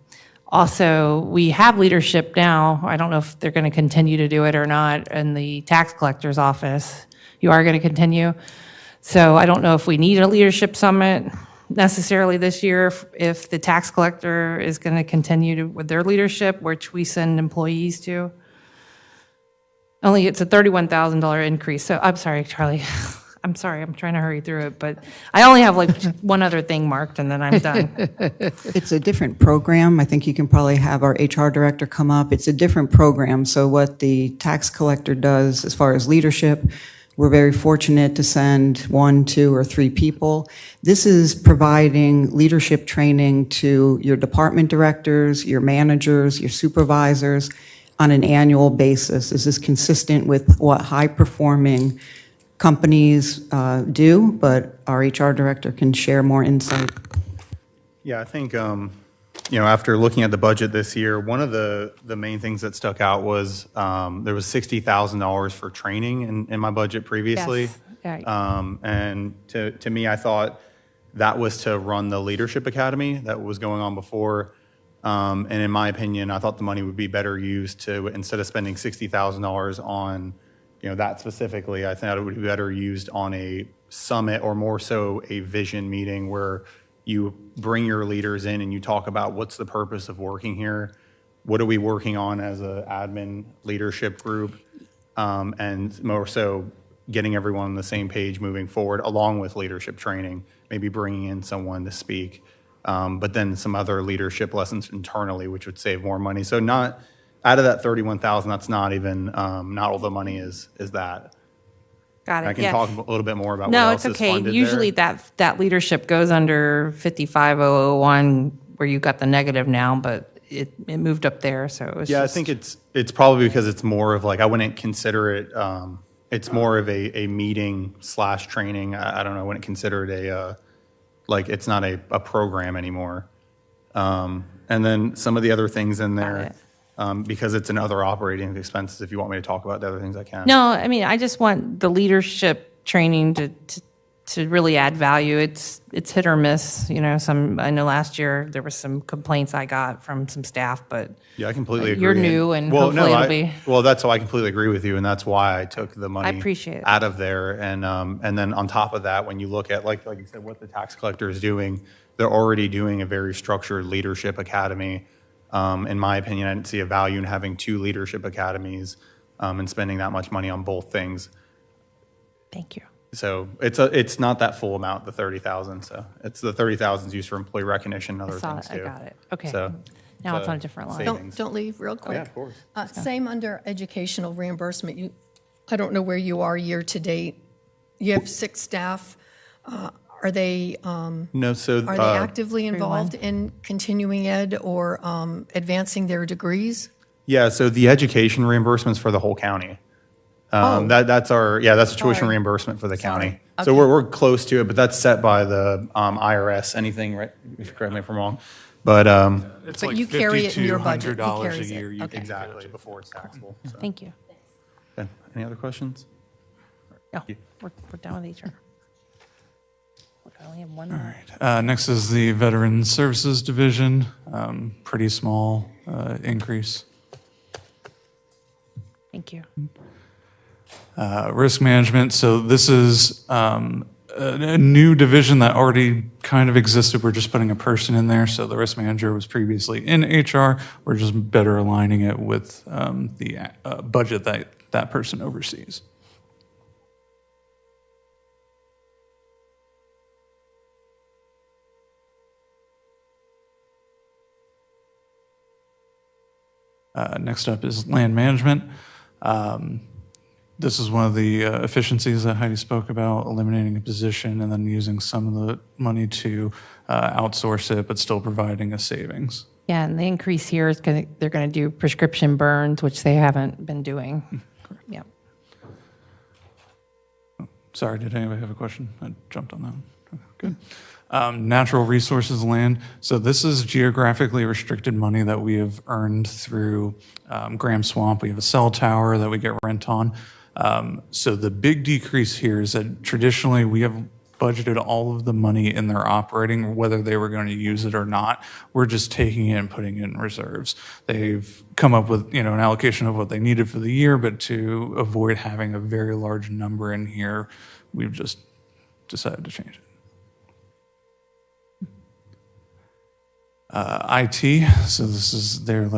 Also, we have leadership now. I don't know if they're going to continue to do it or not in the tax collector's office. You are going to continue. So I don't know if we need a leadership summit necessarily this year, if the tax collector is going to continue with their leadership, which we send employees to. Only it's a $31,000 increase. So I'm sorry, Charlie. I'm sorry, I'm trying to hurry through it, but I only have like one other thing marked and then I'm done. It's a different program. I think you can probably have our HR director come up. It's a different program. So what the tax collector does as far as leadership, we're very fortunate to send 1, 2, or 3 people. This is providing leadership training to your department directors, your managers, your supervisors on an annual basis. This is consistent with what high-performing companies do, but our HR director can share more insight. Yeah, I think, after looking at the budget this year, one of the main things that stuck out was there was $60,000 for training in my budget previously. Yes, right. And to me, I thought That was to run the Leadership Academy that was going on before. And in my opinion, I thought the money would be better used to, instead of spending $60,000 on, that specifically, I thought it would be better used on a summit, or more so a vision meeting, where you bring your leaders in and you talk about what's the purpose of working here, what are we working on as an admin leadership group, and more so getting everyone on the same page moving forward, along with leadership training, maybe bringing in someone to speak, but then some other leadership lessons internally, which would save more money. So not out of that 31,000, that's not even, not all the money is that. Got it. I can yeah. talk a little bit more about what No, else it's is okay. funded Usually there. that leadership goes under 55001, where you got the negative now, but it moved up there. So it was Yeah, just, I think it's probably because it's more of like, I wouldn't consider it, it's more of a meeting / training. I don't know, I wouldn't consider it like, it's not a program anymore. And then some of the other things in there, because it's in other operating expenses, if you want me to talk about the other things, I can. No, I mean, I just want the leadership training to really add value. It's hit or miss. I know last year there was some complaints I got from some staff, but Yeah, I completely agree. you're new, and hopefully it'll be. Well, that's why I completely agree with you, and that's why I took the money appreciate it. out of there. And then on top of that, when you look at, like you said, what the tax collector is doing, they're already doing a very structured leadership academy. In my opinion, I didn't see a value in having 2 leadership academies and spending that much money on both things. Thank you. So it's not that full amount, the 30,000. So it's the 30,000 is used for employee recognition and other Saw things it. I too. got it. Okay. So Now it's on a different line. savings. Don't leave real quick. Yeah, of course. Same under educational reimbursement. I don't know where you are year to date. You have 6 staff. Are they No, so are they actively involved in continuing ed or advancing their degrees? yeah, so the education reimbursements for the whole county. Oh. That's a tuition Sorry. reimbursement for the county. Sorry. So Okay. we're close to it, but that's set by the IRS. Anything, right? If you correct me if I'm wrong, but It's But like you carry it in your budget. He $5,200 a carries it. year. You Okay. can exactly before it's taxable. So. Thank you. Okay. Any other questions? No, we're done with HR. Look, I only have one more. Next is the Veteran Services Division, pretty small increase. Thank you. Risk management, so this is a new division that already kind of existed. We're just putting a person in there. So the risk manager was previously in HR. We're just better aligning it with the budget that person oversees. Next up is land management. This is one of the efficiencies that Heidi spoke about, eliminating a position and then using some of the money to outsource it, but still providing a savings. Yeah, and the increase here is they're going to do prescription burns, which they haven't been doing. Yeah. Sorry, did anybody have a question? I jumped on that one. Good. Natural resources land. So this is geographically restricted money that we have earned through Graham Swamp. We have a cell tower that we get rent on. So the big decrease here is that traditionally we have budgeted all of the money in their operating, whether they were going to use it or not. We're just taking it and putting it in reserves. They've come up with, an allocation of what they needed for the year, but to avoid having a very large number in here, we've just decided to change it. IT, so this is their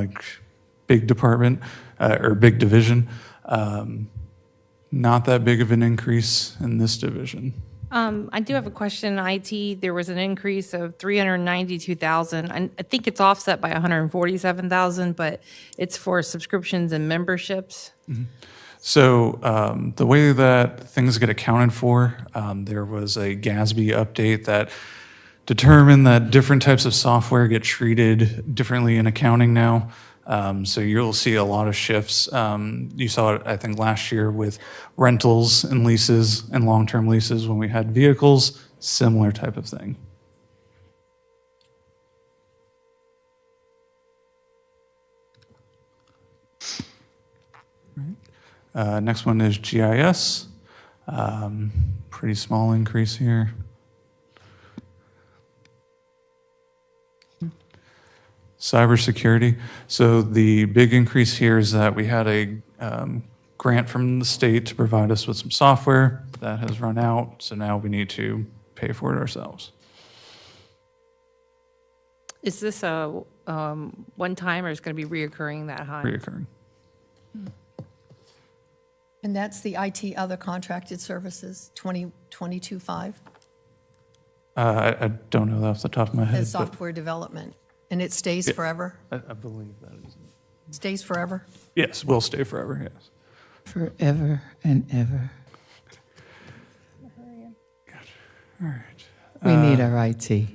big department or big division. Not that big of an increase in this division. I do have a question. IT, there was an increase of $392,000. I think it's offset by $147,000, but it's for subscriptions and memberships. So the way that things get accounted for, there was a GASB update that determined that different types of software get treated differently in accounting now. So you'll see a lot of shifts. You saw it, I think, last year with rentals and leases and long-term leases when we had vehicles, similar type of thing. Next one is GIS. Pretty small increase here. Cybersecurity. So the big increase here is that we had a grant from the state to provide us with some software that has run out, so now we need to pay for it ourselves. Is this a one time or is it going to be reoccurring that high? Reoccurring. And that's the IT other contracted services, 22.5, I don't know that off the top of my head. the but software development. And it stays forever? I believe that is it. Stays forever? Yes, will stay forever, yes. Forever and ever. All right. We need our IT.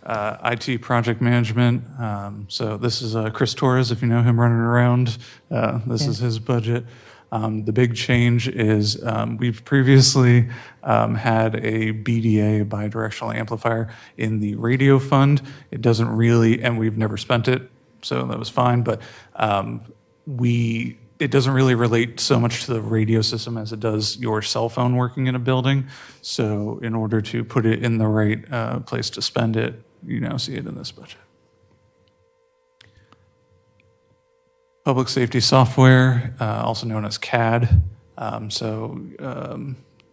IT project management. So this is Chris Torres, if you know him running around. This is his budget. The big change is we've previously had a BDA, bidirectional amplifier, in the radio fund. It doesn't really, and we've never spent it, so that was fine, but it doesn't really relate so much to the radio system as it does your cell phone working in a building. So in order to put it in the right place to spend it, you now see it in this budget. Public safety software, also known as CAD.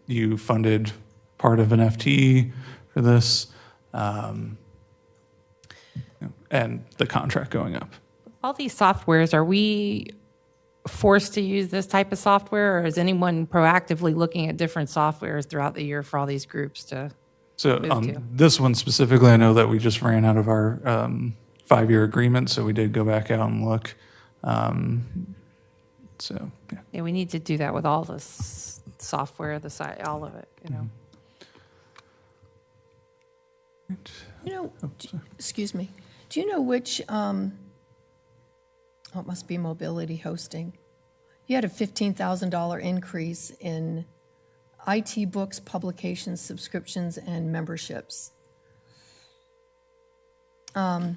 You funded part of an FTE for this, and the contract going up. All these softwares, are we forced to use this type of software, or is anyone proactively looking at different softwares throughout the year for all these groups to So move on to? this one specifically, I know that we just ran out of our 5-year agreement, so we did go back out and look. So, yeah. Yeah, we need to do that with all this software, the site, all of it, you know. You know, excuse me, do you know which, it must be mobility hosting. You had a $15,000 increase in IT books, publications, subscriptions, and memberships. You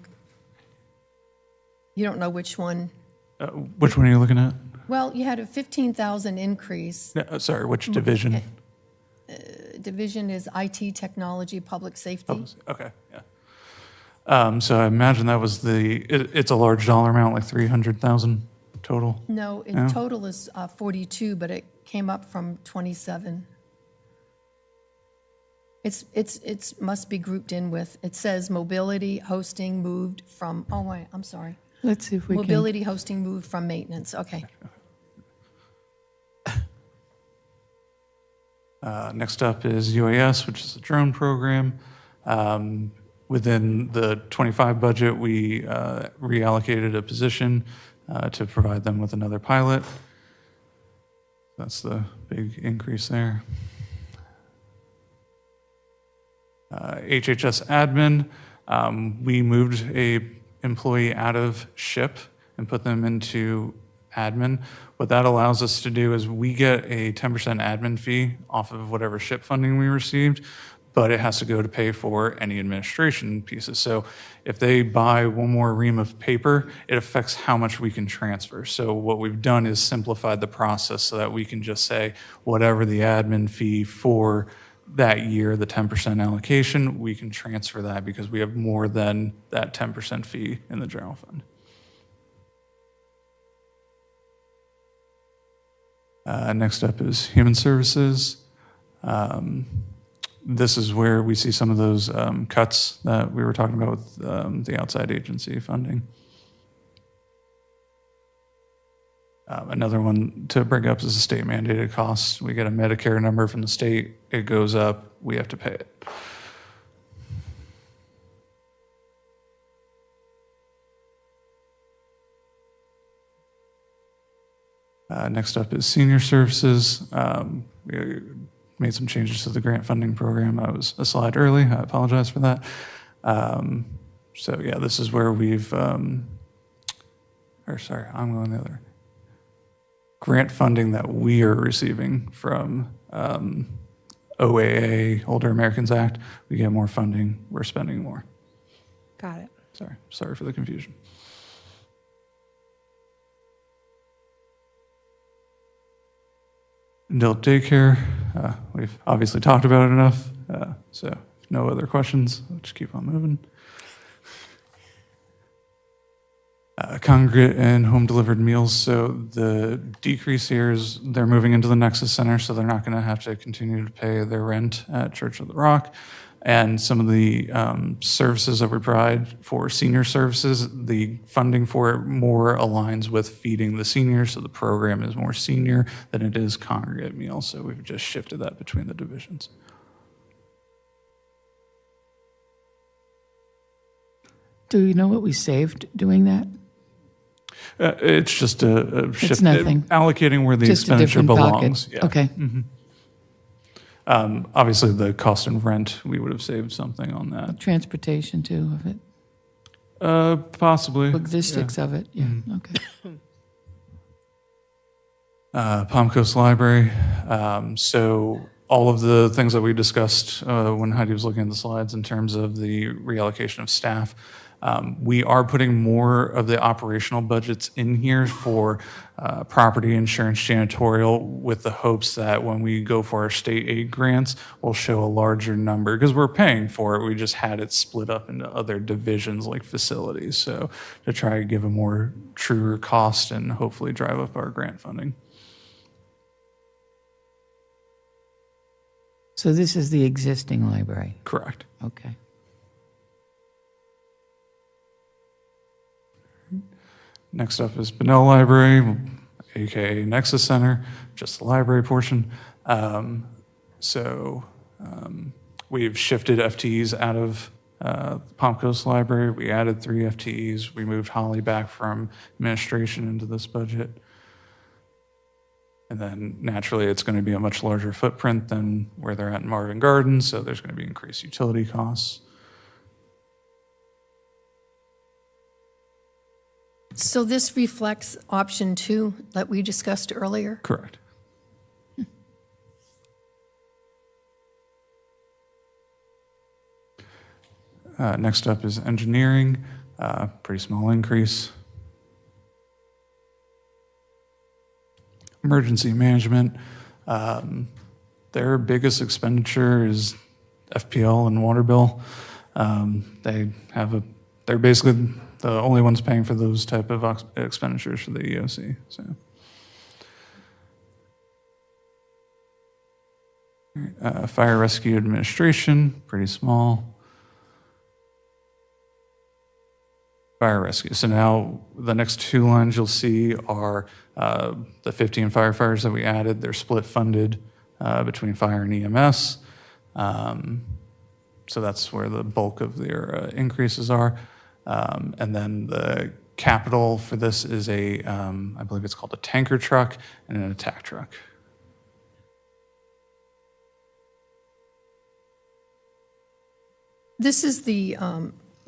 don't know which one? Which one are you looking at? Well, you had a 15,000 increase. No, sorry, which division? Division is IT, technology, public safety. Okay, yeah. So I imagine that was it's a large dollar amount, like 300,000 total. No, in total is 42, but it came up from 27. It's must be grouped in with, it says mobility hosting moved from, oh wait, I'm sorry. Let's see if we can. Mobility hosting moved from maintenance, okay. Next up is UAS, which is a drone program. Within the 25 budget, we reallocated a position to provide them with another pilot. That's the big increase there. HHS admin, we moved a employee out of SHIP and put them into admin. What that allows us to do is we get a 10% admin fee off of whatever SHIP funding we received, but it has to go to pay for any administration pieces. So if they buy one more ream of paper, it affects how much we can transfer. So what we've done is simplified the process so that we can just say whatever the admin fee for that year, the 10% allocation, we can transfer that because we have more than that 10% fee in the general fund. Next up is human services. This is where we see some of those cuts that we were talking about with the outside agency funding. Another one to bring up is the state mandated costs. We get a Medicare number from the state, it goes up, we have to pay it. Next up is senior services. We made some changes to the grant funding program. I was a slide early, I apologize for that. So yeah, this is where we've, I'm going the other. Grant funding that we are receiving from OAA, Older Americans Act. We get more funding, we're spending more. Got it. Sorry for the confusion. Adult daycare, we've obviously talked about it enough, so no other questions, I'll just keep on moving. Congregate and home delivered meals. So the decrease here is they're moving into the Nexus Center, so they're not going to have to continue to pay their rent at Church of the Rock. And some of the services that we provide for senior services, the funding for it more aligns with feeding the seniors. So the program is more senior than it is congregate meals. So we've just shifted that between the divisions. Do you know what we saved doing that? It's just a shift, It's nothing. allocating where the Just a expenditure different belongs. pocket. Okay. Obviously, the cost of rent, we would have saved something on that. Transportation too of it, Possibly. logistics of it, yeah, okay. Palm Coast Library. So all of the things that we discussed when Heidi was looking at the slides in terms of the reallocation of staff, we are putting more of the operational budgets in here for property insurance, janitorial, with the hopes that when we go for our state aid grants, we'll show a larger number because we're paying for it. We just had it split up into other divisions like facilities. So to try to give a more truer cost and hopefully drive up our grant funding. So this is the existing library, Correct. okay. Next up is Bunnell Library, aka Nexus Center, just the library portion. We've shifted FTEs out of Palm Coast Library. We added 3 FTEs. We moved Holly back from administration into this budget. And then naturally, it's going to be a much larger footprint than where they're at in Marvin Gardens, so there's going to be increased utility costs. So this reflects option 2 that we discussed earlier? Correct. Next up is engineering, pretty small increase. Emergency management, their biggest expenditure is FPL and water bill. They're basically the only ones paying for those type of expenditures for the EOC. So, fire rescue administration, pretty small. Fire rescue. So now the next 2 lines you'll see are the 15 firefighters that we added. They're split funded between fire and EMS. So that's where the bulk of their increases are. And then the capital for this is I believe it's called a tanker truck and an attack truck. This is the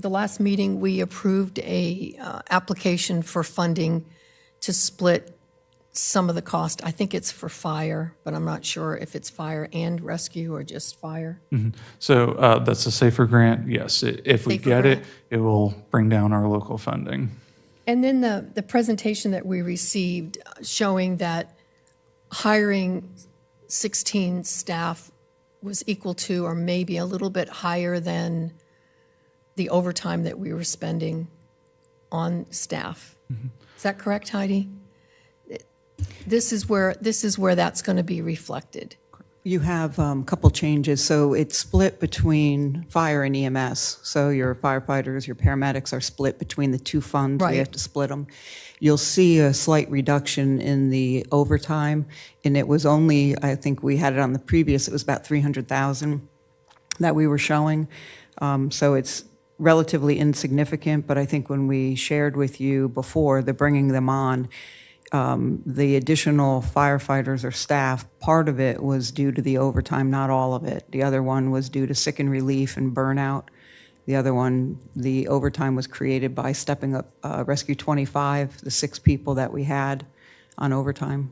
last meeting, we approved a application for funding to split some of the cost. I think it's for fire, but I'm not sure if it's fire and rescue or just fire. So that's a SAFER grant. Yes, if we SAFER get grant. it will bring down our local funding. And then the presentation that we received showing that hiring 16 staff was equal to or maybe a little bit higher than the overtime that we were spending on staff. Is that correct, Heidi? This is where that's going to be reflected. You have a couple changes. So it's split between fire and EMS. So your firefighters, your paramedics are split between the 2 funds. We Right. have to split them. You'll see a slight reduction in the overtime, and it was only, I think we had it on the previous, it was about 300,000 that we were showing. So it's relatively insignificant, but I think when we shared with you before, the bringing them on, the additional firefighters or staff, part of it was due to the overtime, not all of it. The other one was due to sick and relief and burnout. The other one, the overtime was created by stepping up Rescue 25, the 6 people that we had on overtime.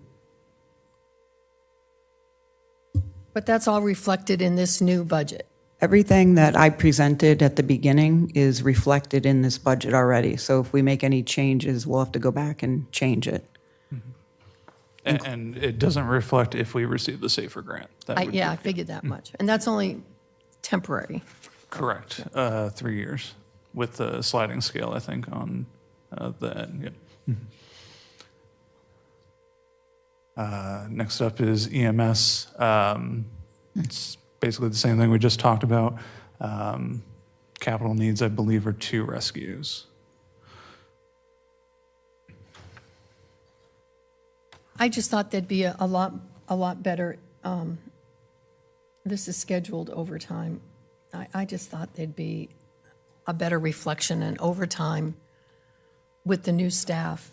But that's all reflected in this new budget. Everything that I presented at the beginning is reflected in this budget already. So if we make any changes, we'll have to go back and change it. And it doesn't reflect if we receive the SAFER grant. That would Yeah, be- I figured that much. And that's only temporary. Correct. 3 years with the sliding scale, I think, on Next up is EMS. It's basically the same thing we just talked about. Capital needs, I believe, are 2 rescues. I just thought there'd be a lot better, this is scheduled overtime. I just thought there'd be a better reflection in overtime with the new staff.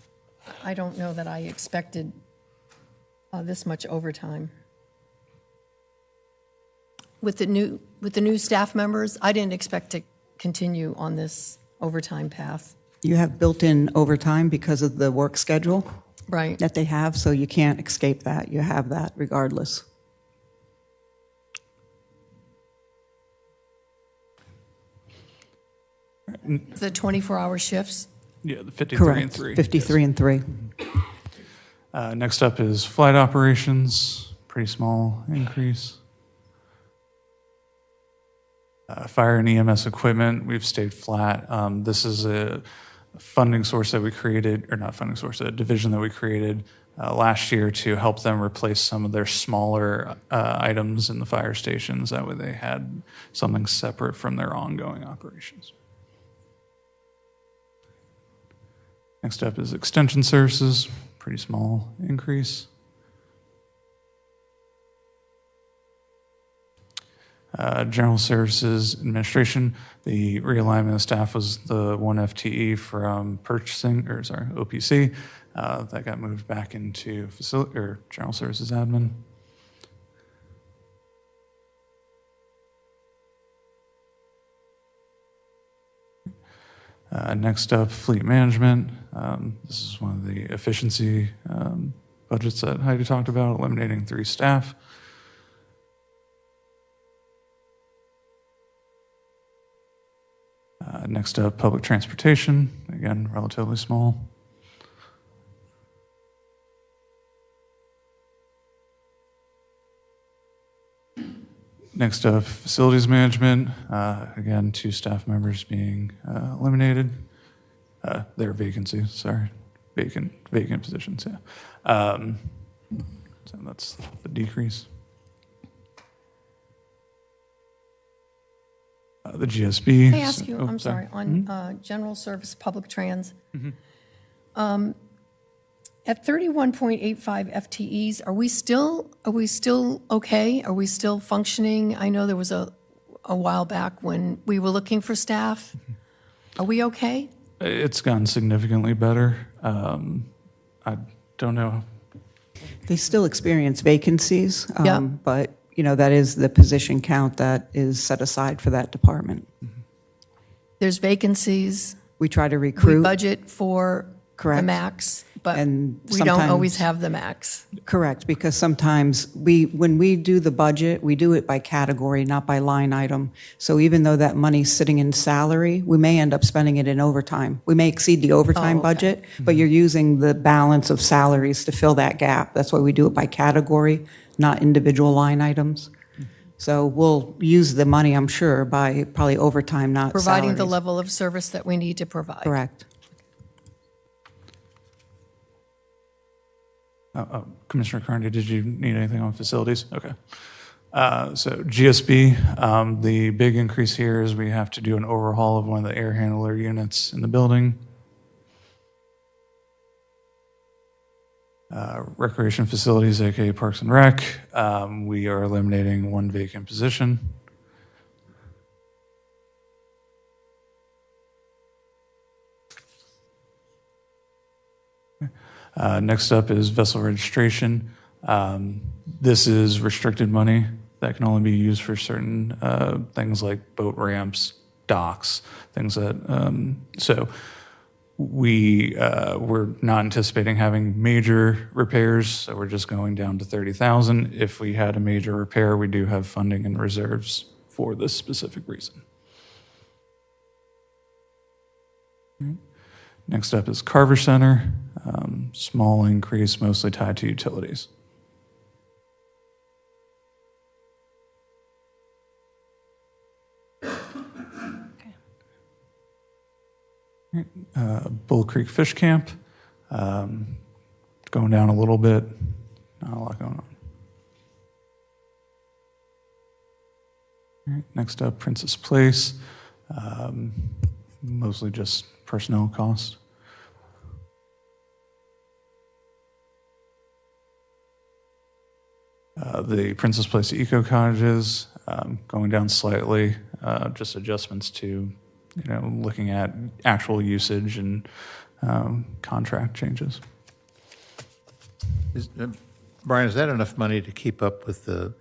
I don't know that I expected this much overtime. With the new staff members, I didn't expect to continue on this overtime path. You have built-in overtime because of the work schedule Right. that they have, so you can't escape that. You have that regardless. The 24-hour shifts. Yeah, the 53 Correct. and 3. 53 and 3. Next up is flight operations, pretty small increase. Fire and EMS equipment, we've stayed flat. This is a funding source that we created, or not funding source, a division that we created last year to help them replace some of their smaller items in the fire stations. That way they had something separate from their ongoing operations. Next up is extension services, pretty small increase. General Services Administration, the realignment of staff was the 1 FTE from OPC. That got moved back into General Services Admin. Next up, Fleet Management. This is one of the efficiency budgets that Heidi talked about, eliminating 3 staff. Next up, public transportation, again, relatively small. Next up, facilities management, again, 2 staff members being eliminated. Their vacancies, sorry, vacant positions, yeah. So that's the decrease. The GSB. Can I ask you, I'm sorry, on general service public trans? At 31.85 FTEs, are we still okay? Are we still functioning? I know there was a while back when we were looking for staff. Are we okay? It's gotten significantly better. I don't know. They still experience vacancies, Yeah. but, that is the position count that is set aside for that department. There's vacancies. We try to We recruit. budget for the Correct. max, but And we don't always sometimes- have the max. Correct, because sometimes when we do the budget, we do it by category, not by line item. So even though that money's sitting in salary, we may end up spending it in overtime. We may exceed the overtime okay. budget, but you're using the balance of salaries to fill that gap. That's why we do it by category, not individual line items. So we'll use the money, I'm sure, by probably overtime, not Providing the salaries. level of service that we need to provide. Correct. Commissioner Carney, did you need anything on facilities? Okay. So GSB, the big increase here is we have to do an overhaul of one of the air handler units in the building. Recreation facilities, aka Parks and Rec, we are eliminating 1 vacant position. Next up is vessel registration. This is restricted money that can only be used for certain things like boat ramps, docks, things that. So we're not anticipating having major repairs, so we're just going down to 30,000. If we had a major repair, we do have funding and reserves for this specific reason. Next up is Carver Center. Small increase, mostly tied to utilities. Bull Creek Fish Camp, going down a little bit. Not a lot going on. All right, next up, Princess Place, mostly just personnel costs. The Princess Place Eco Cottages, going down slightly, just adjustments to, looking at actual usage and contract changes. Brian, is that enough money to keep up with the,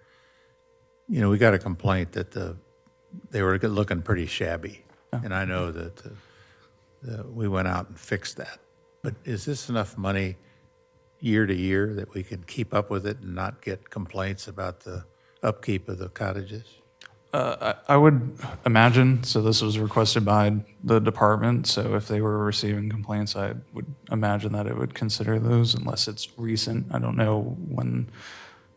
we got a complaint that they were looking pretty shabby. And I know that we went out and fixed that. But is this enough money year to year that we can keep up with it and not get complaints about the upkeep of the cottages? I would imagine, so this was requested by the department, so if they were receiving complaints, I would imagine that it would consider those unless it's recent. I don't know when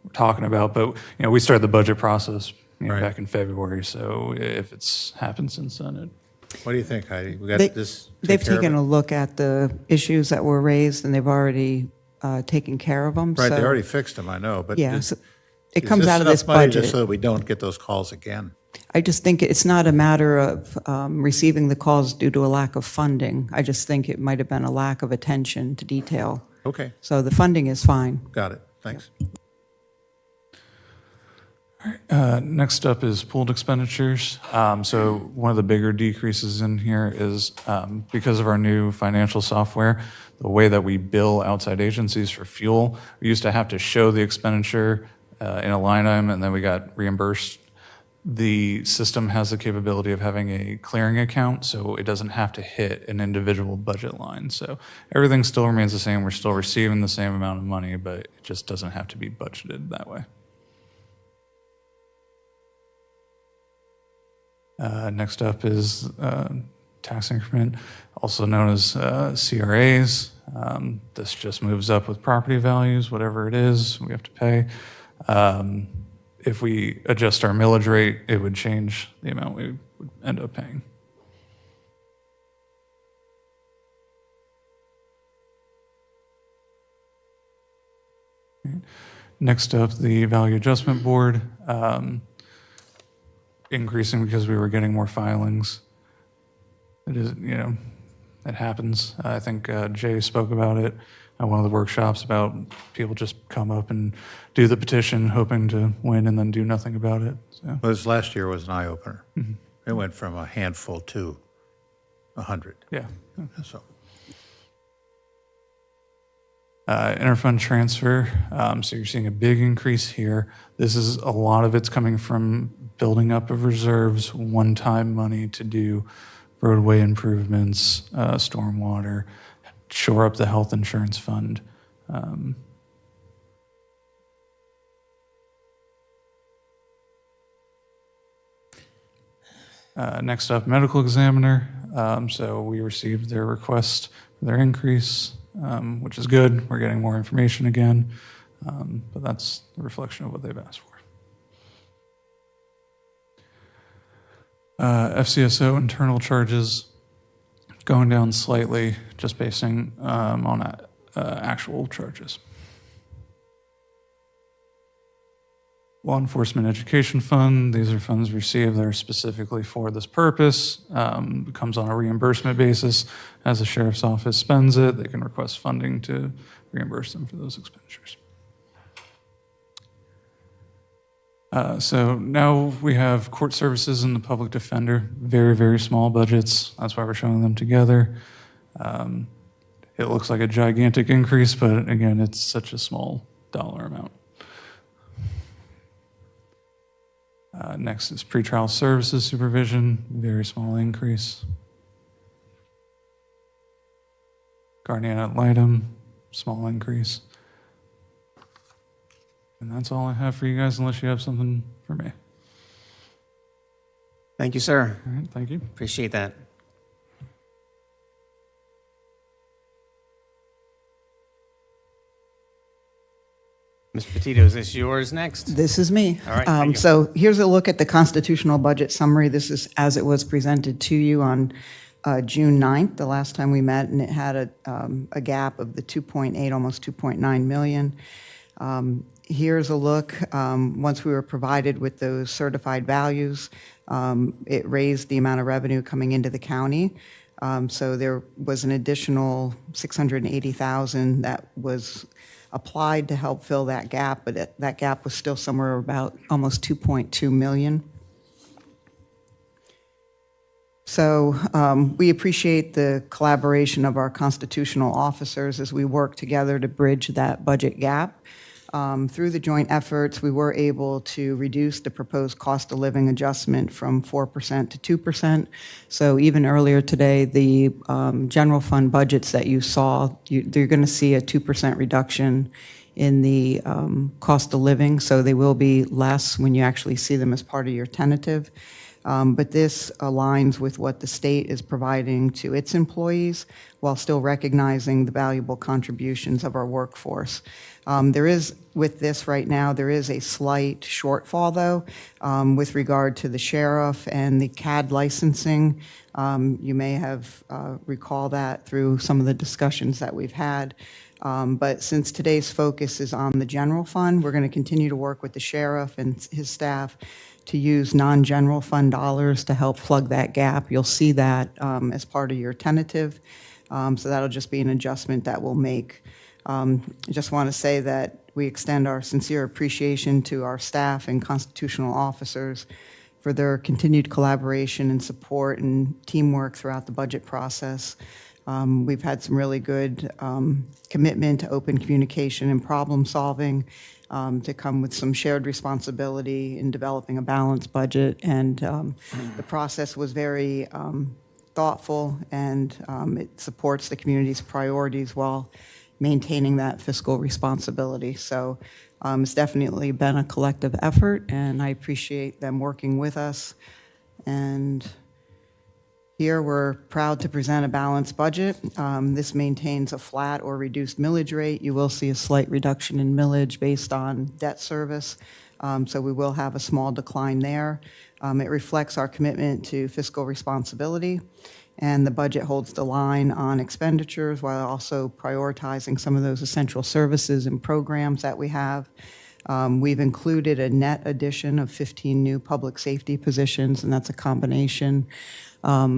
we're talking about, but we started the budget process Right. back in February, so if it's happened since then, What do you think, Heidi? We got this. They've taken a look at the issues that were raised, and they've already taken care of them. Right, so, they already fixed them, I know, but Yeah, is- so it is comes out of enough this money budget. just so that we don't get those calls again? I just think it's not a matter of receiving the calls due to a lack of funding. I just think it might have been a lack of attention to detail. Okay, So the funding is fine. got it, thanks. Next up is pooled expenditures. So one of the bigger decreases in here is because of our new financial software, the way that we bill outside agencies for fuel, we used to have to show the expenditure in a line item, and then we got reimbursed. The system has the capability of having a clearing account, so it doesn't have to hit an individual budget line. So everything still remains the same. We're still receiving the same amount of money, but it just doesn't have to be budgeted that way. Next up is tax increment, also known as CRAs. This just moves up with property values, whatever it is, we have to pay. If we adjust our millage rate, it would change the amount we would end up paying. Next up, the Value Adjustment Board. Increasing because we were getting more filings. It is, it happens. I think Jay spoke about it at one of the workshops about people just come up and do the petition hoping to win and then do nothing about it. So. Well, this last year was an eye-opener. Mm-hmm. It went from a handful to 100. Yeah. So. Interfund transfer, so you're seeing a big increase here. This is a lot of it's coming from building up of reserves, one-time money to do roadway improvements, stormwater, shore up the health insurance fund. Next up, medical examiner. So we received their request for their increase, which is good. We're getting more information again, but that's the reflection of what they've asked for. FCSO internal charges going down slightly, just basing on actual charges. Law Enforcement Education Fund, these are funds received that are specifically for this purpose. It comes on a reimbursement basis. As the Sheriff's Office spends it, they can request funding to reimburse them for those expenditures. So now we have court services and the public defender, very, very small budgets. That's why we're showing them together. It looks like a gigantic increase, but again, it's such a small dollar amount. Next is pretrial services supervision, very small increase. Guardian ad litem, small increase. And that's all I have for you guys, unless you have something for me. Thank you, sir. All right, thank you. Appreciate that. Ms. Petito, is this yours next? This is me. All right, thank you. So here's a look at the constitutional budget summary. This is as it was presented to you on June 9th, the last time we met, and it had a gap of the 2.8, almost 2.9 million. Here's a look. Once we were provided with those certified values, it raised the amount of revenue coming into the county. So there was an additional 680,000 that was applied to help fill that gap, but that gap was still somewhere about almost 2.2 million. So we appreciate the collaboration of our constitutional officers as we work together to bridge that budget gap. Through the joint efforts, we were able to reduce the proposed cost of living adjustment from 4% to 2%. So even earlier today, the general fund budgets that you saw, you're going to see a 2% reduction in the cost of living. So they will be less when you actually see them as part of your tentative. But this aligns with what the state is providing to its employees while still recognizing the valuable contributions of our workforce. There is, with this right now, there is a slight shortfall, though, with regard to the sheriff and the CAD licensing. You may have recall that through some of the discussions that we've had. But since today's focus is on the general fund, we're going to continue to work with the sheriff and his staff to use non-general fund dollars to help plug that gap. You'll see that as part of your tentative. So that'll just be an adjustment that we'll make. I just want to say that we extend our sincere appreciation to our staff and constitutional officers for their continued collaboration and support and teamwork throughout the budget process. We've had some really good commitment to open communication and problem solving, to come with some shared responsibility in developing a balanced budget. And the process was very thoughtful, and it supports the community's priorities while maintaining that fiscal responsibility. So it's definitely been a collective effort, and I appreciate them working with us. And here, we're proud to present a balanced budget. This maintains a flat or reduced millage rate. You will see a slight reduction in millage based on debt service, so we will have a small decline there. It reflects our commitment to fiscal responsibility, and the budget holds the line on expenditures while also prioritizing some of those essential services and programs that we have. We've included a net addition of 15 new public safety positions, and that's a combination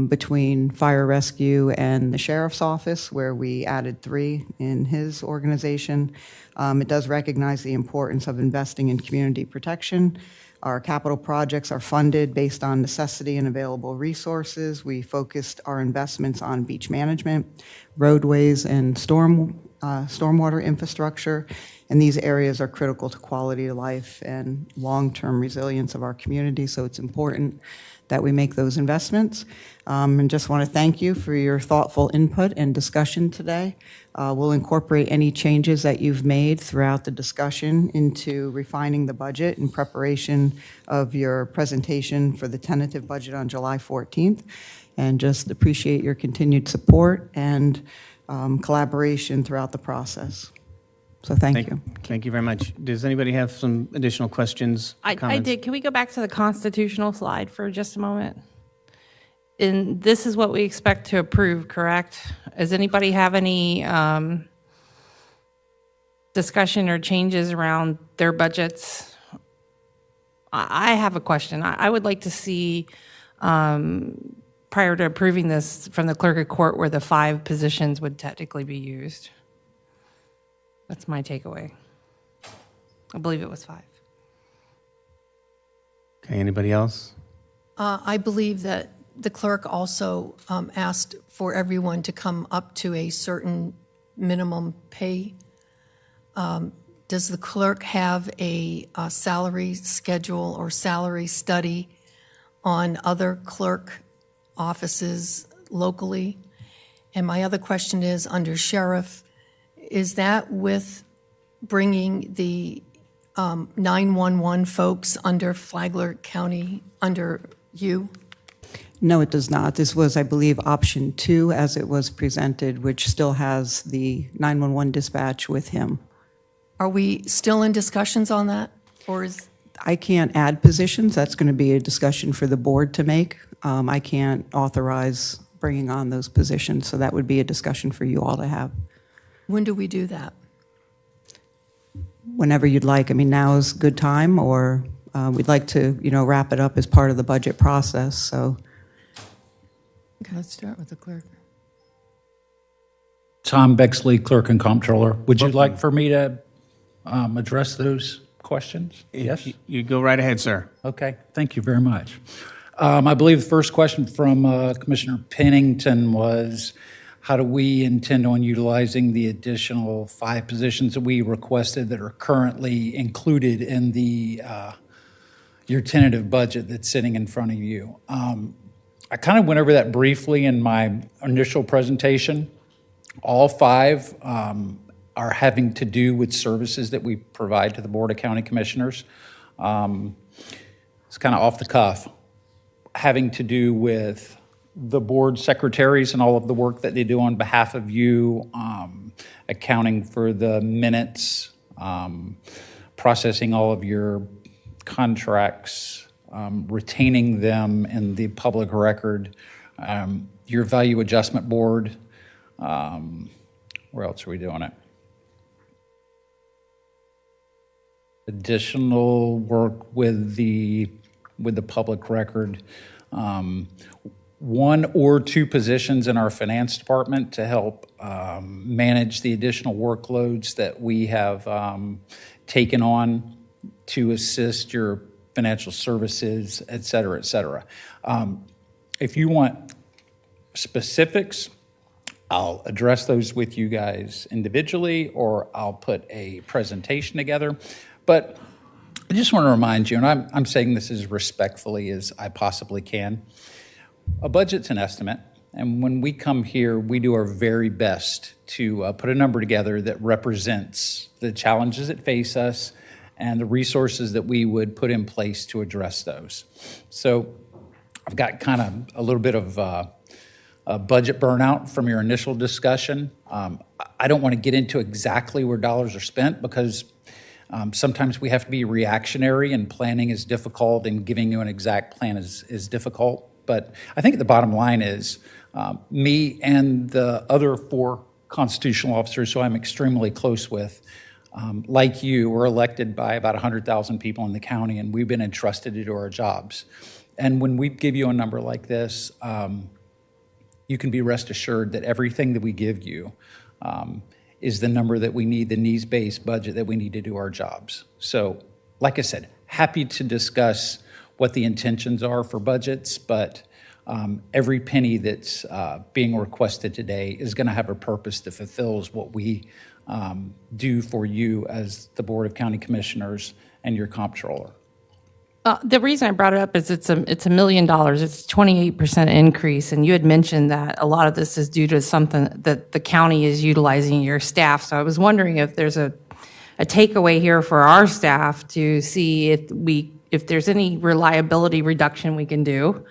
between fire rescue and the sheriff's office, where we added 3 in his organization. It does recognize the importance of investing in community protection. Our capital projects are funded based on necessity and available resources. We focused our investments on beach management, roadways, and stormwater infrastructure, and these areas are critical to quality of life and long-term resilience of our community, so it's important that we make those investments. And just want to thank you for your thoughtful input and discussion today. We'll incorporate any changes that you've made throughout the discussion into refining the budget in preparation of your presentation for the tentative budget on July 14th. And just appreciate your continued support and collaboration throughout the process. So thank you. Thank you very much. Does anybody have some additional questions? I comments? did. Can we go back to the constitutional slide for just a moment? And this is what we expect to approve, correct? Does anybody have any discussion or changes around their budgets? I have a question. I would like to see, prior to approving this, from the clerk of court where the 5 positions would technically be used. That's my takeaway. I believe it was 5. Okay, anybody else? I believe that the clerk also asked for everyone to come up to a certain minimum pay. Does the clerk have a salary schedule or salary study on other clerk offices locally? And my other question is, under sheriff, is that with bringing the 911 folks under Flagler County under you? No, it does not. This was, I believe, option 2 as it was presented, which still has the 911 dispatch with him. Are we still in discussions on that? Or is I can't add positions. That's going to be a discussion for the board to make. I can't authorize bringing on those positions. So that would be a discussion for you all to have When do we do that? whenever you'd like. I mean, now is a good time, or we'd like to, wrap it up as part of the budget process. So Okay, let's start with the clerk. Tom Bexley, Clerk and Comptroller. Would you like for me to address those questions? Yes? You go right ahead, sir. Okay, thank you very much. I believe the first question from Commissioner Pennington was, how do we intend on utilizing the additional 5 positions that we requested that are currently included in the your tentative budget that's sitting in front of you? I kind of went over that briefly in my initial presentation. All 5 are having to do with services that we provide to the Board of County Commissioners. It's kind of off the cuff, having to do with the board secretaries and all of the work that they do on behalf of you, accounting for the minutes, processing all of your contracts, retaining them in the public record, your value adjustment board. Where else are we doing it? Additional work with the public record. 1 or 2 positions in our finance department to help manage the additional workloads that we have taken on to assist your financial services, et cetera, et cetera. If you want specifics, I'll address those with you guys individually, or I'll put a presentation together. But I just want to remind you, and I'm saying this as respectfully as I possibly can, a budget's an estimate, and when we come here, we do our very best to put a number together that represents the challenges that face us and the resources that we would put in place to address those. So I've got kind of a little bit of a budget burnout from your initial discussion. I don't want to get into exactly where dollars are spent because sometimes we have to be reactionary, and planning is difficult, and giving you an exact plan is difficult. But I think the bottom line is me and the other 4 constitutional officers who I'm extremely close with, like you, were elected by about 100,000 people in the county, and we've been entrusted to do our jobs. And when we give you a number like this, you can be rest assured that everything that we give you is the number that we need, the needs-based budget that we need to do our jobs. So, like I said, happy to discuss what the intentions are for budgets, but every penny that's being requested today is going to have a purpose that fulfills what we do for you as the Board of County Commissioners and your comptroller. The reason I brought it up is it's $1 million. It's 28% increase, and you had mentioned that a lot of this is due to something that the county is utilizing your staff. So I was wondering if there's a takeaway here for our staff to see if there's any reliability reduction we can do.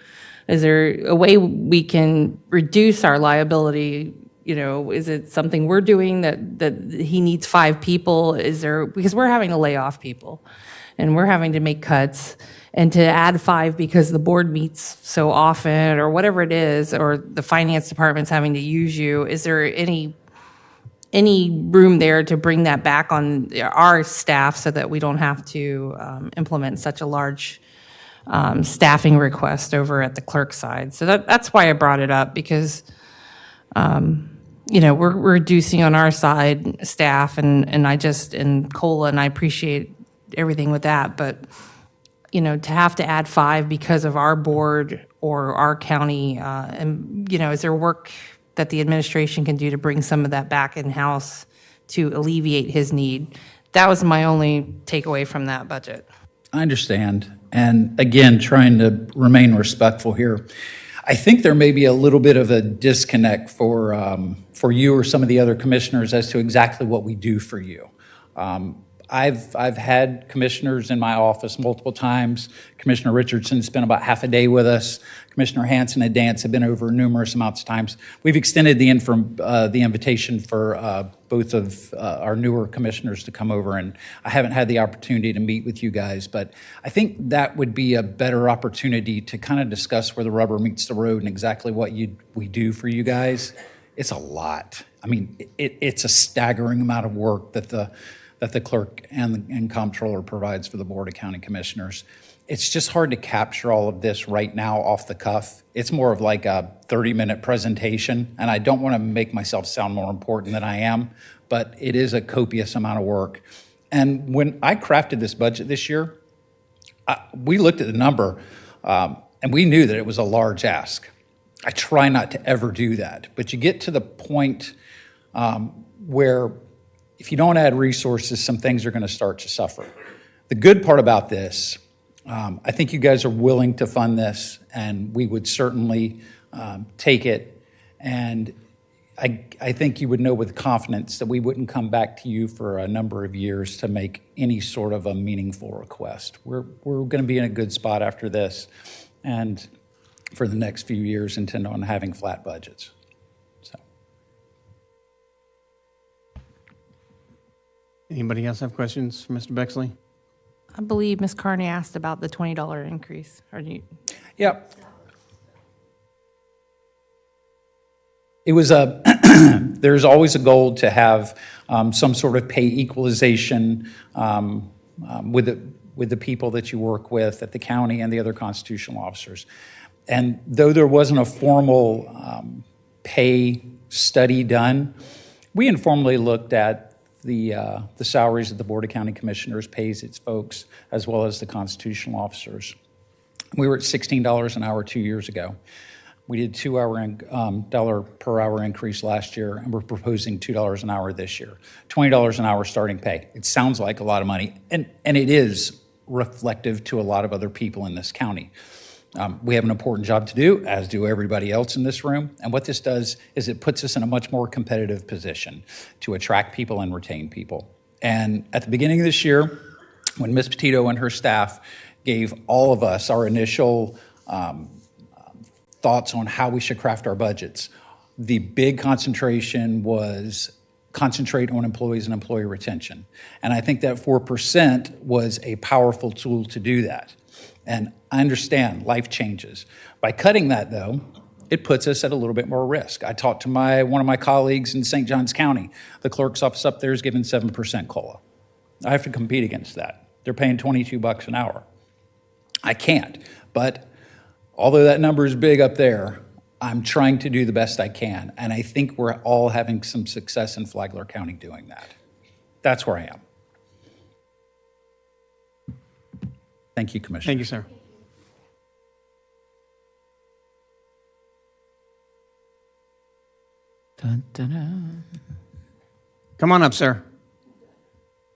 Is there a way we can reduce our liability? Is it something we're doing that he needs 5 people? Because we're having to lay off people, and we're having to make cuts, and to add 5 because the board meets so often, or whatever it is, or the finance department's having to use you. Is there any room there to bring that back on our staff so that we don't have to implement such a large staffing request over at the clerk side? So that's why I brought it up, because we're reducing on our side staff, and COLA, and I appreciate everything with that, but to have to add 5 because of our board or our county, is there work that the administration can do to bring some of that back in-house to alleviate his need? That was my only takeaway from that budget. I understand. And again, trying to remain respectful here. I think there may be a little bit of a disconnect for you or some of the other commissioners as to exactly what we do for you. I've had commissioners in my office multiple times. Commissioner Richardson spent about half a day with us. Commissioner Hanson and Dance have been over numerous amounts of times. We've extended the invitation for both of our newer commissioners to come over, and I haven't had the opportunity to meet with you guys, but I think that would be a better opportunity to kind of discuss where the rubber meets the road and exactly what we do for you guys. It's a lot. I mean, it's a staggering amount of work that the clerk and comptroller provides for the Board of County Commissioners. It's just hard to capture all of this right now off the cuff. It's more of like a 30-minute presentation, and I don't want to make myself sound more important than I am, but it is a copious amount of work. And when I crafted this budget this year, we looked at the number, and we knew that it was a large ask. I try not to ever do that, but you get to the point where if you don't add resources, some things are going to start to suffer. The good part about this, I think you guys are willing to fund this, and we would certainly take it. And I think you would know with confidence that we wouldn't come back to you for a number of years to make any sort of a meaningful request. We're going to be in a good spot after this, and for the next few years intend on having flat budgets. So. Anybody else have questions for Mr. Bexley? I believe Ms. Carney asked about the $20 increase. Yep. It was there's always a goal to have some sort of pay equalization with the people that you work with at the county and the other constitutional officers. And though there wasn't a formal pay study done, we informally looked at the salaries that the Board of County Commissioners pays its folks, as well as the constitutional officers. We were at $16 an hour 2 years ago. We did $2 per hour increase last year, and we're proposing $2 an hour this year. $20 an hour starting pay. It sounds like a lot of money, and it is reflective to a lot of other people in this county. We have an important job to do, as do everybody else in this room. And what this does is it puts us in a much more competitive position to attract people and retain people. And at the beginning of this year, when Ms. Petito and her staff gave all of us our initial thoughts on how we should craft our budgets, the big concentration was concentrate on employees and employee retention. And I think that 4% was a powerful tool to do that. And I understand life changes. By cutting that, though, it puts us at a little bit more risk. I talked to one of my colleagues in St. Johns County. The clerk's office up there is giving 7% COLA. I have to compete against that. They're paying $22 an hour. I can't. But although that number is big up there, I'm trying to do the best I can. And I think we're all having some success in Flagler County doing that. That's where I am. Thank you, Commissioner. Thank you, sir. Dun, dun, dun. Come on up, sir.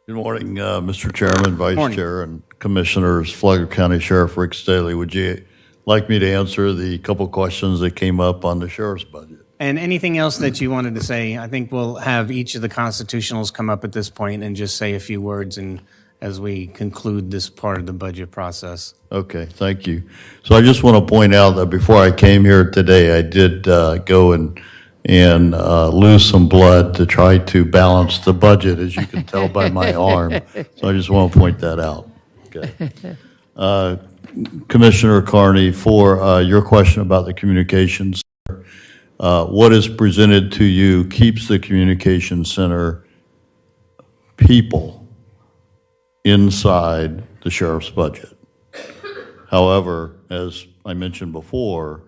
Good morning, Mr. Chairman, Vice Morning. Chair, and Commissioners. Flagler County Sheriff Rick Staley, would you like me to answer the couple questions that came up on the sheriff's budget? And anything else that you wanted to say, I think we'll have each of the constitutionals come up at this point and just say a few words and as we conclude this part of the budget process. Okay, thank you. So I just want to point out that before I came here today, I did go and lose some blood to try to balance the budget, as you can tell by my arm. So I just want to point that out. Okay. Commissioner Carney, for your question about the communications, what is presented to you keeps the communication center people inside the sheriff's budget. However, as I mentioned before,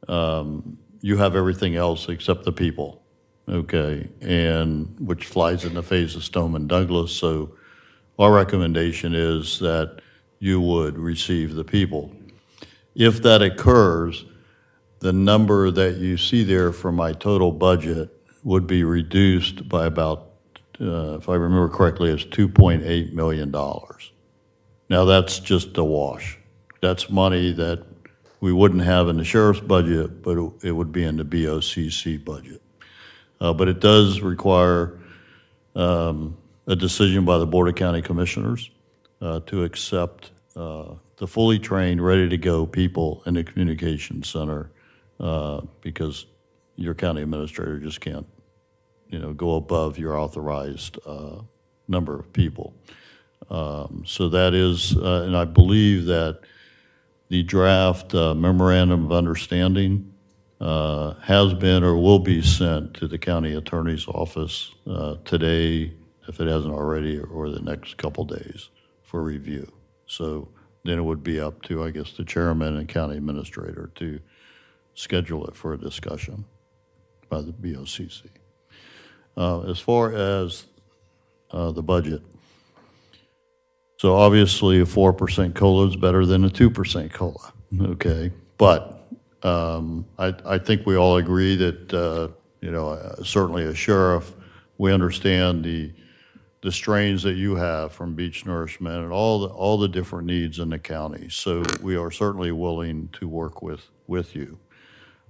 you have everything else except the people, okay, and which flies in the face of Stoneman Douglas. So our recommendation is that you would receive the people. If that occurs, the number that you see there for my total budget would be reduced by about, if I remember correctly, it's $2.8 million. Now that's just a wash. That's money that we wouldn't have in the sheriff's budget, but it would be in the BOCC budget. But it does require a decision by the Board of County Commissioners to accept the fully trained, ready-to-go people in the communications center because your county administrator just can't, go above your authorized number of people. So that is, and I believe that the draft memorandum of understanding has been or will be sent to the county attorney's office today, if it hasn't already, or the next couple days for review. So then it would be up to, I guess, the chairman and county administrator to schedule it for a discussion by the BOCC. As far as the budget, so obviously a 4% COLA is better than a 2% COLA, okay? But I think we all agree that, certainly as sheriff, we understand the strains that you have from beach nourishment and all the different needs in the county. So we are certainly willing to work with you.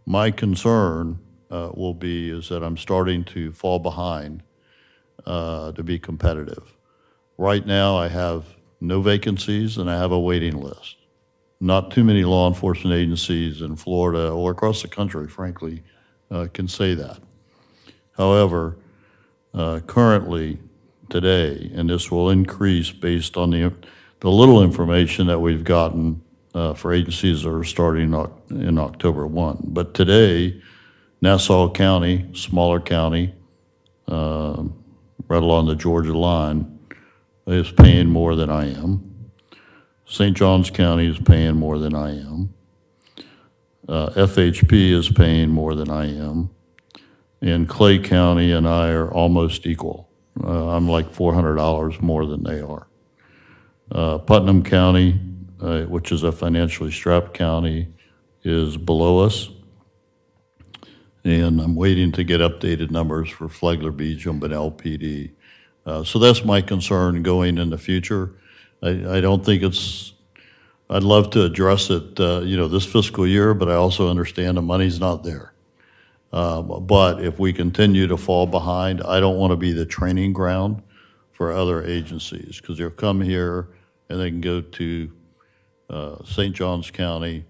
My concern will be is that I'm starting to fall behind to be competitive. Right now, I have no vacancies and I have a waiting list. Not too many law enforcement agencies in Florida or across the country, frankly, can say that. However, currently, today, and this will increase based on the little information that we've gotten for agencies that are starting in October 1. But today, Nassau County, smaller county, right along the Georgia line, is paying more than I am. St. Johns County is paying more than I am. FHP is paying more than I am. And Clay County and I are almost equal. I'm like $400 more than they are. Putnam County, which is a financially strapped county, is below us. And I'm waiting to get updated numbers for Flagler Beach and Bunnell PD. So that's my concern going in the future. I don't think I'd love to address it, this fiscal year, but I also understand the money's not there. But if we continue to fall behind, I don't want to be the training ground for other agencies because they'll come here and they can go to St. Johns County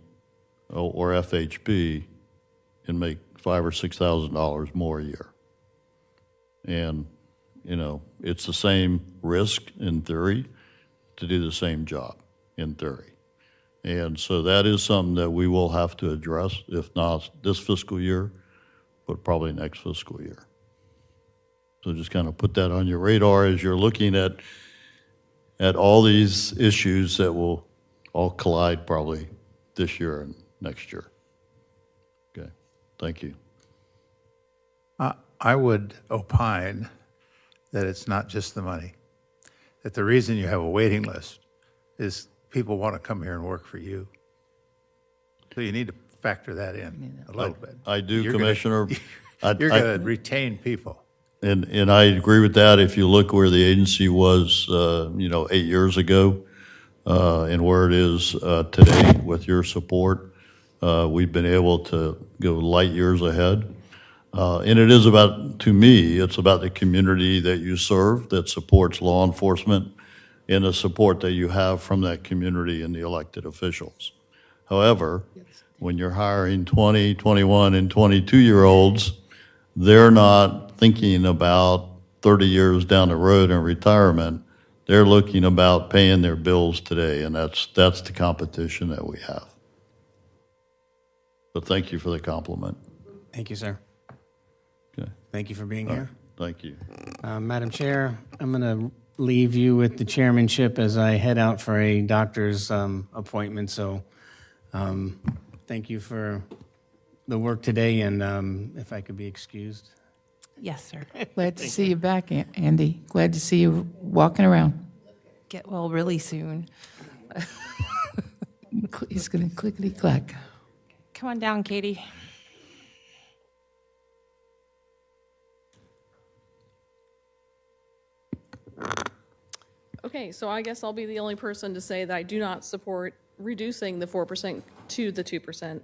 or FHB and make $5,000 or $6,000 more a year. And it's the same risk in theory to do the same job in theory. And so that is something that we will have to address, if not this fiscal year, but probably next fiscal year. So just kind of put that on your radar as you're looking at all these issues that will all collide probably this year and next year. Okay, thank you. I would opine that it's not just the money, that the reason you have a waiting list is people want to come here and work for you. So you need to factor that in a little bit. I do, Commissioner. You're going to retain people. And I agree with that. If you look where the agency was, 8 years ago, and where it is today with your support, we've been able to go light years ahead. And it is to me, it's about the community that you serve that supports law enforcement and the support that you have from that community and the elected officials. However, when you're hiring 20, 21, and 22-year-olds, they're not thinking about 30 years down the road in retirement. They're looking about paying their bills today, and that's the competition that we have. So thank you for the compliment. Thank you, sir. Okay. Thank you for being here. Thank you. Madam Chair, I'm going to leave you with the chairmanship as I head out for a doctor's appointment. So thank you for the work today, and if I could be excused. Yes, sir. Glad to see you back, Andy. Glad to see you walking around. Get well really soon. He's going to clickety-clack. Come on down, Katie. Okay, so I guess I'll be the only person to say that I do not support reducing the 4% to the 2%.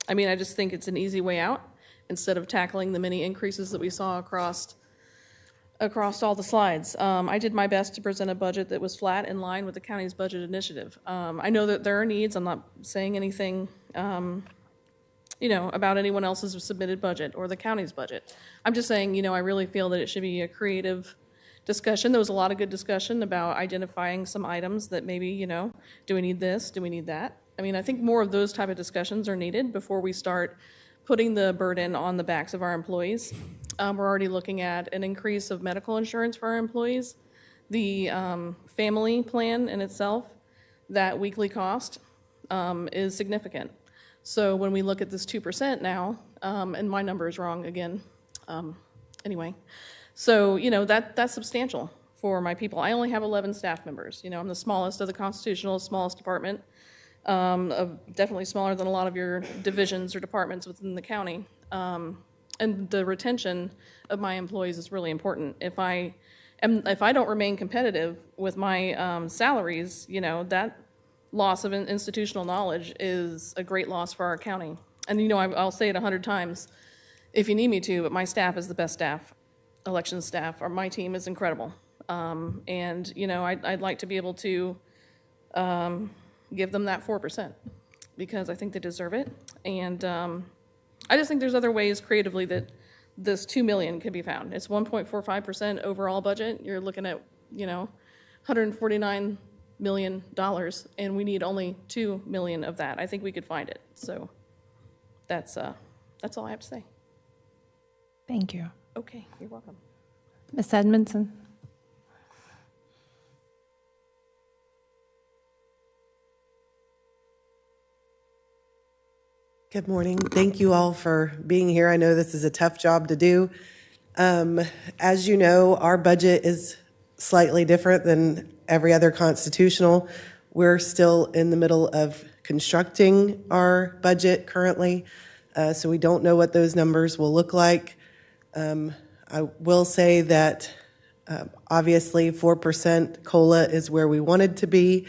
I just think it's an easy way out instead of tackling the many increases that we saw across across all the slides. I did my best to present a budget that was flat in line with the county's budget initiative. I know that there are needs. I'm not saying anything, about anyone else's submitted budget or the county's budget. I'm just saying, I really feel that it should be a creative discussion. There was a lot of good discussion about identifying some items that maybe, do we need this? Do we need that? I mean, I think more of those type of discussions are needed before we start putting the burden on the backs of our employees. We're already looking at an increase of medical insurance for our employees. The family plan in itself, that weekly cost is significant. So when we look at this 2% now, and my number is wrong again, anyway. So, that's substantial for my people. I only have 11 staff members. I'm the smallest of the constitutional, smallest department, definitely smaller than a lot of your divisions or departments within the county. And the retention of my employees is really important. If I don't remain competitive with my salaries, that loss of institutional knowledge is a great loss for our county. And I'll say it 100 times if you need me to, but my staff is the best staff, election staff, or my team is incredible. And I'd like to be able to give them that 4% because I think they deserve it. And I just think there's other ways creatively that this $2 million can be found. It's 1.45% overall budget. You're looking at, $149 million, and we need only $2 million of that. I think we could find it. So that's all I have to say. Thank you. Okay, you're welcome. Ms. Edmondson? Good morning. Thank you all for being here. I know this is a tough job to do. As you know, our budget is slightly different than every other constitutional. We're still in the middle of constructing our budget currently, so we don't know what those numbers will look like. I will say that obviously 4% COLA is where we wanted to be.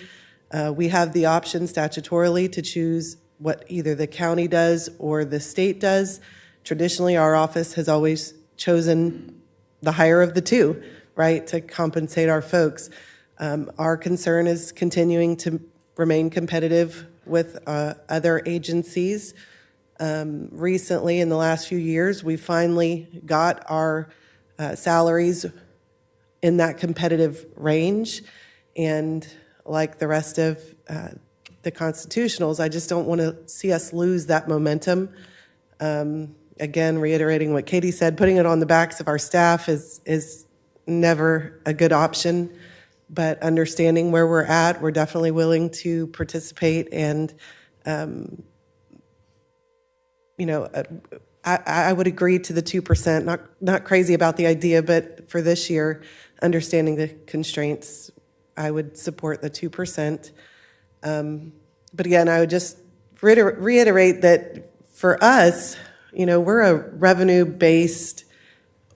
We have the option statutorily to choose what either the county does or the state does. Traditionally, our office has always chosen the higher of the two, right, to compensate our folks. Our concern is continuing to remain competitive with other agencies. Recently, in the last few years, we finally got our salaries in that competitive range. And like the rest of the constitutionals, I just don't want to see us lose that momentum. Again, reiterating what Katie said, putting it on the backs of our staff is never a good option. But understanding where we're at, we're definitely willing to participate. And, I would agree to the 2%. Not crazy about the idea, but for this year, understanding the constraints, I would support the 2%. But again, I would just reiterate that for us, we're a revenue-based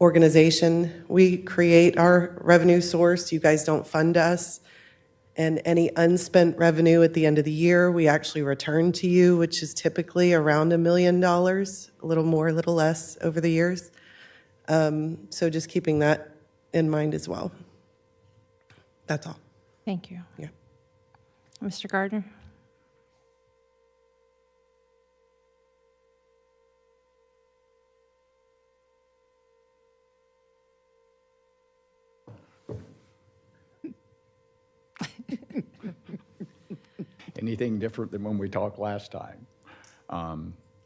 organization. We create our revenue source. You guys don't fund us. And any unspent revenue at the end of the year, we actually return to you, which is typically around $1 million, a little more, a little less over the years. So just keeping that in mind as well. That's all. Thank you. Yeah. Mr. Gardner? Anything different than when we talked last time?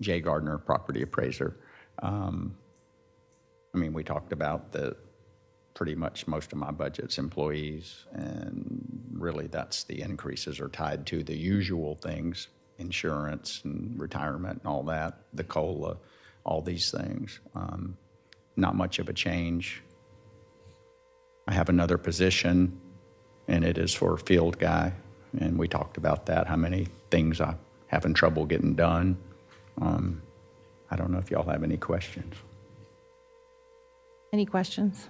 Jay Gardner, property appraiser. We talked about the pretty much most of my budget's employees, and really that's the increases are tied to the usual things, insurance and retirement and all that, the COLA, all these things. Not much of a change. I have another position, and it is for a field guy, and we talked about that, how many things I'm having trouble getting done. I don't know if y'all have any questions. Any questions?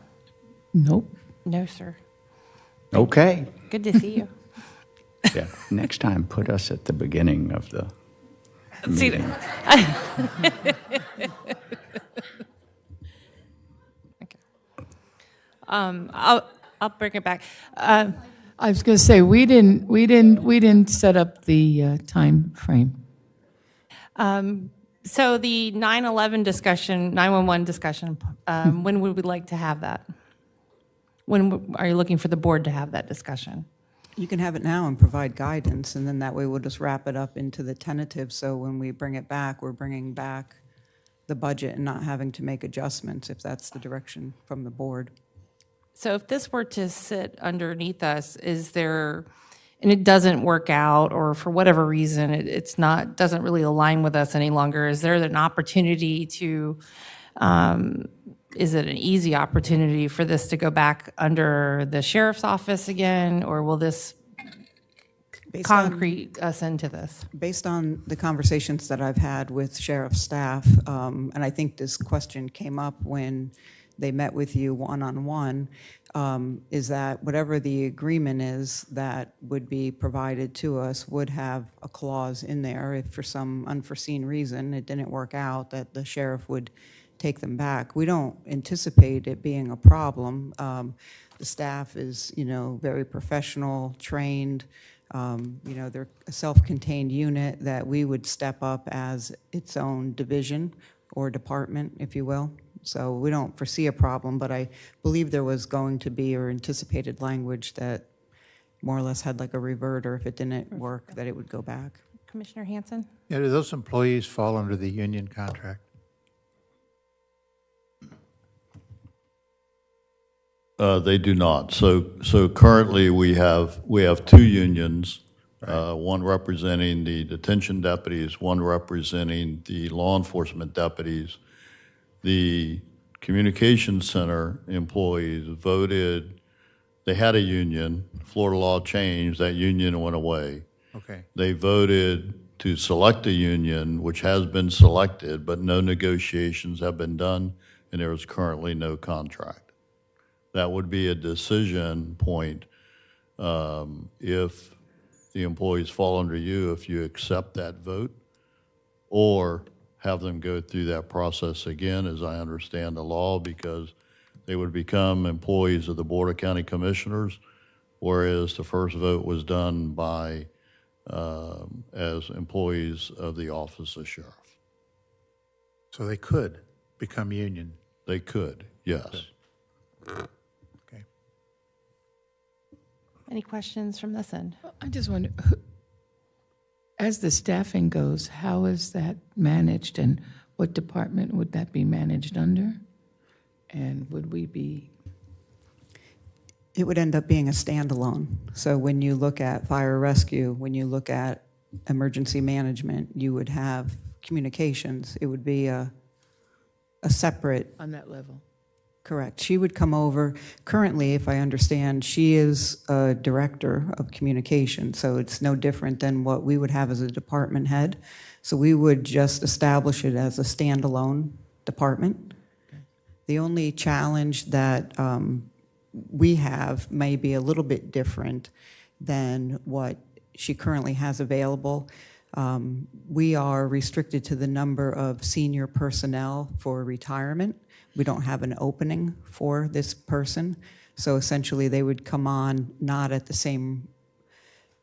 Nope. No, sir. Okay. Good to see you. Yeah. Next time, put us at the beginning of the See meeting. Okay. I'll bring it back. I was going to say, we didn't set up the time frame. So the 9/11 discussion, 911 discussion, when would we like to have that? When are you looking for the board to have that discussion? You can have it now and provide guidance, and then that way we'll just wrap it up into the tentative. So when we bring it back, we're bringing back the budget and not having to make adjustments if that's the direction from the board. So if this were to sit underneath us, is there, and it doesn't work out, or for whatever reason, doesn't really align with us any longer, is there an opportunity to, is it an easy opportunity for this to go back under the sheriff's office again, or will this concrete us into this? Based on the conversations that I've had with sheriff staff, and I think this question came up when they met with you one-on-one, is that whatever the agreement is that would be provided to us would have a clause in there if for some unforeseen reason it didn't work out, that the sheriff would take them back. We don't anticipate it being a problem. The staff is, very professional, trained. They're a self-contained unit that we would step up as its own division or department, if you will. So we don't foresee a problem, but I believe there was going to be or anticipated language that more or less had like a revert, or if it didn't work, that it would go back. Commissioner Hanson? Yeah, do those employees fall under the union contract? They do not. So currently we have two unions, one representing the detention deputies, one representing the law enforcement deputies. The communications center employees voted, they had a union, Florida law changed, that union went away. Okay. They voted to select a union, which has been selected, but no negotiations have been done, and there is currently no contract. That would be a decision point if the employees fall under you, if you accept that vote, or have them go through that process again, as I understand the law, because they would become employees of the Board of County Commissioners, whereas the first vote was done by, as employees of the Office of Sheriff. So they could become union? They could, yes. Okay. Any questions from this end? I just wonder, as the staffing goes, how is that managed, and what department would that be managed under? And would we be? It would end up being a standalone. So when you look at fire rescue, when you look at emergency management, you would have communications. It would be a separate. On that level. Correct. She would come over. Currently, if I understand, she is a director of communication, so it's no different than what we would have as a department head. So we would just establish it as a standalone department. Okay. The only challenge that we have may be a little bit different than what she currently has available. We are restricted to the number of senior personnel for retirement. We don't have an opening for this person. So essentially they would come on not at the same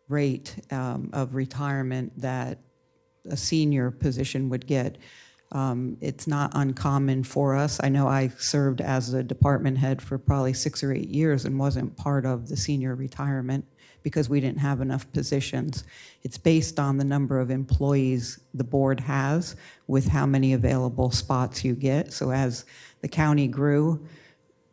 rate of retirement that a senior position would get. It's not uncommon for us. I know I served as a department head for probably 6 or 8 years and wasn't part of the senior retirement because we didn't have enough positions. It's based on the number of employees the board has with how many available spots you get. So as the county grew,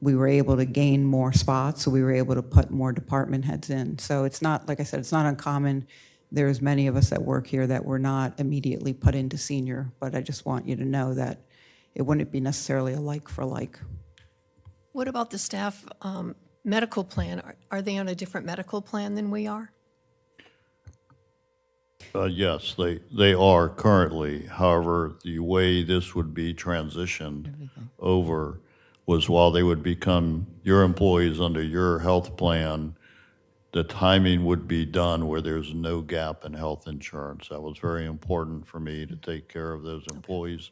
we were able to gain more spots, so we were able to put more department heads in. So it's not, like I said, it's not uncommon. There's many of us that work here that were not immediately put into senior, but I just want you to know that it wouldn't be necessarily a like for like. What about the staff medical plan? Are they on a different medical plan than we are? Yes, they are currently. However, the way this would be transitioned over was while they would become your employees under your health plan, the timing would be done where there's no gap in health insurance. That was very important for me to take care of those employees,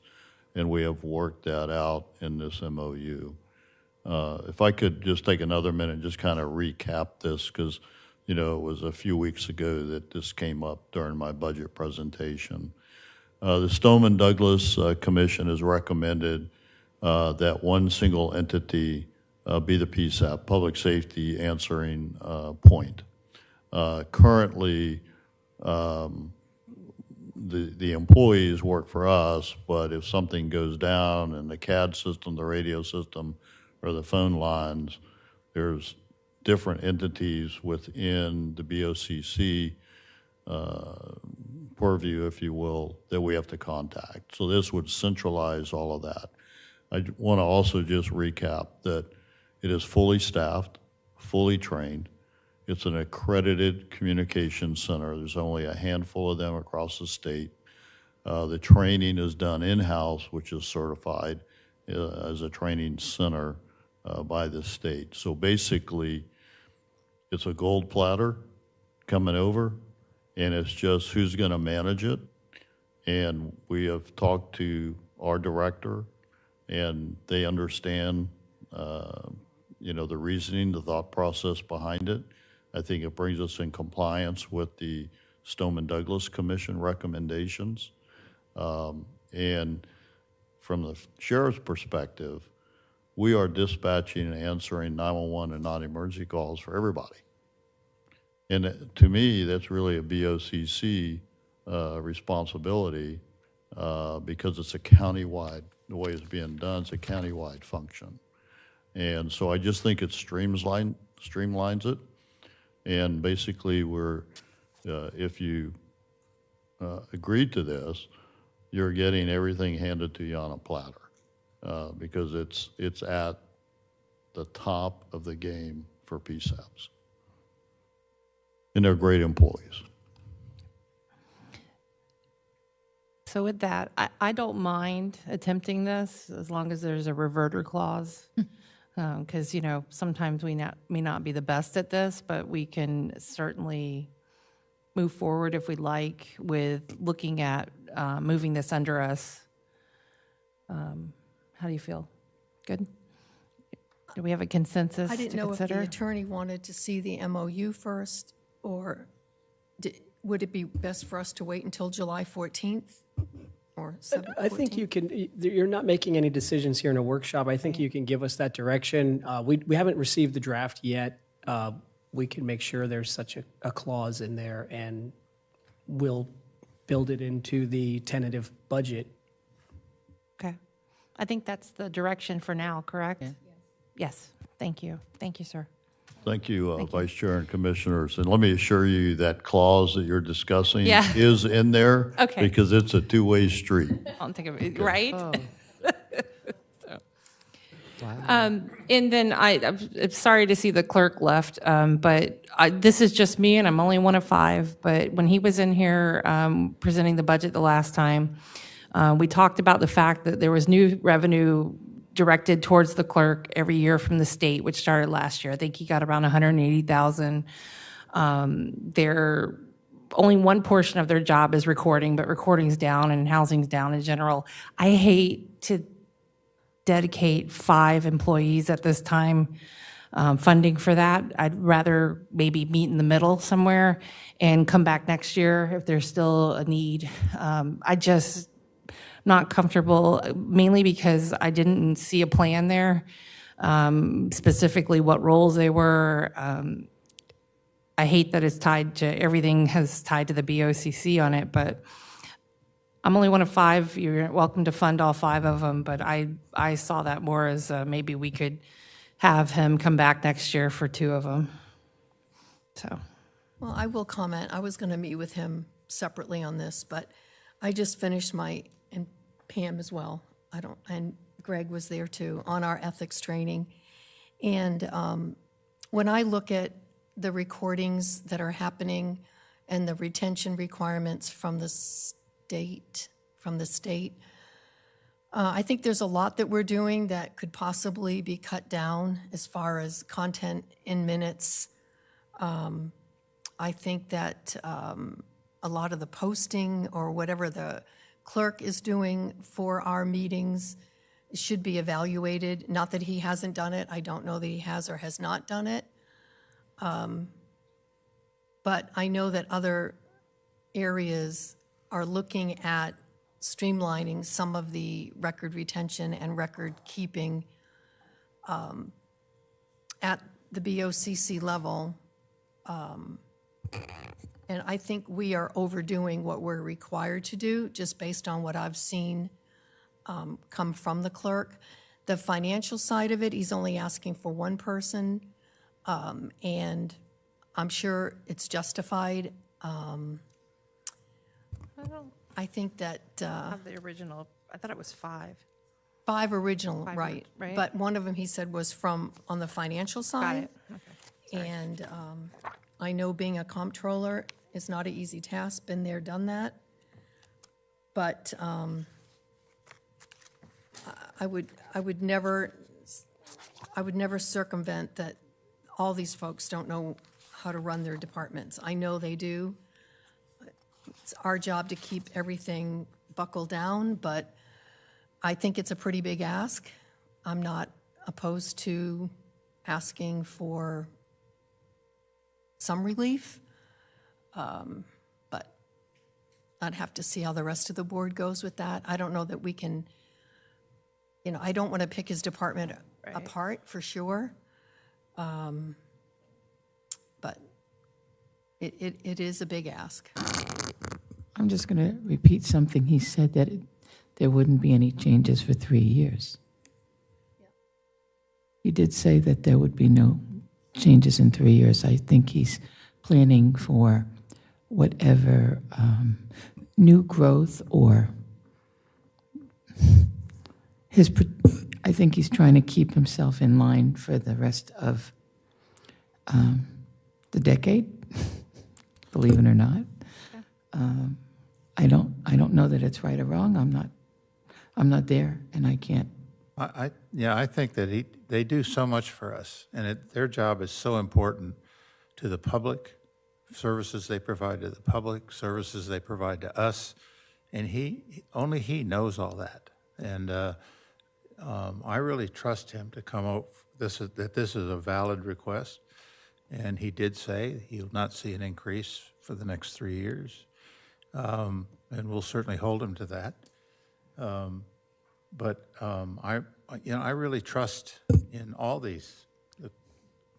and we have worked that out in this MOU. If I could just take another minute and just kind of recap this, because, it was a few weeks ago that this came up during my budget presentation. The Stoneman Douglas Commission has recommended that one single entity be the PSAP, Public Safety Answering Point. Currently, the employees work for us, but if something goes down in the CAD system, the radio system, or the phone lines, there's different entities within the BOCC purview, if you will, that we have to contact. So this would centralize all of that. I want to also just recap that it is fully staffed, fully trained. It's an accredited communication center. There's only a handful of them across the state. The training is done in-house, which is certified as a training center by the state. So basically, it's a gold platter coming over, and it's just who's going to manage it. And we have talked to our director, and they understand, the reasoning, the thought process behind it. I think it brings us in compliance with the Stoneman Douglas Commission recommendations. And from the sheriff's perspective, we are dispatching and answering 911 and non-emergency calls for everybody. And to me, that's really a BOCC responsibility because it's a countywide, the way it's being done, it's a countywide function. And so I just think it streamlines it. And basically, if you agreed to this, you're getting everything handed to you on a platter because it's at the top of the game for PSAPs. And they're great employees. So with that, I don't mind attempting this as long as there's a reverter clause. Because, sometimes we may not be the best at this, but we can certainly move forward if we'd like with looking at moving this under us. How do you feel? Good? Do we have a consensus I didn't to know consider? if the attorney wanted to see the MOU first, or would it be best for us to wait until July 14th or 7th? I think you can, you're not making any decisions here in a workshop. I think you can give us that direction. We haven't received the draft yet. We can make sure there's such a clause in there, and we'll build it into the tentative budget. Okay. I think that's the direction for now, correct? Yes. Thank you. Thank you, sir. Thank you, Vice Chair and Commissioners. And let me assure you that clause that you're discussing is in there Okay. because it's a two-way street. I'll take it, right? Oh. And then I'm sorry to see the clerk left, but this is just me, and I'm only one of five. But when he was in here presenting the budget the last time, we talked about the fact that there was new revenue directed towards the clerk every year from the state, which started last year. I think he got around $180,000. They're only one portion of their job is recording, but recording's down and housing's down in general. I hate to dedicate 5 employees at this time funding for that. I'd rather maybe meet in the middle somewhere and come back next year if there's still a need. I just not comfortable, mainly because I didn't see a plan there, specifically what roles they were. I hate that it's tied to, everything has tied to the BOCC on it, but I'm only one of 5. You're welcome to fund all 5 of them, but I saw that more as maybe we could have him come back next year for 2 of them. So. Well, I will comment. I was going to meet with him separately on this, but I just finished my, and Pam as well, and Greg was there too, on our ethics training. And when I look at the recordings that are happening and the retention requirements from the state, I think there's a lot that we're doing that could possibly be cut down as far as content in minutes. I think that a lot of the posting or whatever the clerk is doing for our meetings should be evaluated. Not that he hasn't done it. I don't know that he has or has not done it. But I know that other areas are looking at streamlining some of the record retention and record keeping at the BOCC level. And I think we are overdoing what we're required to do, just based on what I've seen come from the clerk. The financial side of it, he's only asking for one person, and I'm sure it's justified. I think that Have the original, I thought it was 5. 5 original, Five, right. right? But one of them, he said, was from, on the financial Got side. it. Okay. And I know being a comptroller is not an easy task, been there, done that. But I would never circumvent that all these folks don't know how to run their departments. I know they do. It's our job to keep everything buckled down, but I think it's a pretty big ask. I'm not opposed to asking for some relief, but I'd have to see how the rest of the board goes with that. I don't know that we can, I don't want to pick his department apart for sure. But it is a big ask. I'm just going to repeat something he said, that there wouldn't be any changes for 3 years. He did say that there would be no changes in 3 years. I think he's planning for whatever new growth or I think he's trying to keep himself in line for the rest of the decade, believe it or not. I don't know that it's right or wrong. I'm not there, and I can't. I think that they do so much for us, and their job is so important to the public, services they provide to the public, services they provide to us, and only he knows all that. And I really trust him to come out, that this is a valid request, and he did say he'll not see an increase for the next 3 years, and we'll certainly hold him to that. But I really trust in all these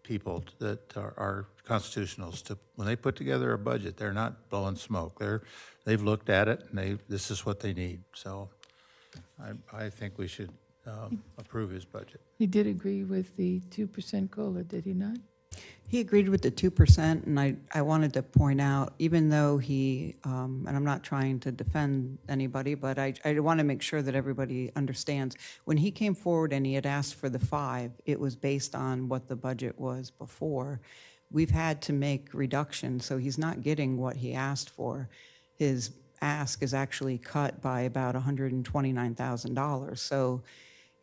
people that are constitutionals. When they put together a budget, they're not blowing smoke. They've looked at it, and this is what they need. So I think we should approve his budget. He did agree with the 2% COLA, did he not? He agreed with the 2%, and I wanted to point out, even though he, and I'm not trying to defend anybody, but I want to make sure that everybody understands, when he came forward and he had asked for the 5, it was based on what the budget was before. We've had to make reductions, so he's not getting what he asked for. His ask is actually cut by about $129,000. So,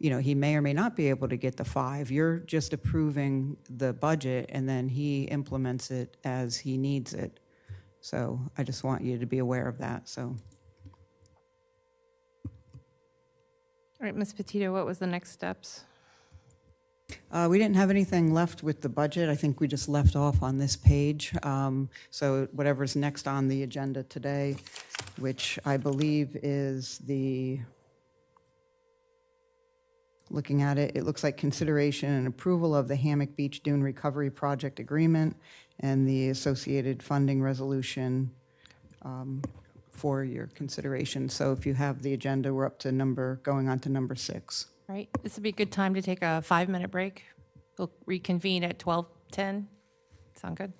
he may or may not be able to get the 5. You're just approving the budget, and then he implements it as he needs it. So I just want you to be aware of that, so. All right, Ms. Petito, what was the next steps? We didn't have anything left with the budget. I think we just left off on this page. So whatever's next on the agenda today, which I believe is looking at it, it looks like consideration and approval of the Hammock Beach Dune Recovery Project Agreement and the associated funding resolution for your consideration. So if you have the agenda, we're up to going on to number 6. Right, this would be a good time to take a 5-minute break. We'll reconvene at 12:10. Sound good?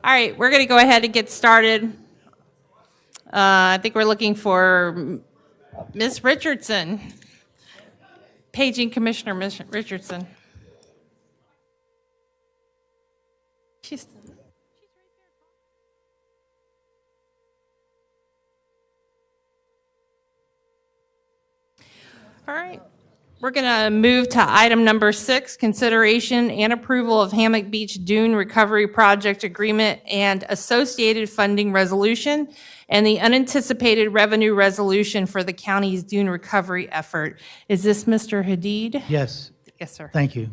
All right, we're going to go ahead and get started. I think we're looking for Ms. Richardson. Paging Commissioner Ms. Richardson. She's all right. We're going to move to item number 6, consideration and approval of Hammock Beach Dune Recovery Project Agreement and associated funding resolution and the unanticipated revenue resolution for the county's dune recovery effort. Is this Mr. Hadid? Yes. Yes, sir. Thank you.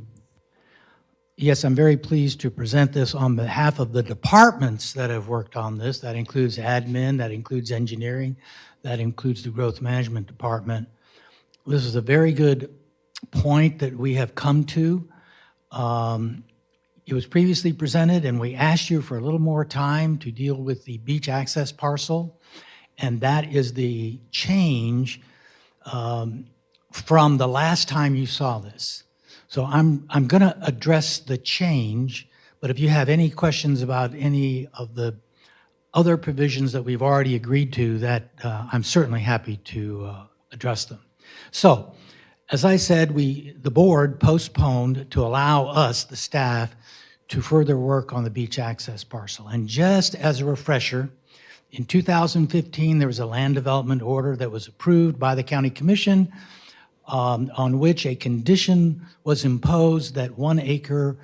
Yes, I'm very pleased to present this on behalf of the departments that have worked on this. That includes admin, that includes engineering, that includes the growth management department. This is a very good point that we have come to. It was previously presented, and we asked you for a little more time to deal with the beach access parcel, and that is the change from the last time you saw this. So I'm going to address the change, but if you have any questions about any of the other provisions that we've already agreed to, that I'm certainly happy to address them. So, as I said, the board postponed to allow us, the staff, to further work on the beach access parcel. And just as a refresher, in 2015, there was a land development order that was approved by the county commission on which a condition was imposed that 1 acre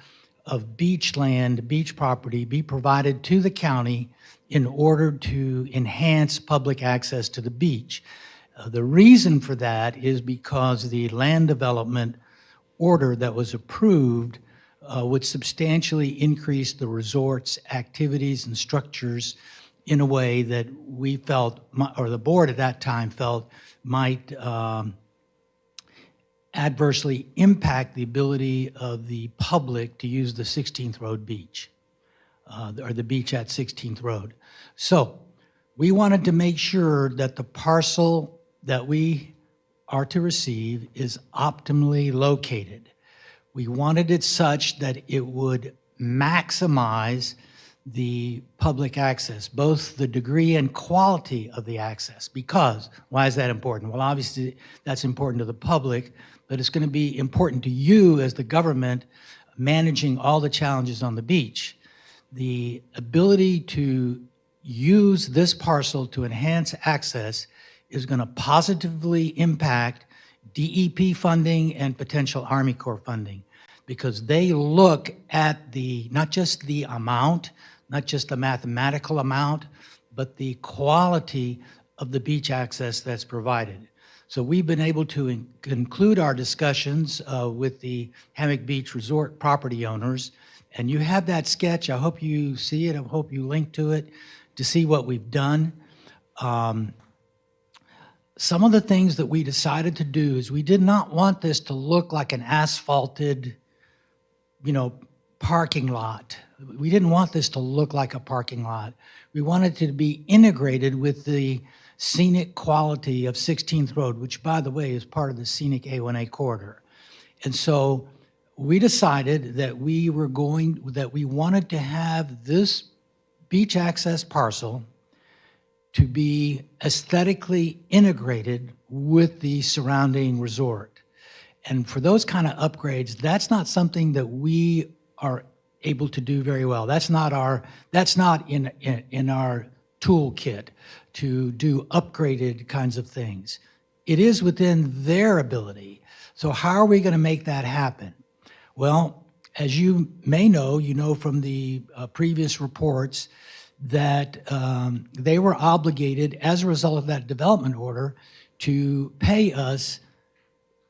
of beach land, beach property, be provided to the county in order to enhance public access to the beach. The reason for that is because the land development order that was approved would substantially increase the resort's activities and structures in a way that we felt, or the board at that time felt, might adversely impact the ability of the public to use the 16th Road beach, or the beach at 16th Road. So we wanted to make sure that the parcel that we are to receive is optimally located. We wanted it such that it would maximize the public access, both the degree and quality of the access. Because, why is that important? Well, obviously, that's important to the public, but it's going to be important to you as the government managing all the challenges on the beach. The ability to use this parcel to enhance access is going to positively impact DEP funding and potential Army Corps funding, because they look at not just the amount, not just the mathematical amount, but the quality of the beach access that's provided. So we've been able to conclude our discussions with the Hammock Beach Resort property owners, and you have that sketch. I hope you see it. I hope you link to it to see what we've done. Some of the things that we decided to do is we did not want this to look like an asphalted, parking lot. We didn't want this to look like a parking lot. We wanted it to be integrated with the scenic quality of 16th Road, which, by the way, is part of the scenic A1A corridor. And so we decided that we wanted to have this beach access parcel to be aesthetically integrated with the surrounding resort. And for those kind of upgrades, that's not something that we are able to do very well. That's not in our toolkit to do upgraded kinds of things. It is within their ability. So how are we going to make that happen? Well, as you may know, from the previous reports, that they were obligated, as a result of that development order, to pay us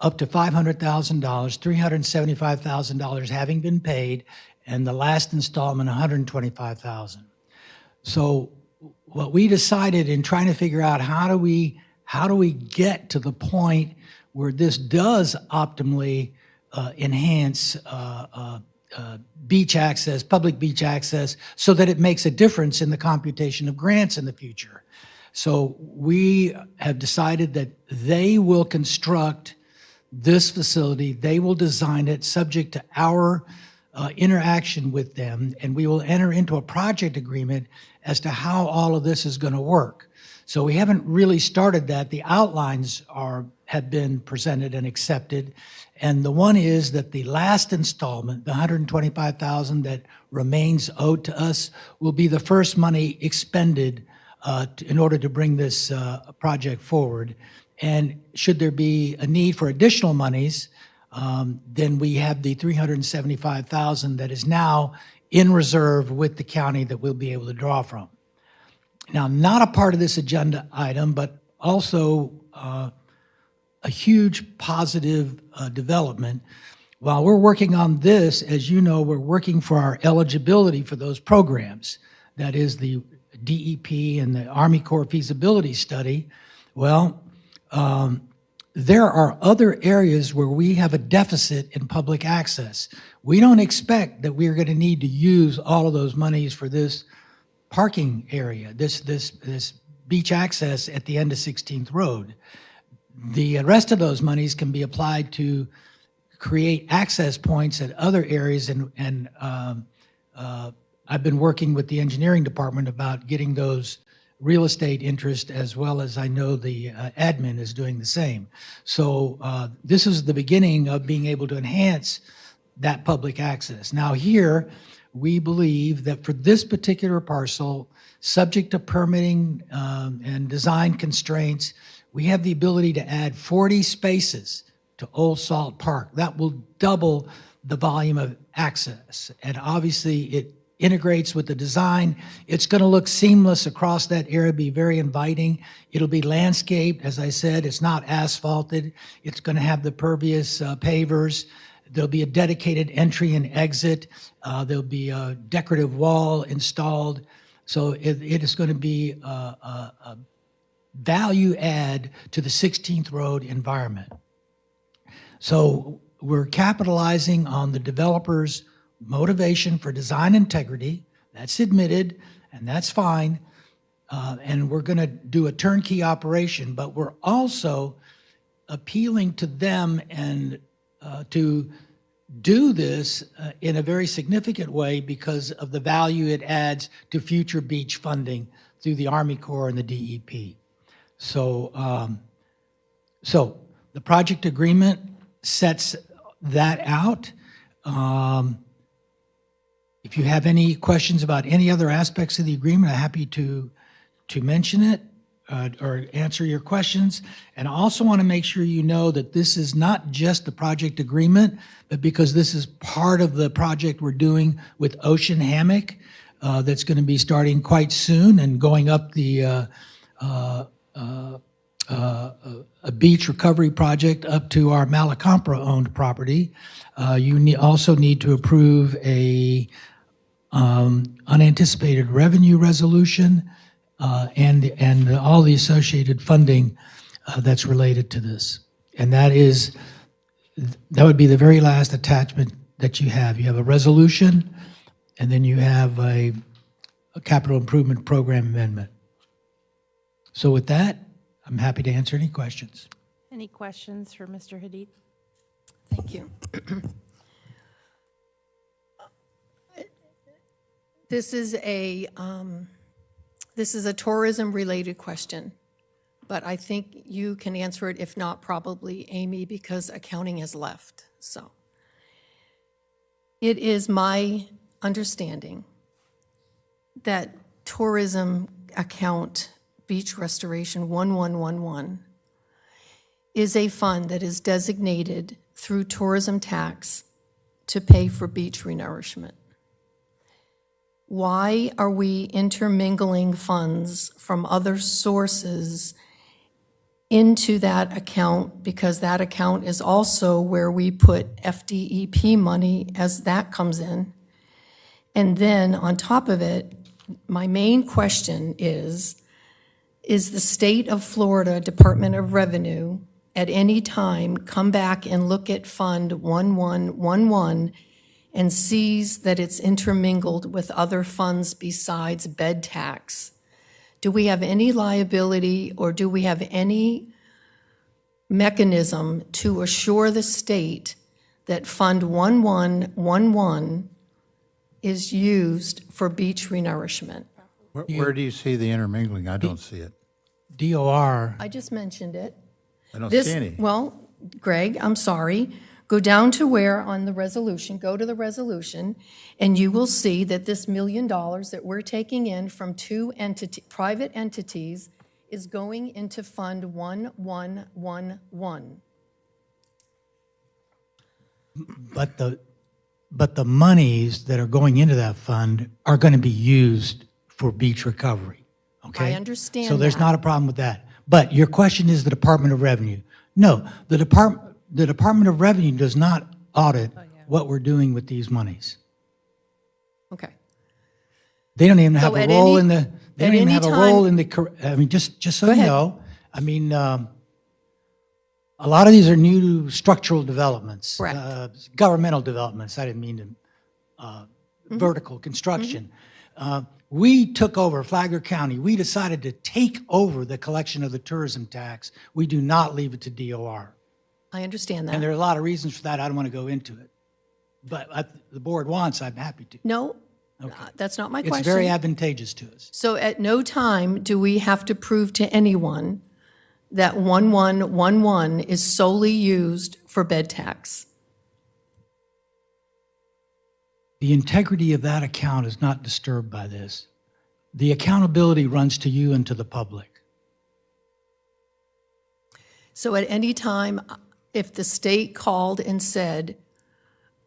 up to $500,000, $375,000 having been paid, and the last installment, $125,000. So what we decided in trying to figure out how do we get to the point where this does optimally enhance beach access, public beach access, so that it makes a difference in the computation of grants in the future. So we have decided that they will construct this facility, they will design it subject to our interaction with them, and we will enter into a project agreement as to how all of this is going to work. So we haven't really started that. The outlines have been presented and accepted, and the one is that the last installment, the $125,000 that remains owed to us, will be the first money expended in order to bring this project forward. And should there be a need for additional monies, then we have the $375,000 that is now in reserve with the county that we'll be able to draw from. Now, not a part of this agenda item, but also a huge positive development. While we're working on this, as you know, we're working for our eligibility for those programs. That is the DEP and the Army Corps feasibility study. Well, there are other areas where we have a deficit in public access. We don't expect that we're going to need to use all of those monies for this parking area, this beach access at the end of 16th Road. The rest of those monies can be applied to create access points at other areas, and I've been working with the engineering department about getting those real estate interest, as well as I know the admin is doing the same. So this is the beginning of being able to enhance that public access. Now here, we believe that for this particular parcel, subject to permitting and design constraints, we have the ability to add 40 spaces to Old Salt Park. That will double the volume of access. And obviously it integrates with the design. It's going to look seamless across that area, be very inviting. It'll be landscaped. As I said, it's not asphalted. It's going to have the pervious pavers. There'll be a dedicated entry and exit. There'll be a decorative wall installed. So it is going to be a value add to the 16th Road environment. So we're capitalizing on the developer's motivation for design integrity. That's admitted, and that's fine. And we're going to do a turnkey operation, but we're also appealing to them and to do this in a very significant way because of the value it adds to future beach funding through the Army Corps and the DEP. So, so the project agreement sets that out. If you have any questions about any other aspects of the agreement, I'm happy to mention it or answer your questions. And I also want to make sure you know that this is not just the project agreement, but because this is part of the project we're doing with Ocean Hammock that's going to be starting quite soon and going up the a beach recovery project up to our Malacompra-owned property. You also need to approve a unanticipated revenue resolution and all the associated funding that's related to this. And that would be the very last attachment that you have. You have a resolution, and then you have a capital improvement program amendment. So with that, I'm happy to answer any questions. Any questions for Mr. Hadid? Thank you. This is a tourism-related question, but I think you can answer it, if not probably Amy, because accounting has left. So it is my understanding that tourism account beach restoration 1111 is a fund that is designated through tourism tax to pay for beach renourishment. Why are we intermingling funds from other sources into that account? Because that account is also where we put FDEP money as that comes in. And then on top of it, my main question is the state of Florida Department of Revenue at any time come back and look at Fund 1111 and sees that it's intermingled with other funds besides bed tax? Do we have any liability, or do we have any mechanism to assure the state that Fund 1111 is used for beach renourishment. Where do you see the intermingling? I don't see it. DOR, I just mentioned it. I don't This, see any. well, Greg, I'm sorry. Go down to where on the resolution, go to the resolution, and you will see that this $1 million that we're taking in from two private entities is going into Fund 1111. but the monies that are going into that fund are going to be used for beach recovery, okay? I understand So there's that. not a problem with that. But your question is the Department of Revenue. No, the Department of Revenue does not audit what we're doing with these monies. Okay. They don't even have a at role any- in the, they at don't even any have a time- role in the, I mean, just so Go you ahead. know, I mean, a lot of these are new structural developments. Correct. Governmental developments, I didn't mean to, Mm-hmm. vertical construction. We took over Flagler County. We decided to take over the collection of the tourism tax. We do not leave it to DOR. I understand And that. there are a lot of reasons for that. I don't want to go into it. But the board wants, I'm happy to. No, that's not my question. It's very advantageous to us. So at no time do we have to prove to anyone that 1111 is solely used for bed tax. The integrity of that account is not disturbed by this. The accountability runs to you and to the public. So at any time, if the state called and said,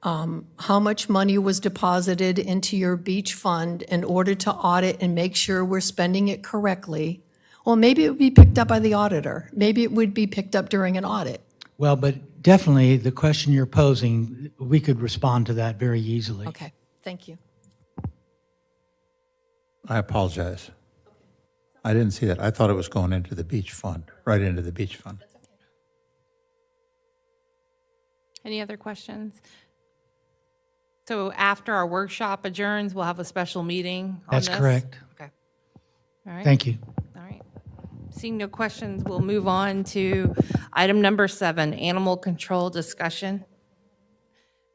how much money was deposited into your beach fund in order to audit and make sure we're spending it correctly, well, maybe it would be picked up by the auditor. Maybe it would be picked up during an audit. Well, but definitely the question you're posing, we could respond to that very easily. Okay, thank you. I apologize. I didn't see that. I thought it was going into the beach fund, right into the beach fund. Any other questions? So after our workshop adjourns, we'll have a special meeting on this? That's correct. Okay. All right. Thank you. All right. Seeing no questions, we'll move on to item number 7, animal control discussion.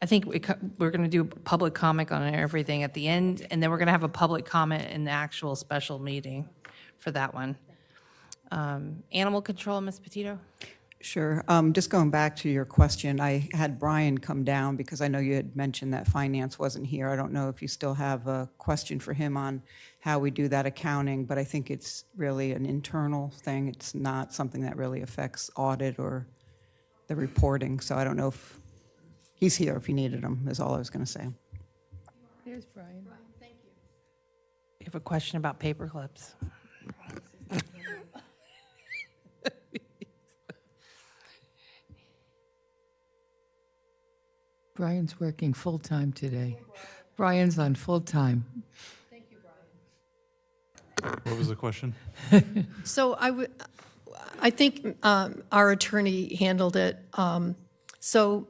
I think we're going to do public comment on everything at the end, and then we're going to have a public comment in the actual special meeting for that one. Animal control, Ms. Petito? Sure. Just going back to your question, I had Brian come down because I know you had mentioned that finance wasn't here. I don't know if you still have a question for him on how we do that accounting, but I think it's really an internal thing. It's not something that really affects audit or the reporting. So I don't know if he's here if you needed him, is all I was going to say. Here's Brian. Thank you. You have a question about paper clips? Brian's working full-time today. Brian's on full-time. What was the question? So I think our attorney handled it. So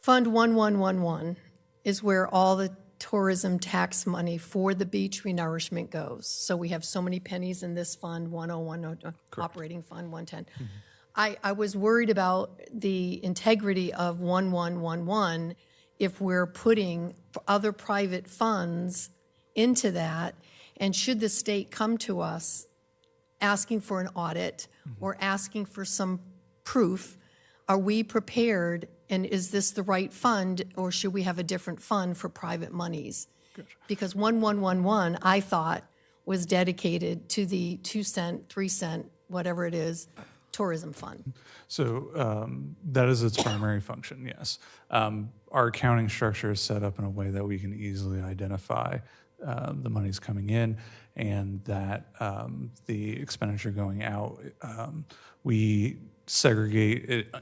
Fund 1111 is where all the tourism tax money for the beach renourishment goes. So we have so many pennies in this fund, 1010, operating fund 110. I was worried about the integrity of 1111 if we're putting other private funds into that, and should the state come to us asking for an audit or asking for some proof, are we prepared, and is this the right fund, or should we have a different fund for private monies? Because 1111, I thought, was dedicated to the 2 cent, 3 cent, whatever it is, tourism fund. So that is its primary function, yes. Our accounting structure is set up in a way that we can easily identify the monies coming in and that the expenditure going out. We segregate it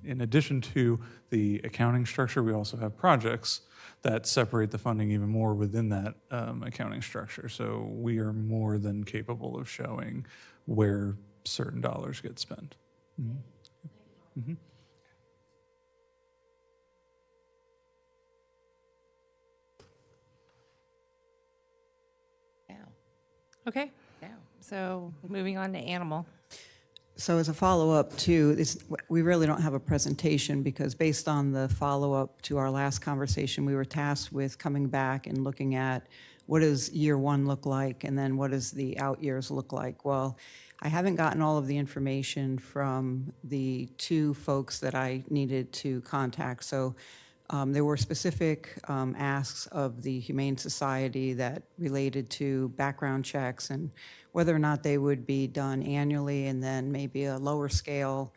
in addition to the accounting structure, we also have projects that separate the funding even more within that accounting structure. So we are more than capable of showing where certain dollars get spent. Mm-hmm. Mm-hmm. Okay, so moving on to animal. So as a follow-up to this, we really don't have a presentation because based on the follow-up to our last conversation, we were tasked with coming back and looking at what does year one look like and then what does the out years look like. Well, I haven't gotten all of the information from the two folks that I needed to contact. So there were specific asks of the Humane Society that related to background checks and whether or not they would be done annually and then maybe a lower scale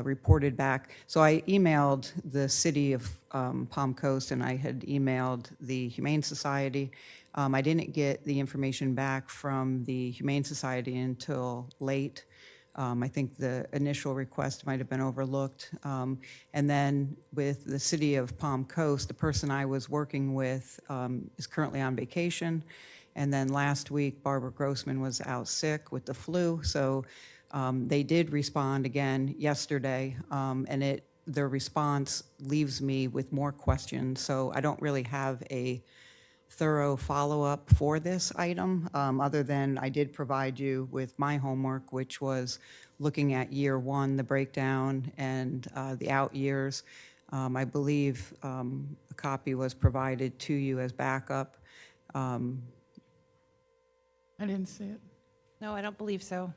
reported back. So I emailed the city of Palm Coast and I had emailed the Humane Society. I didn't get the information back from the Humane Society until late. I think the initial request might have been overlooked. And then with the city of Palm Coast, the person I was working with is currently on vacation. And then last week, Barbara Grossman was out sick with the flu. So they did respond again yesterday. And their response leaves me with more questions. So I don't really have a thorough follow-up for this item, other than I did provide you with my homework, which was looking at year one, the breakdown, and the out years. I believe a copy was provided to you as backup. I didn't see it. No, I don't believe so.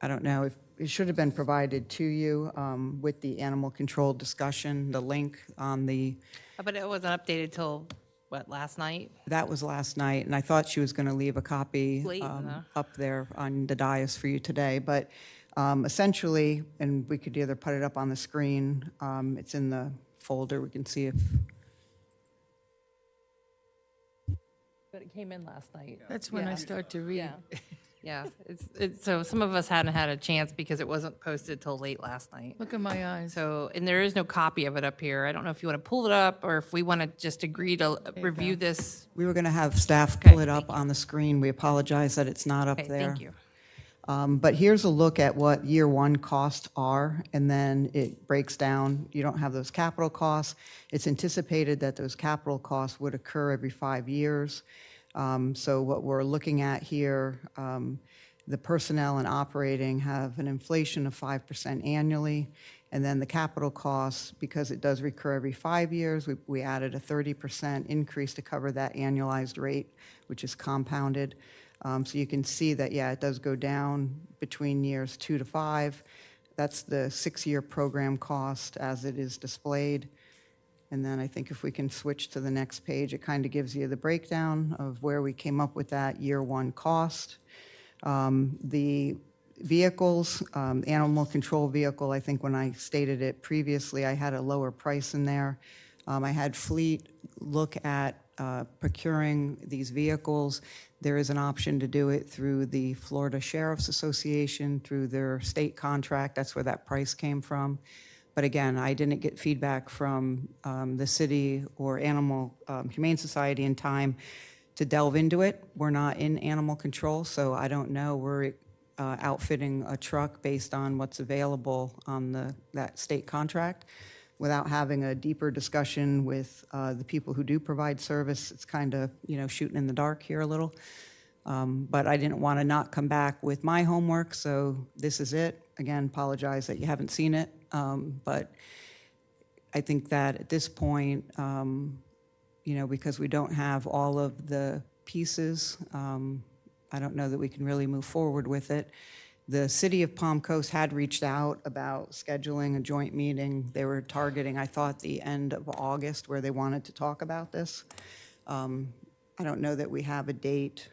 I don't know if it should have been provided to you with the animal control discussion, the link on the. But it wasn't updated till, what, last night? That was last night, and I thought she was going to leave a copy Late in the- up there on the dais for you today. But essentially, and we could either put it up on the screen, it's in the folder, we can see if, But it came in last night. That's when I Yeah. start to read. Yeah. Yeah, so some of us hadn't had a chance because it wasn't posted till late last night. Look at my eyes. So, and there is no copy of it up here. I don't know if you want to pull it up or if we want to just agree to review this. we were going to have staff Okay, pull it up on the screen. We apologize that it's not up Okay, there. thank you. But here's a look at what year one costs are, and then it breaks down. You don't have those capital costs. It's anticipated that those capital costs would occur every 5 years. So what we're looking at here, the personnel and operating have an inflation of 5% annually, and then the capital costs, because it does recur every 5 years, we added a 30% increase to cover that annualized rate, which is compounded. So you can see that, yeah, it does go down between years 2 to 5. That's the 6-year program cost as it is displayed. And then I think if we can switch to the next page, it kind of gives you the breakdown of where we came up with that year one cost. The vehicles, animal control vehicle, I think when I stated it previously, I had a lower price in there. I had Fleet look at procuring these vehicles. There is an option to do it through the Florida Sheriff's Association, through their state contract. That's where that price came from. But again, I didn't get feedback from the city or Humane Society in time to delve into it. We're not in animal control, so I don't know. We're outfitting a truck based on what's available on that state contract. Without having a deeper discussion with the people who do provide service, it's kind of, shooting in the dark here a little. But I didn't want to not come back with my homework, so this is it. Again, apologize that you haven't seen it, but I think that at this point, because we don't have all of the pieces, I don't know that we can really move forward with it. The city of Palm Coast had reached out about scheduling a joint meeting. They were targeting, I thought, the end of August where they wanted to talk about this. I don't know that we have a date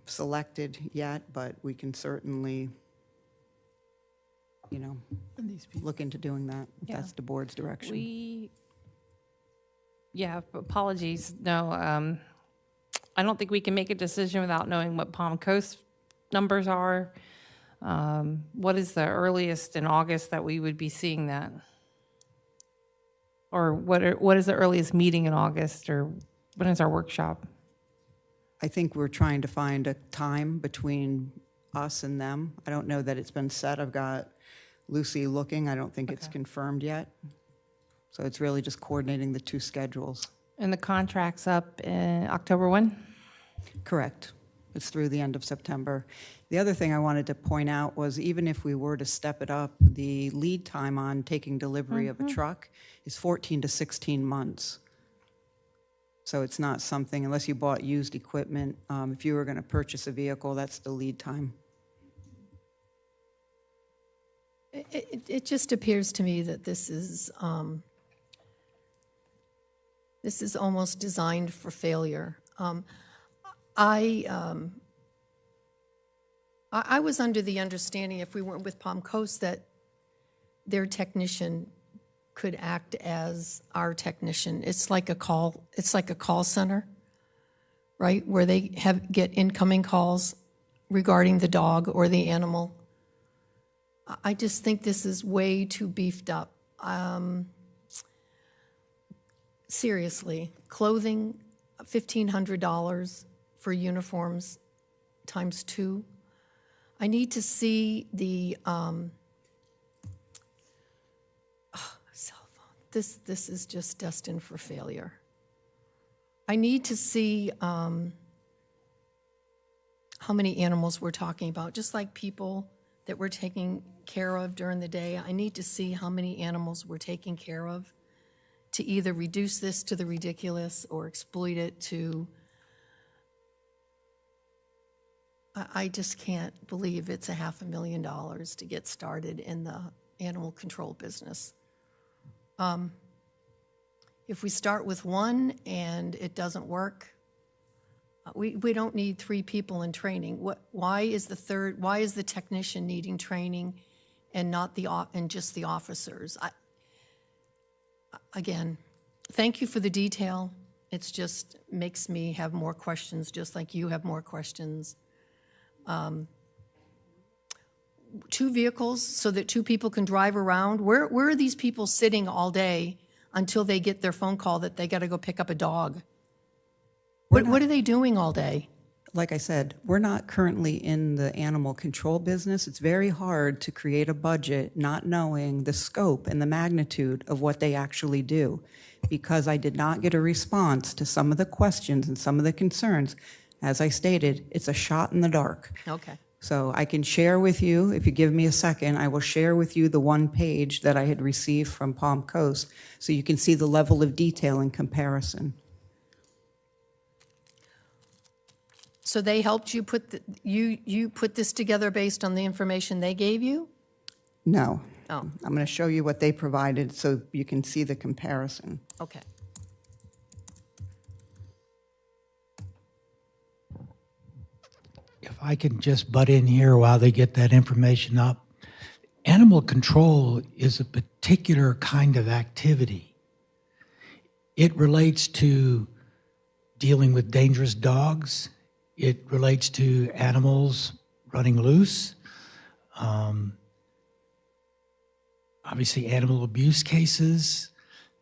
selected yet, but we can certainly, look into doing that if Yeah. that's the board's direction. Apologies. No, I don't think we can make a decision without knowing what Palm Coast numbers are. What is the earliest in August that we would be seeing that? Or what is the earliest meeting in August, or when is our workshop? I think we're trying to find a time between us and them. I don't know that it's been set. I've got Lucy looking. I don't think it's confirmed yet. So it's really just coordinating the two schedules. And the contract's up in October 1? Correct. It's through the end of September. The other thing I wanted to point out was even if we were to step it up, the lead time on taking delivery of a truck is 14 to 16 months. So it's not something, unless you bought used equipment, if you were going to purchase a vehicle, that's the lead time. It just appears to me that this is almost designed for failure. I was under the understanding, if we went with Palm Coast, that their technician could act as our technician. It's like a call center, right? Where they get incoming calls regarding the dog or the animal. I just think this is way too beefed up. Seriously, clothing, $1,500 for uniforms times 2. I need to see the cell phone. This is just destined for failure. I need to see how many animals we're talking about, just like people that we're taking care of during the day. I need to see how many animals we're taking care of to either reduce this to the ridiculous or exploit it to. I just can't believe it's $500,000 to get started in the animal control business. If we start with one and it doesn't work, we don't need 3 people in training. Why is the technician needing training and not just the officers? Again, thank you for the detail. It's just makes me have more questions, just like you have more questions. 2 vehicles so that 2 people can drive around. Where are these people sitting all day until they get their phone call that they got to go pick up a dog? What are they doing all day? Like I said, we're not currently in the animal control business. It's very hard to create a budget not knowing the scope and the magnitude of what they actually do. Because I did not get a response to some of the questions and some of the concerns, as I stated, it's a shot in the dark. Okay. So I can share with you, if you give me a second, I will share with you the 1 page that I had received from Palm Coast so you can see the level of detail in comparison. So they helped you you put this together based on the information they gave you? No. Oh. I'm going to show you what they provided so you can see the comparison. Okay. If I can just butt in here while they get that information up. Animal control is a particular kind of activity. It relates to dealing with dangerous dogs. It relates to animals running loose. Obviously, animal abuse cases.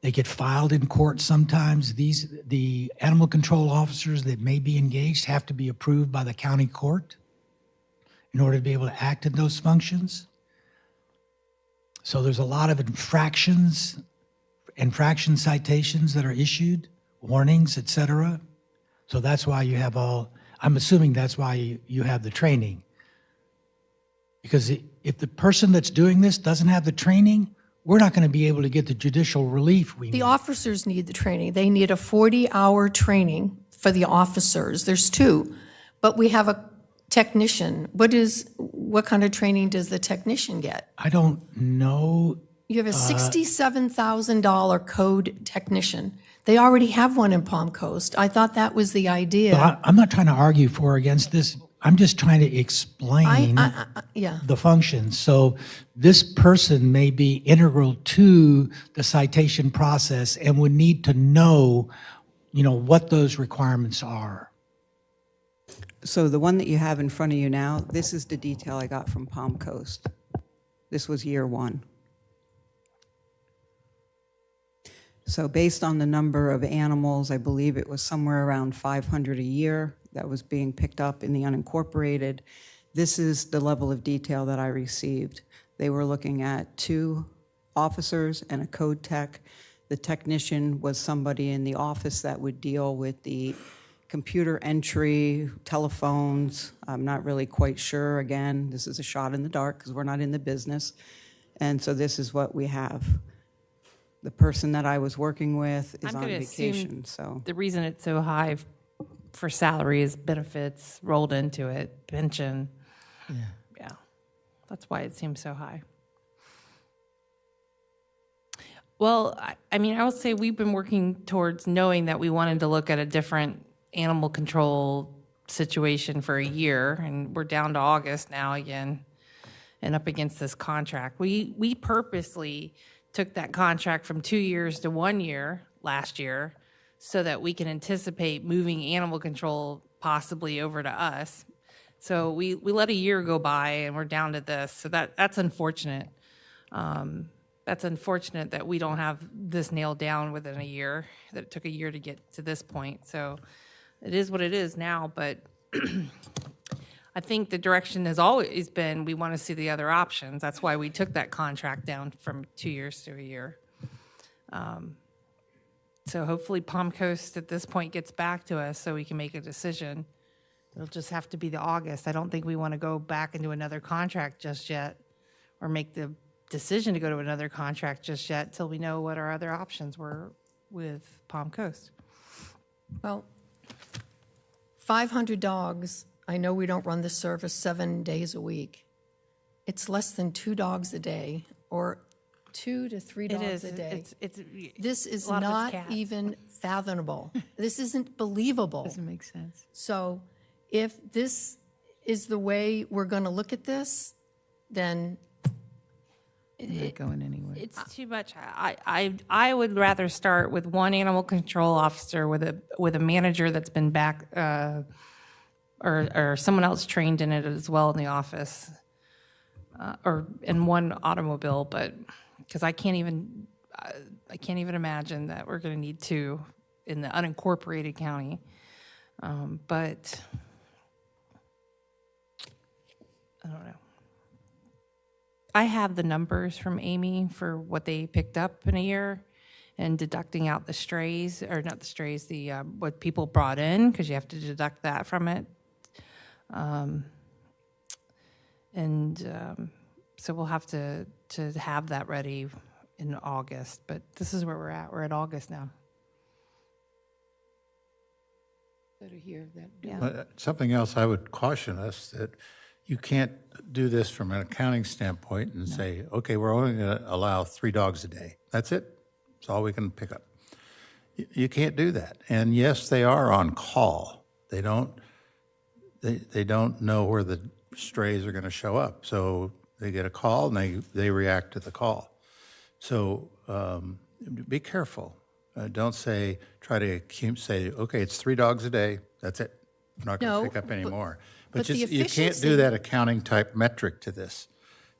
They get filed in court sometimes. The animal control officers that may be engaged have to be approved by the county court in order to be able to act in those functions. So there's a lot of infraction citations that are issued, warnings, et cetera. So that's why you have I'm assuming that's why you have the training. Because if the person that's doing this doesn't have the training, we're not going to be able to get the judicial relief we need. The officers need the training. They need a 40-hour training for the officers. There's 2, but we have a technician. What kind of training does the technician get? I don't know. You have a $67,000 code technician. They already have one in Palm Coast. I thought that was the idea. I'm not trying to argue for or against this. I'm just trying to explain the functions. So this person may be integral to the citation process and would need to know, what those requirements are. So the one that you have in front of you now, this is the detail I got from Palm Coast. This was year 1. So based on the number of animals, I believe it was somewhere around 500 a year that was being picked up in the unincorporated. This is the level of detail that I received. They were looking at 2 officers and a code tech. The technician was somebody in the office that would deal with the computer entry, telephones. I'm not really quite sure. Again, this is a shot in the dark because we're not in the business. And so this is what we have. The person that I was working with is I'm on gonna vacation, assume so. the reason it's so high for salary is benefits rolled into it, pension. Yeah, that's why it seems so high. Well, I mean, I will say we've been working towards knowing that we wanted to look at a different animal control situation for a year, and we're down to August now again and up against this contract. We purposely took that contract from 2 years to 1 year last year so that we can anticipate moving animal control possibly over to us. So we let a year go by and we're down to this. So that's unfortunate. That's unfortunate that we don't have this nailed down within a year, that it took a year to get to this point. So it is what it is now, but I think the direction has always been we want to see the other options. That's why we took that contract down from 2 years to a year. So hopefully Palm Coast at this point gets back to us so we can make a decision. It'll just have to be the August. I don't think we want to go back into another contract just yet or make the decision to go to another contract just yet till we know what our other options were with Palm Coast. Well, 500 dogs, I know we don't run the service 7 days a week. It's less than 2 dogs a day, or 2 to 3 dogs a day. This is a lot of it's not cats. even fathomable. This isn't believable. Doesn't make sense. So if this is the way we're going to look at this, then Not going anywhere. It's too much. I would rather start with one animal control officer with a manager that's been back or someone else trained in it as well in the office, or in one automobile. But because I can't even imagine that we're going to need 2 in the unincorporated county. But I don't know. I have the numbers from Amy for what they picked up in a year and deducting out the strays, or not the strays, the what people brought in, because you have to deduct that from it. So we'll have to have that ready in August. But this is where we're at. We're at August now. Better hear that. Yeah. But something else I would caution us that you can't do this from an accounting standpoint and say, okay, we're only going to allow 3 dogs a day. That's it. That's all we can pick up. You can't do that. And yes, they are on call. They don't know where the strays are going to show up. So they get a call and they react to the call. So be careful. Don't try to say, okay, it's 3 dogs a day. That's it. We're not going to pick up any more. But the just, you can't efficiency- do that accounting type metric to this.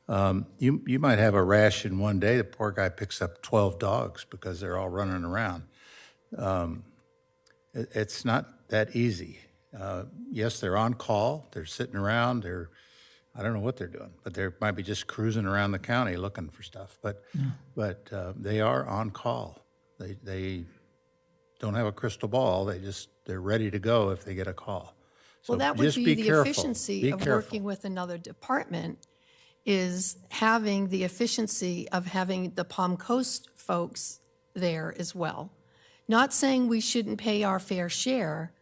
You might have a rash in one day. The poor guy picks up 12 dogs because they're all running around. It's not that easy. Yes, they're on call. They're sitting around. I don't know what they're doing, but they might be just cruising around the county looking for stuff. But they are on call. They don't have a crystal ball. They're ready to go if they get a call. So well, that would just be the careful. efficiency Be of careful. working with another department, is having the efficiency of having the Palm Coast folks there as well. Not saying we shouldn't pay our fair share,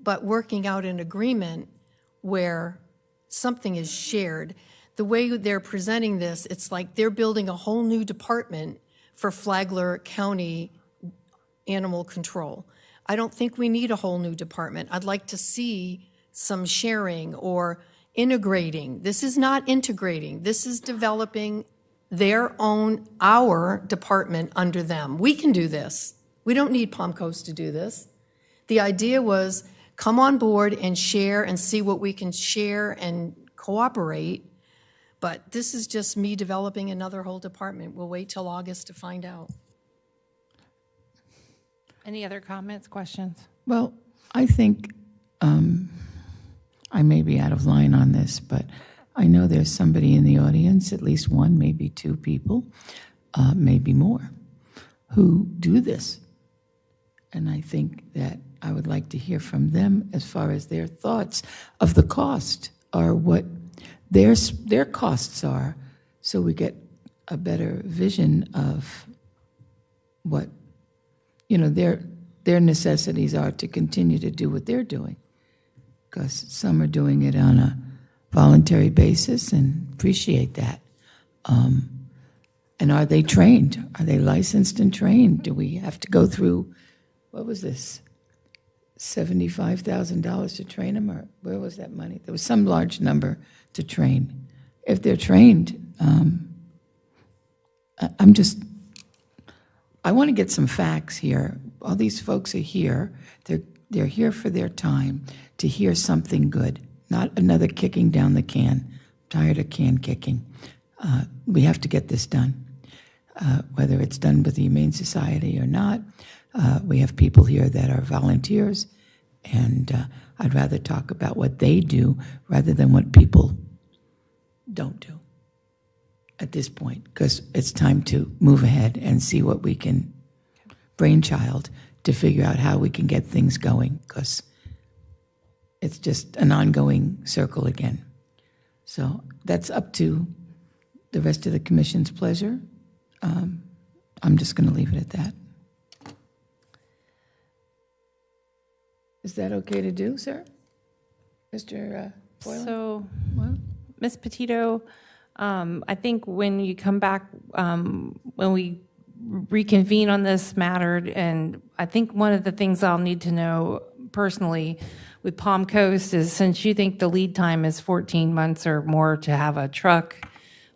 but working out an agreement where something is shared. The way they're presenting this, it's like they're building a whole new department for Flagler County Animal Control. I don't think we need a whole new department. I'd like to see some sharing or integrating. This is not integrating. This is developing our department under them. We can do this. We don't need Palm Coast to do this. The idea was come on board and share and see what we can share and cooperate. But this is just me developing another whole department. We'll wait till August to find out. Any other comments, questions? Well, I think I may be out of line on this, but I know there's somebody in the audience, at least one, maybe 2 people, maybe more, who do this. And I think that I would like to hear from them as far as their thoughts of the cost, or what their costs are, so we get a better vision of what, their necessities are to continue to do what they're doing. Because some are doing it on a voluntary basis and appreciate that. And are they trained? Are they licensed and trained? Do we have to go through, what was this, $75,000 to train them, or where was that money? There was some large number to train. If they're trained, I want to get some facts here. All these folks are here. They're here for their time to hear something good, not another kicking down the can. I'm tired of can kicking. We have to get this done, whether it's done with the Humane Society or not. We have people here that are volunteers, and I'd rather talk about what they do rather than what people don't do at this point, because it's time to move ahead and see what we can brainchild to figure out how we can get things going, because it's just an ongoing circle again. So that's up to the rest of the commission's pleasure. I'm just going to leave it at that. Is that okay to do, sir? Mr. Boylan? So, Ms. Petito, I think when you come back, when we reconvene on this matter, and I think one of the things I'll need to know personally with Palm Coast is, since you think the lead time is 14 months or more to have a truck,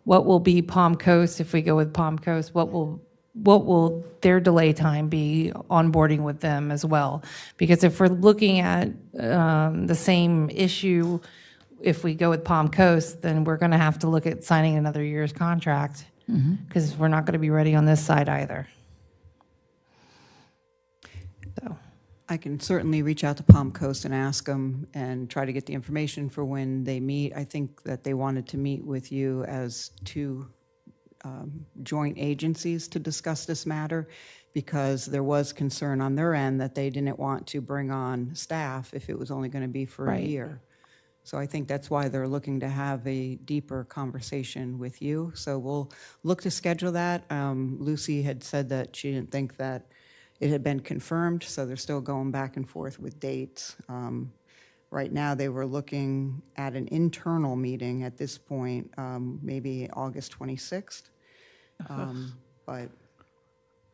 what will be Palm Coast if we go with Palm Coast? What will their delay time be onboarding with them as well? Because if we're looking at the same issue, if we go with Palm Coast, then we're going to have to look at signing another year's contract, because we're not going to be ready on this side either. So I can certainly reach out to Palm Coast and ask them and try to get the information for when they meet. I think that they wanted to meet with you as two joint agencies to discuss this matter, because there was concern on their end that they didn't want to bring on staff if it was only going to be for a year. So I think that's why they're looking to have a deeper conversation with you. So we'll look to schedule that. Lucy had said that she didn't think that it had been confirmed, so they're still going back and forth with dates. Right now, they were looking at an internal meeting at this point, maybe August 26th. But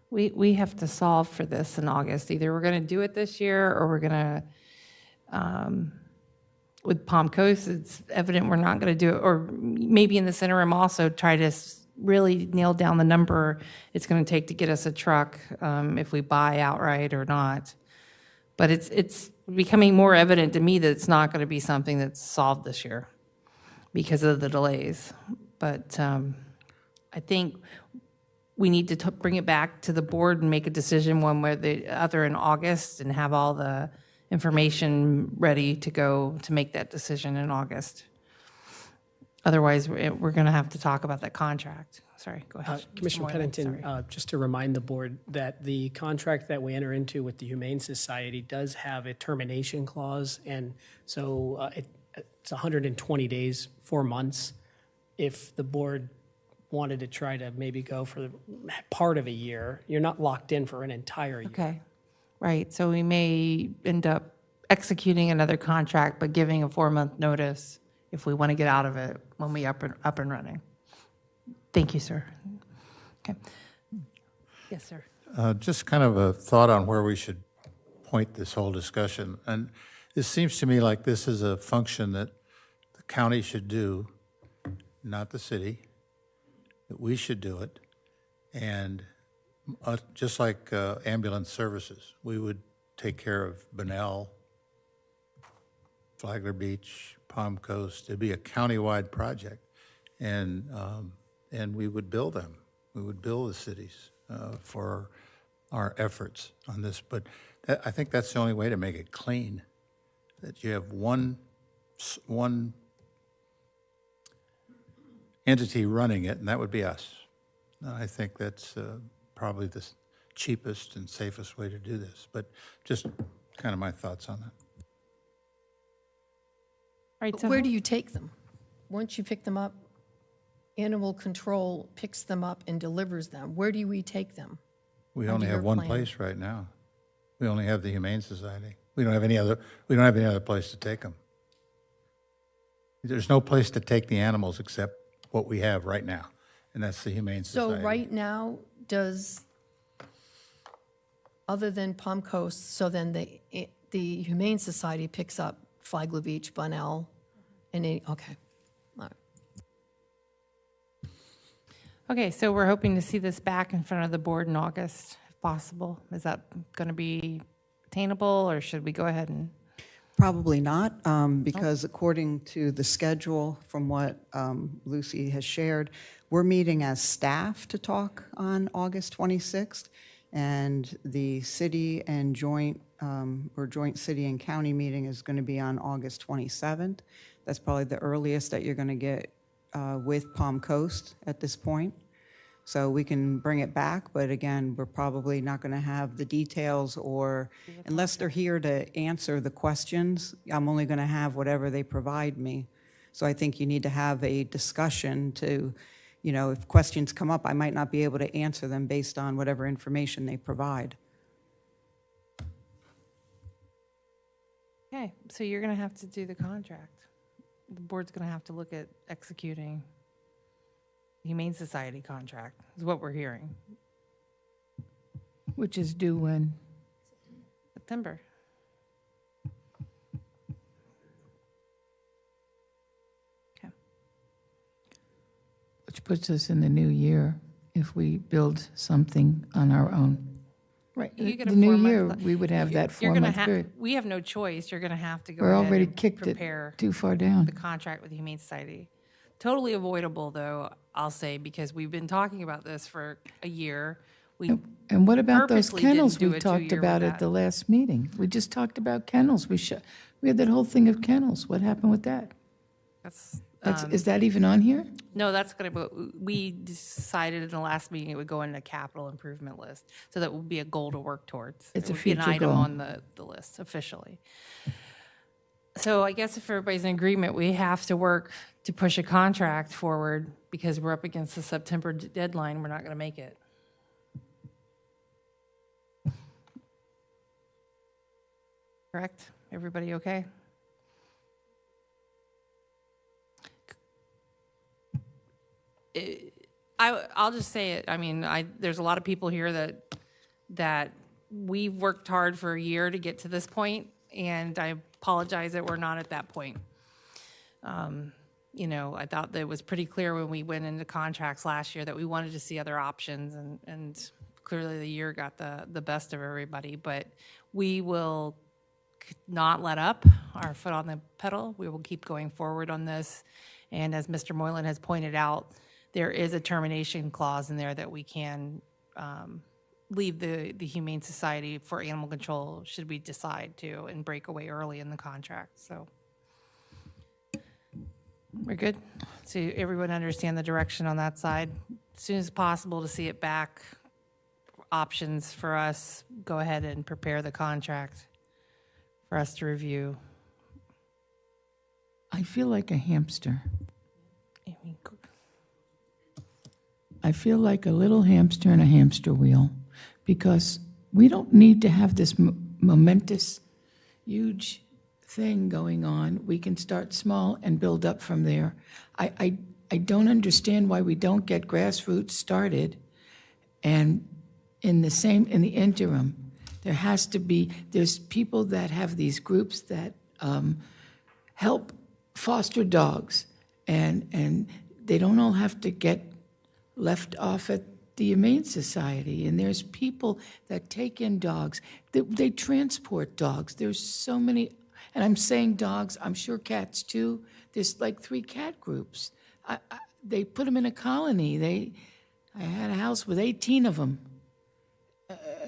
we have to solve for this in August. Either we're going to do it this year, or we're going to, with Palm Coast, it's evident we're not going to do it, or maybe in this interim also try to really nail down the number it's going to take to get us a truck, if we buy outright or not. But it's becoming more evident to me that it's not going to be something that's solved this year because of the delays. But I think we need to bring it back to the board and make a decision one way or the other in August, and have all the information ready to go to make that decision in August. Otherwise, we're going to have to talk about that contract. Sorry, go ahead. Commissioner Pennington, just to remind the board that the contract that we enter into with the Humane Society does have a termination clause, and so it's 120 days, 4 months. If the board wanted to try to maybe go for part of a year, you're not locked in for an entire year. Okay, right. So we may end up executing another contract, but giving a 4-month notice if we want to get out of it when we up and running. Thank you, sir. Okay. Yes, sir. Just kind of a thought on where we should point this whole discussion. And it seems to me like this is a function that the county should do, not the city, that we should do it. And just like ambulance services, we would take care of Bunnell, Flagler Beach, Palm Coast. It'd be a countywide project. And we would bill them. We would bill the cities for our efforts on this. But I think that's the only way to make it clean, that you have one entity running it, and that would be us. I think that's probably the cheapest and safest way to do this. But just kind of my thoughts on that. Right, But so where do you take them? Once you pick them up, animal control picks them up and delivers them. Where do we take them? We Under only your have one plan. place right now. We only have the Humane Society. We don't have any other place to take them. There's no place to take the animals except what we have right now, and that's the Humane So Society. right now, other than Palm Coast, so then the Humane Society picks up Flagler Beach, Bunnell, and okay. All right. Okay, so we're hoping to see this back in front of the board in August, if possible. Is that going to be attainable, or should we go ahead and? Probably not, because according to the schedule from what Lucy has shared, we're meeting as staff to talk on August 26th, and the city and joint city and county meeting is going to be on August 27th. That's probably the earliest that you're going to get with Palm Coast at this point. So we can bring it back, but again, we're probably not going to have the details, or unless they're here to answer the questions, I'm only going to have whatever they provide me. So I think you need to have a discussion to, if questions come up, I might not be able to answer them based on whatever information they provide. Okay, so you're going to have to do the contract. The board's going to have to look at executing the Humane Society contract, is what we're hearing. Which is due when? September. Okay. Which puts us in the new year if we build something on our own. Right, You get the a new 4-month year, le- we would have that You're gonna 4-month period. We have no choice. You're going to have to go We're ahead already and kicked it prepare too far down. the contract with the Humane Society. Totally avoidable, though, I'll say, because we've been talking about this for a year. We And what about those purposely didn't kennels do we a talked 2-year about with at that. the last meeting? We just talked about kennels. We had that whole thing of kennels. What happened with that? Is that even on here? No, that's going to, we decided in the last meeting it would go in a capital improvement list. So that would be a goal to work towards. It's It a would be an future item goal. on the list officially. So I guess if everybody's in agreement, we have to work to push a contract forward because we're up against the September deadline. We're not going to make it. Correct? Everybody okay? I'll just say it. I mean, there's a lot of people here that we've worked hard for a year to get to this point, and I apologize that we're not at that point. I thought that it was pretty clear when we went into contracts last year that we wanted to see other options, and clearly the year got the best of everybody. But we will not let up, our foot on the pedal. We will keep going forward on this. And as Mr. Moylan has pointed out, there is a termination clause in there that we can leave the Humane Society for animal control should we decide to and break away early in the contract. So we're good. So everyone understand the direction on that side. As soon as possible to see it back, options for us, go ahead and prepare the contract for us to review. I feel like a hamster. I feel like a little hamster in a hamster wheel, because we don't need to have this momentous, huge thing going on. We can start small and build up from there. I don't understand why we don't get grassroots started, and in the interim, there's people that have these groups that help foster dogs, and they don't all have to get left off at the Humane Society. And there's people that take in dogs. They transport dogs. There's so many, and I'm saying dogs, I'm sure cats too. There's like 3 cat groups. They put them in a colony. I had a house with 18 of them.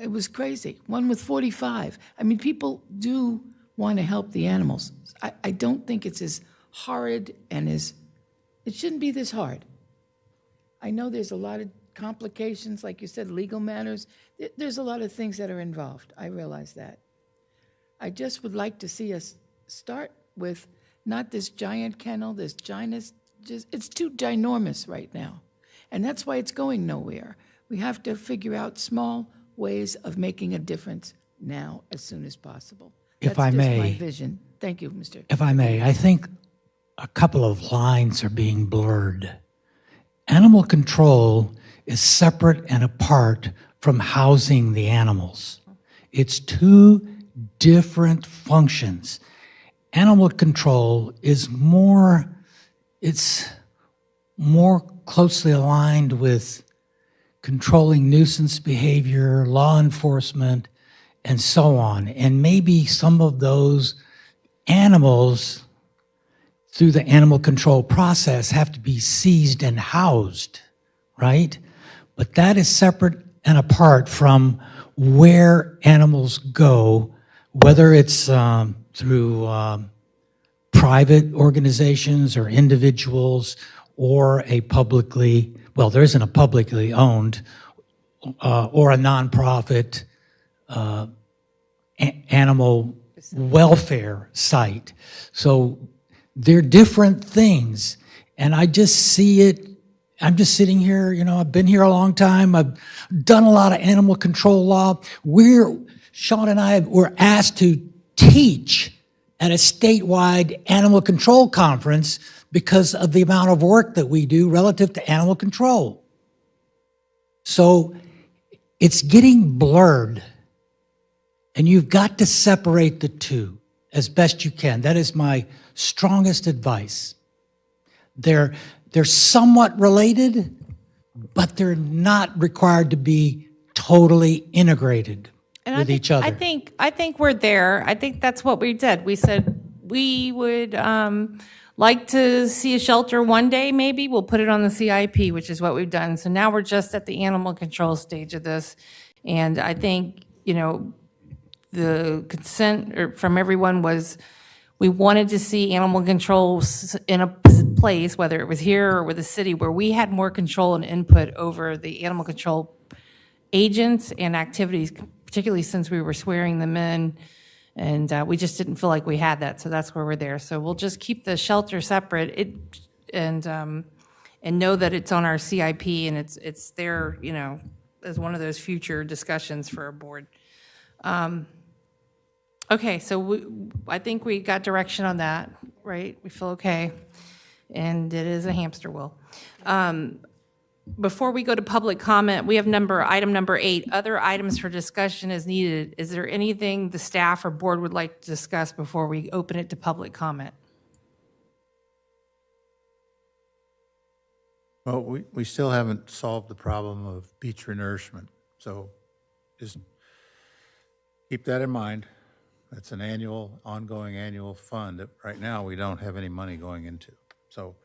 It was crazy. One with 45. I mean, people do want to help the animals. I don't think it's as horrid and it shouldn't be this hard. I know there's a lot of complications, like you said, legal matters. There's a lot of things that are involved. I realize that. I just would like to see us start with not this giant kennel, this giant, it's too ginormous right now. And that's why it's going nowhere. We have to figure out small ways of making a difference now as soon as possible. If I That's just my may. vision. Thank you, Mr. If I may, I think a couple of lines are being blurred. Animal control is separate and apart from housing the animals. It's two different functions. Animal control is it's more closely aligned with controlling nuisance behavior, law enforcement, and so on. And maybe some of those animals, through the animal control process, have to be seized and housed, right? But that is separate and apart from where animals go, whether it's through private organizations or individuals or a publicly, well, there isn't a publicly owned or a nonprofit animal welfare site. So they're different things. And I just see it, I'm just sitting here, I've been here a long time. I've done a lot of animal control law. Sean and I were asked to teach at a statewide animal control conference because of the amount of work that we do relative to animal control. So it's getting blurred, and you've got to separate the two as best you can. That is my strongest advice. They're somewhat related, but they're not required to be totally integrated with each other. I think we're there. I think that's what we did. We said we would like to see a shelter one day, maybe. We'll put it on the CIP, which is what we've done. So now we're just at the animal control stage of this. And I think, the consent from everyone was we wanted to see animal control in a place, whether it was here or with the city, where we had more control and input over the animal control agents and activities, particularly since we were swearing them in, and we just didn't feel like we had that, so that's where we're there. So we'll just keep the shelter separate and know that it's on our CIP and it's there, as one of those future discussions for our board. Okay, so I think we got direction on that, right? We feel okay, and it is a hamster wheel. Before we go to public comment, we have item number 8, other items for discussion as needed. Is there anything the staff or board would like to discuss before we open it to public comment? Well, we still haven't solved the problem of beach renourishment, so just keep that in mind. That's an ongoing annual fund that right now we don't have any money going into. So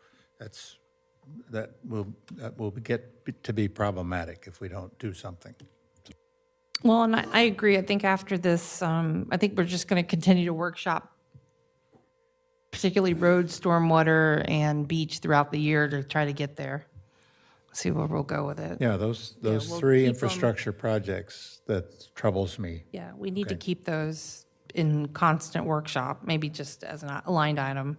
that will get to be problematic if we don't do something. Well, and I agree. I think after this, I think we're just going to continue to workshop, particularly road, stormwater, and beach throughout the year to try to get there. See where we'll go with it. Yeah, those we'll three keep infrastructure projects, that troubles me. Yeah, we need to keep those in constant workshop, maybe just as an aligned item.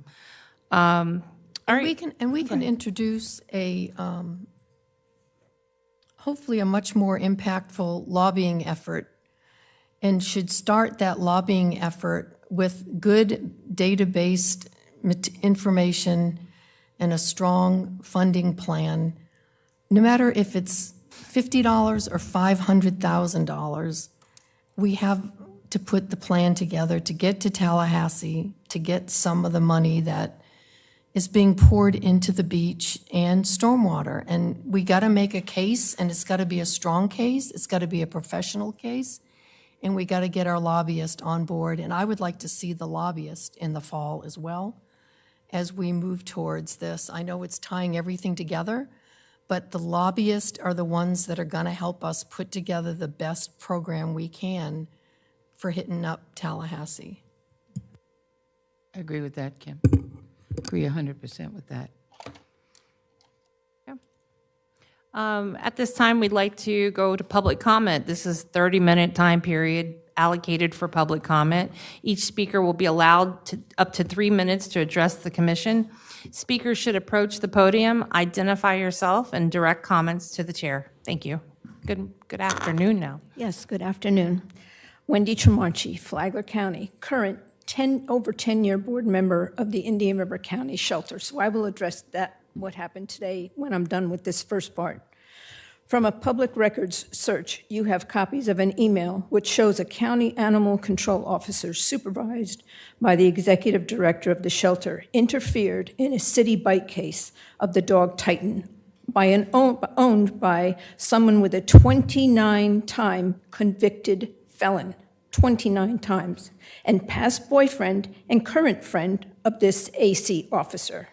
All right. We can introduce hopefully a much more impactful lobbying effort, and should start that lobbying effort with good data-based information and a strong funding plan. No matter if it's $50 or $500,000, we have to put the plan together to get to Tallahassee, to get some of the money that is being poured into the beach and stormwater. And we got to make a case, and it's got to be a strong case. It's got to be a professional case, and we got to get our lobbyist on board. And I would like to see the lobbyist in the fall as well as we move towards this. I know it's tying everything together, but the lobbyists are the ones that are going to help us put together the best program we can for hitting up Tallahassee. I agree with that, Kim. Agree 100% with that. At this time, we'd like to go to public comment. This is 30-minute time period. allocated for public comment. Each speaker will be allowed up to 3 minutes to address the commission. Speakers should approach the podium, identify yourself, and direct comments to the chair. Thank you. Good afternoon now. Yes, good afternoon. Wendy Tremarchi, Flagler County, current over 10-year board member of the Indian River County Shelter. So I will address what happened today when I'm done with this first part. From a public records search, you have copies of an email which shows a county animal control officer supervised by the executive director of the shelter interfered in a city bite case of the dog Titan owned by someone with a 29-time convicted felon, 29 times, and past boyfriend and current friend of this AC officer,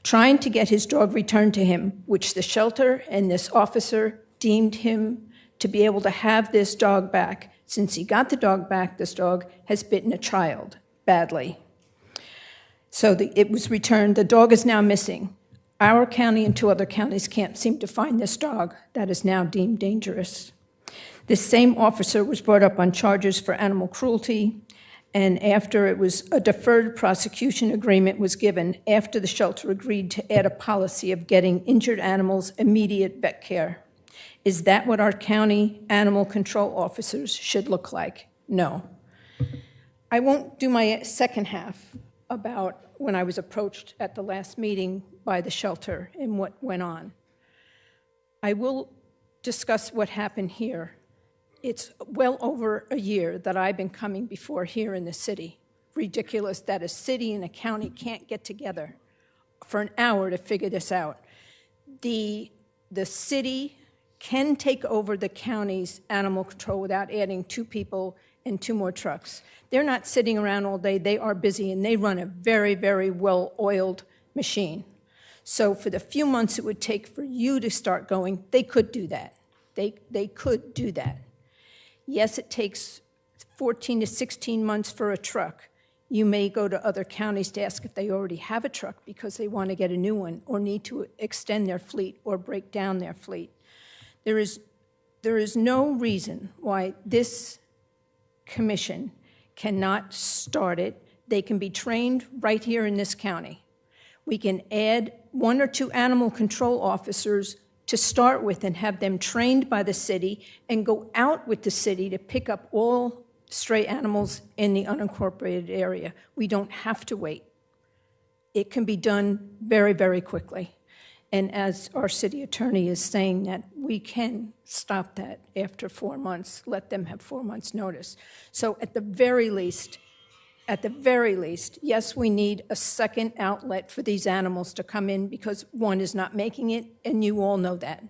trying to get his dog returned to him, which the shelter and this officer deemed him to be able to have this dog back. Since he got the dog back, this dog has bitten a child badly. So it was returned. The dog is now missing. Our county and 2 other counties can't seem to find this dog that is now deemed dangerous. This same officer was brought up on charges for animal cruelty, and after it was a deferred prosecution agreement was given after the shelter agreed to add a policy of getting injured animals immediate vet care. Is that what our county animal control officers should look like? No. I won't do my second half about when I was approached at the last meeting by the shelter and what went on. I will discuss what happened here. It's well over a year that I've been coming before here in the city. Ridiculous that a city and a county can't get together for an hour to figure this out. The city can take over the county's animal control without adding 2 people and 2 more trucks. They're not sitting around all day. They are busy, and they run a very, very well-oiled machine. So for the few months it would take for you to start going, they could do that. They could do that. Yes, it takes 14 to 16 months for a truck. You may go to other counties to ask if they already have a truck because they want to get a new one or need to extend their fleet or break down their fleet. There is no reason why this commission cannot start it. They can be trained right here in this county. We can add 1 or 2 animal control officers to start with and have them trained by the city and go out with the city to pick up all stray animals in the unincorporated area. We don't have to wait. It can be done very, very quickly. And as our city attorney is saying that we can stop that after 4 months, let them have 4 months' notice. So at the very least, yes, we need a second outlet for these animals to come in because one is not making it, and you all know that.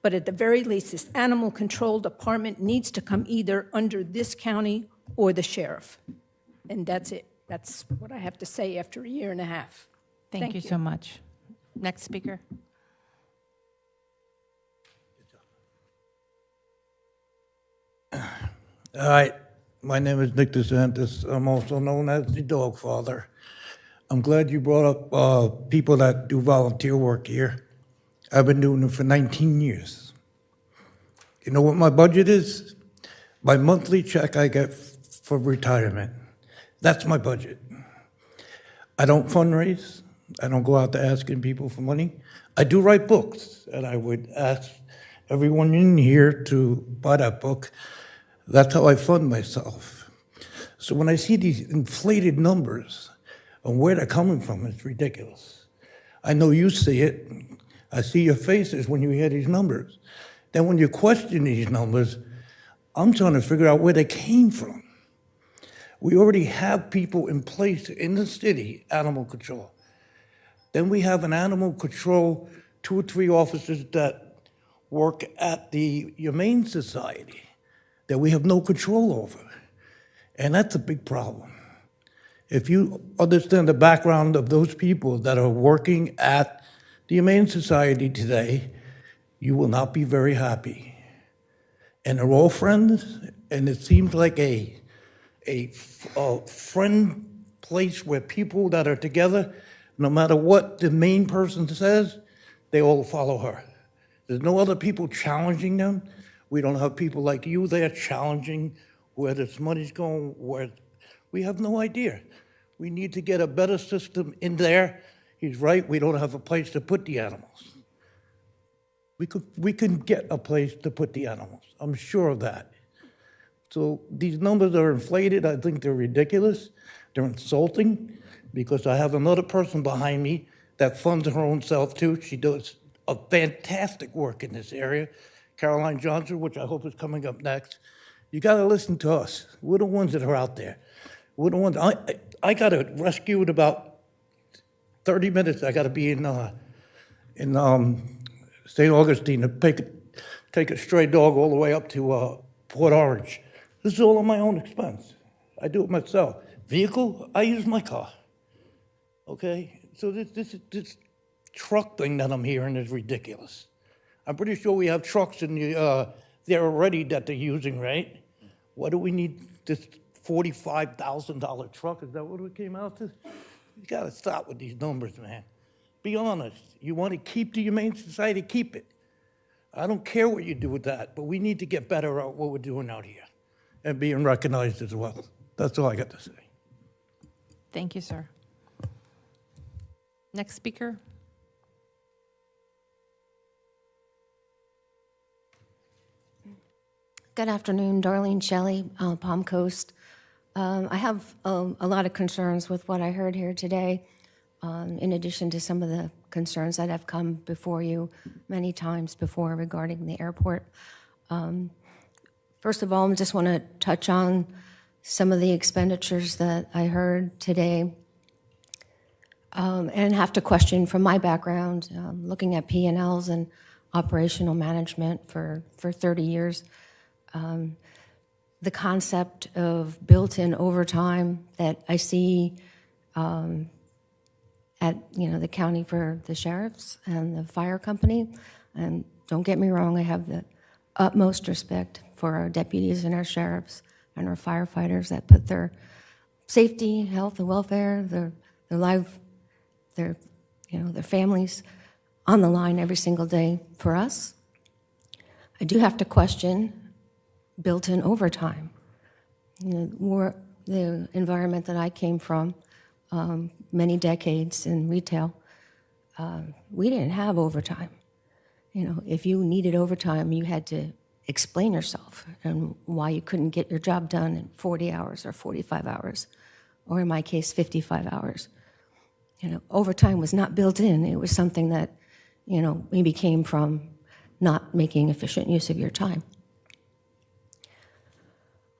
But at the very least, this animal control department needs to come either under this county or the sheriff. And that's it. That's what I have to say after a year and a half. Thank you so much. Next speaker. All right. My name is Nick DeSantis. I'm also known as the Dog Father. I'm glad you brought up people that do volunteer work here. I've been doing it for 19 years. You know what my budget is? My monthly check I get for retirement. That's my budget. I don't fundraise. I don't go out to asking people for money. I do write books, and I would ask everyone in here to buy that book. That's how I fund myself. So when I see these inflated numbers and where they're coming from, it's ridiculous. I know you see it. I see your faces when you hear these numbers. Then when you question these numbers, I'm trying to figure out where they came from. We already have people in place in the city, animal control. Then we have an animal control, 2 or 3 officers that work at the Humane Society that we have no control over. And that's a big problem. If you understand the background of those people that are working at the Humane Society today, you will not be very happy. And they're all friends, and it seems like a friend place where people that are together, no matter what the main person says, they all follow her. There's no other people challenging them. We don't have people like you there challenging where this money's going, we have no idea. We need to get a better system in there. He's right, we don't have a place to put the animals. We can get a place to put the animals, I'm sure of that. So these numbers are inflated, I think they're ridiculous, they're insulting, because I have another person behind me that funds her own self too. She does a fantastic work in this area. Caroline Johnson, which I hope is coming up next. You gotta listen to us. We're the ones that are out there. We're the ones, I got a rescue in about 30 minutes. I gotta be in St. Augustine to take a stray dog all the way up to Port Orange. This is all on my own expense. I do it myself. Vehicle, I use my car. Okay, so this truck thing that I'm hearing is ridiculous. I'm pretty sure we have trucks in there already that they're using, right? Why do we need this $45,000 truck? Is that what we came out to? You gotta stop with these numbers, man. Be honest. You want to keep the Humane Society, keep it. I don't care what you do with that, but we need to get better at what we're doing out here and being recognized as well. That's all I got to say. Thank you, sir. Next speaker. Good afternoon, Darlene Shelley, Palm Coast. I have a lot of concerns with what I heard here today, in addition to some of the concerns that have come before you many times before regarding the airport. First of all, I just want to touch on some of the expenditures that I heard today, and have to question from my background, looking at P&Ls and operational management for 30 years. The concept of built-in overtime that I see at the county for the sheriffs and the fire company. And don't get me wrong, I have the utmost respect for our deputies and our sheriffs and our firefighters that put their safety, health, and welfare, their life, their families on the line every single day for us. I do have to question built-in overtime. The environment that I came from, many decades in retail, we didn't have overtime. If you needed overtime, you had to explain yourself and why you couldn't get your job done in 40 hours or 45 hours, or in my case, 55 hours. Overtime was not built in. It was something that, maybe came from not making efficient use of your time.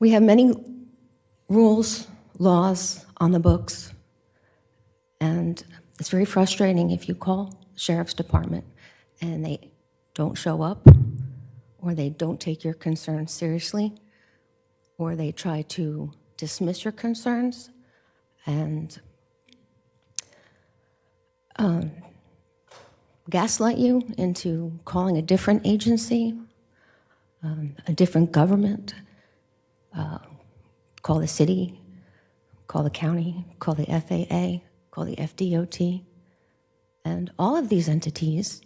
We have many rules, laws on the books, and it's very frustrating if you call the sheriff's department and they don't show up, or they don't take your concerns seriously, or they try to dismiss your concerns and gaslight you into calling a different agency, a different government. Call the city, call the county, call the FAA, call the FDOT. And all of these entities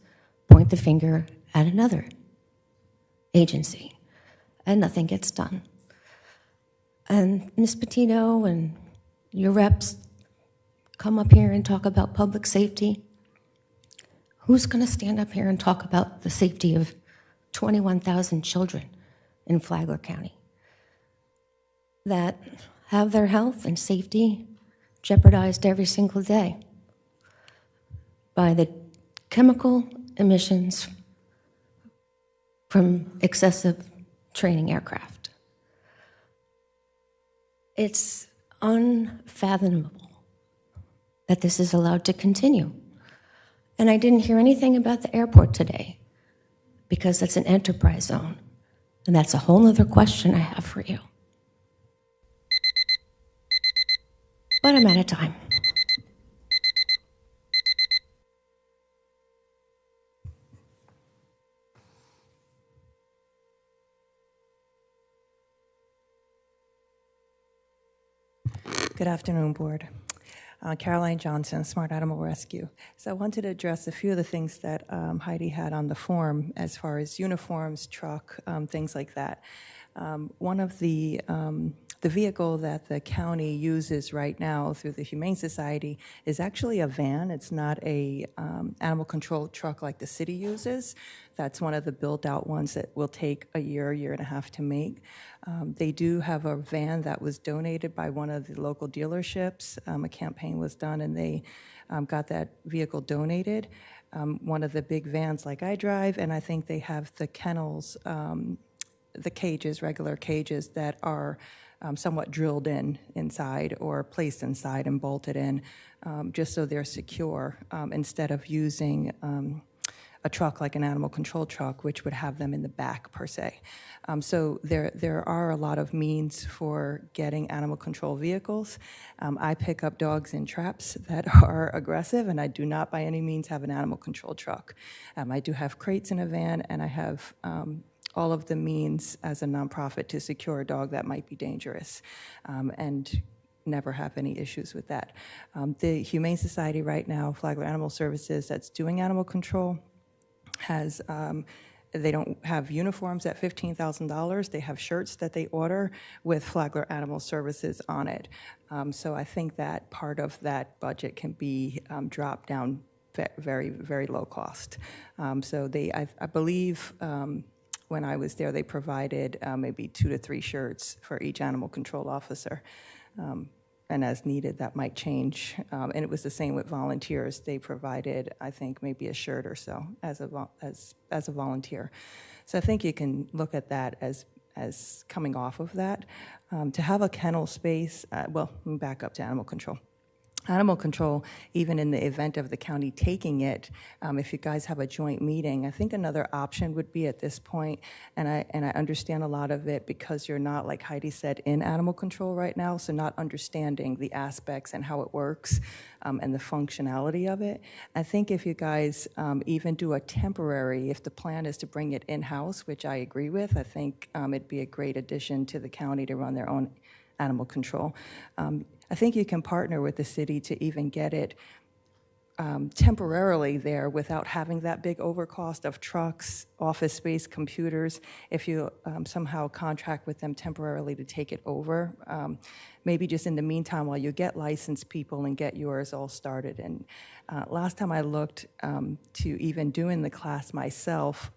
point the finger at another agency, and nothing gets done. And Ms. Petito and your reps come up here and talk about public safety. Who's going to stand up here and talk about the safety of 21,000 children in Flagler County that have their health and safety jeopardized every single day by the chemical emissions from excessive training aircraft? It's unfathomable that this is allowed to continue. And I didn't hear anything about the airport today, because that's an enterprise zone. And that's a whole other question I have for you. But I'm out of time. Good afternoon, Board. Caroline Johnson, Smart Animal Rescue. So I wanted to address a few of the things that Heidi had on the form as far as uniforms, truck, things like that. One of the vehicle that the county uses right now through the Humane Society is actually a van. It's not a animal control truck like the city uses. That's one of the built-out ones that will take a year and a half to make. They do have a van that was donated by one of the local dealerships. A campaign was done, and they got that vehicle donated. One of the big vans like I drive, and I think they have the kennels, the cages, regular cages that are somewhat drilled inside or placed inside and bolted in, just so they're secure, instead of using a truck like an animal control truck, which would have them in the back per se. So there are a lot of means for getting animal control vehicles. I pick up dogs in traps that are aggressive, and I do not by any means have an animal control truck. I do have crates in a van, and I have all of the means as a nonprofit to secure a dog that might be dangerous, and never have any issues with that. The Humane Society right now, Flagler Animal Services, that's doing animal control, has they don't have uniforms at $15,000. They have shirts that they order with Flagler Animal Services on it. So I think that part of that budget can be dropped down very, very low cost. So I believe when I was there, they provided maybe 2 to 3 shirts for each animal control officer. And as needed, that might change. And it was the same with volunteers. They provided, I think, maybe a shirt or so as a volunteer. So I think you can look at that as coming off of that. To have a kennel space, well, let me back up to animal control. Animal control, even in the event of the county taking it, if you guys have a joint meeting, I think another option would be at this point, and I understand a lot of it because you're not, like Heidi said, in animal control right now, so not understanding the aspects and how it works and the functionality of it. I think if you guys even do a temporary, if the plan is to bring it in-house, which I agree with, I think it'd be a great addition to the county to run their own animal control. I think you can partner with the city to even get it temporarily there without having that big overcost of trucks, office space, computers. If you somehow contract with them temporarily to take it over, maybe just in the meantime while you get licensed people and get yours all started. And last time I looked to even doing the class myself,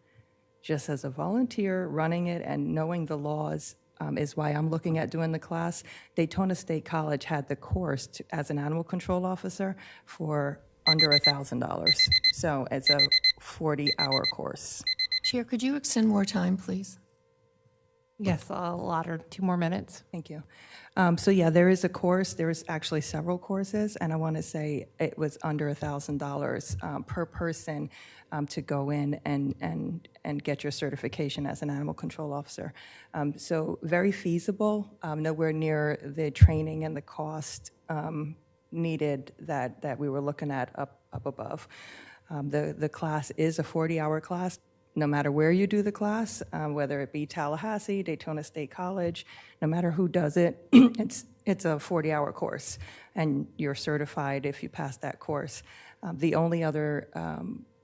just as a volunteer running it and knowing the laws, is why I'm looking at doing the class. Daytona State College had the course as an animal control officer for under $1,000. So it's a 40-hour course. Chair, could you extend more time, please? Yes, I'll allot 2 more minutes. Thank you. So yeah, there is a course. There's actually several courses, and I want to say it was under $1,000 per person to go in and get your certification as an animal control officer. So very feasible, nowhere near the training and the cost needed that we were looking at up above. The class is a 40-hour class. No matter where you do the class, whether it be Tallahassee, Daytona State College, no matter who does it, it's a 40-hour course, and you're certified if you pass that course. The only other,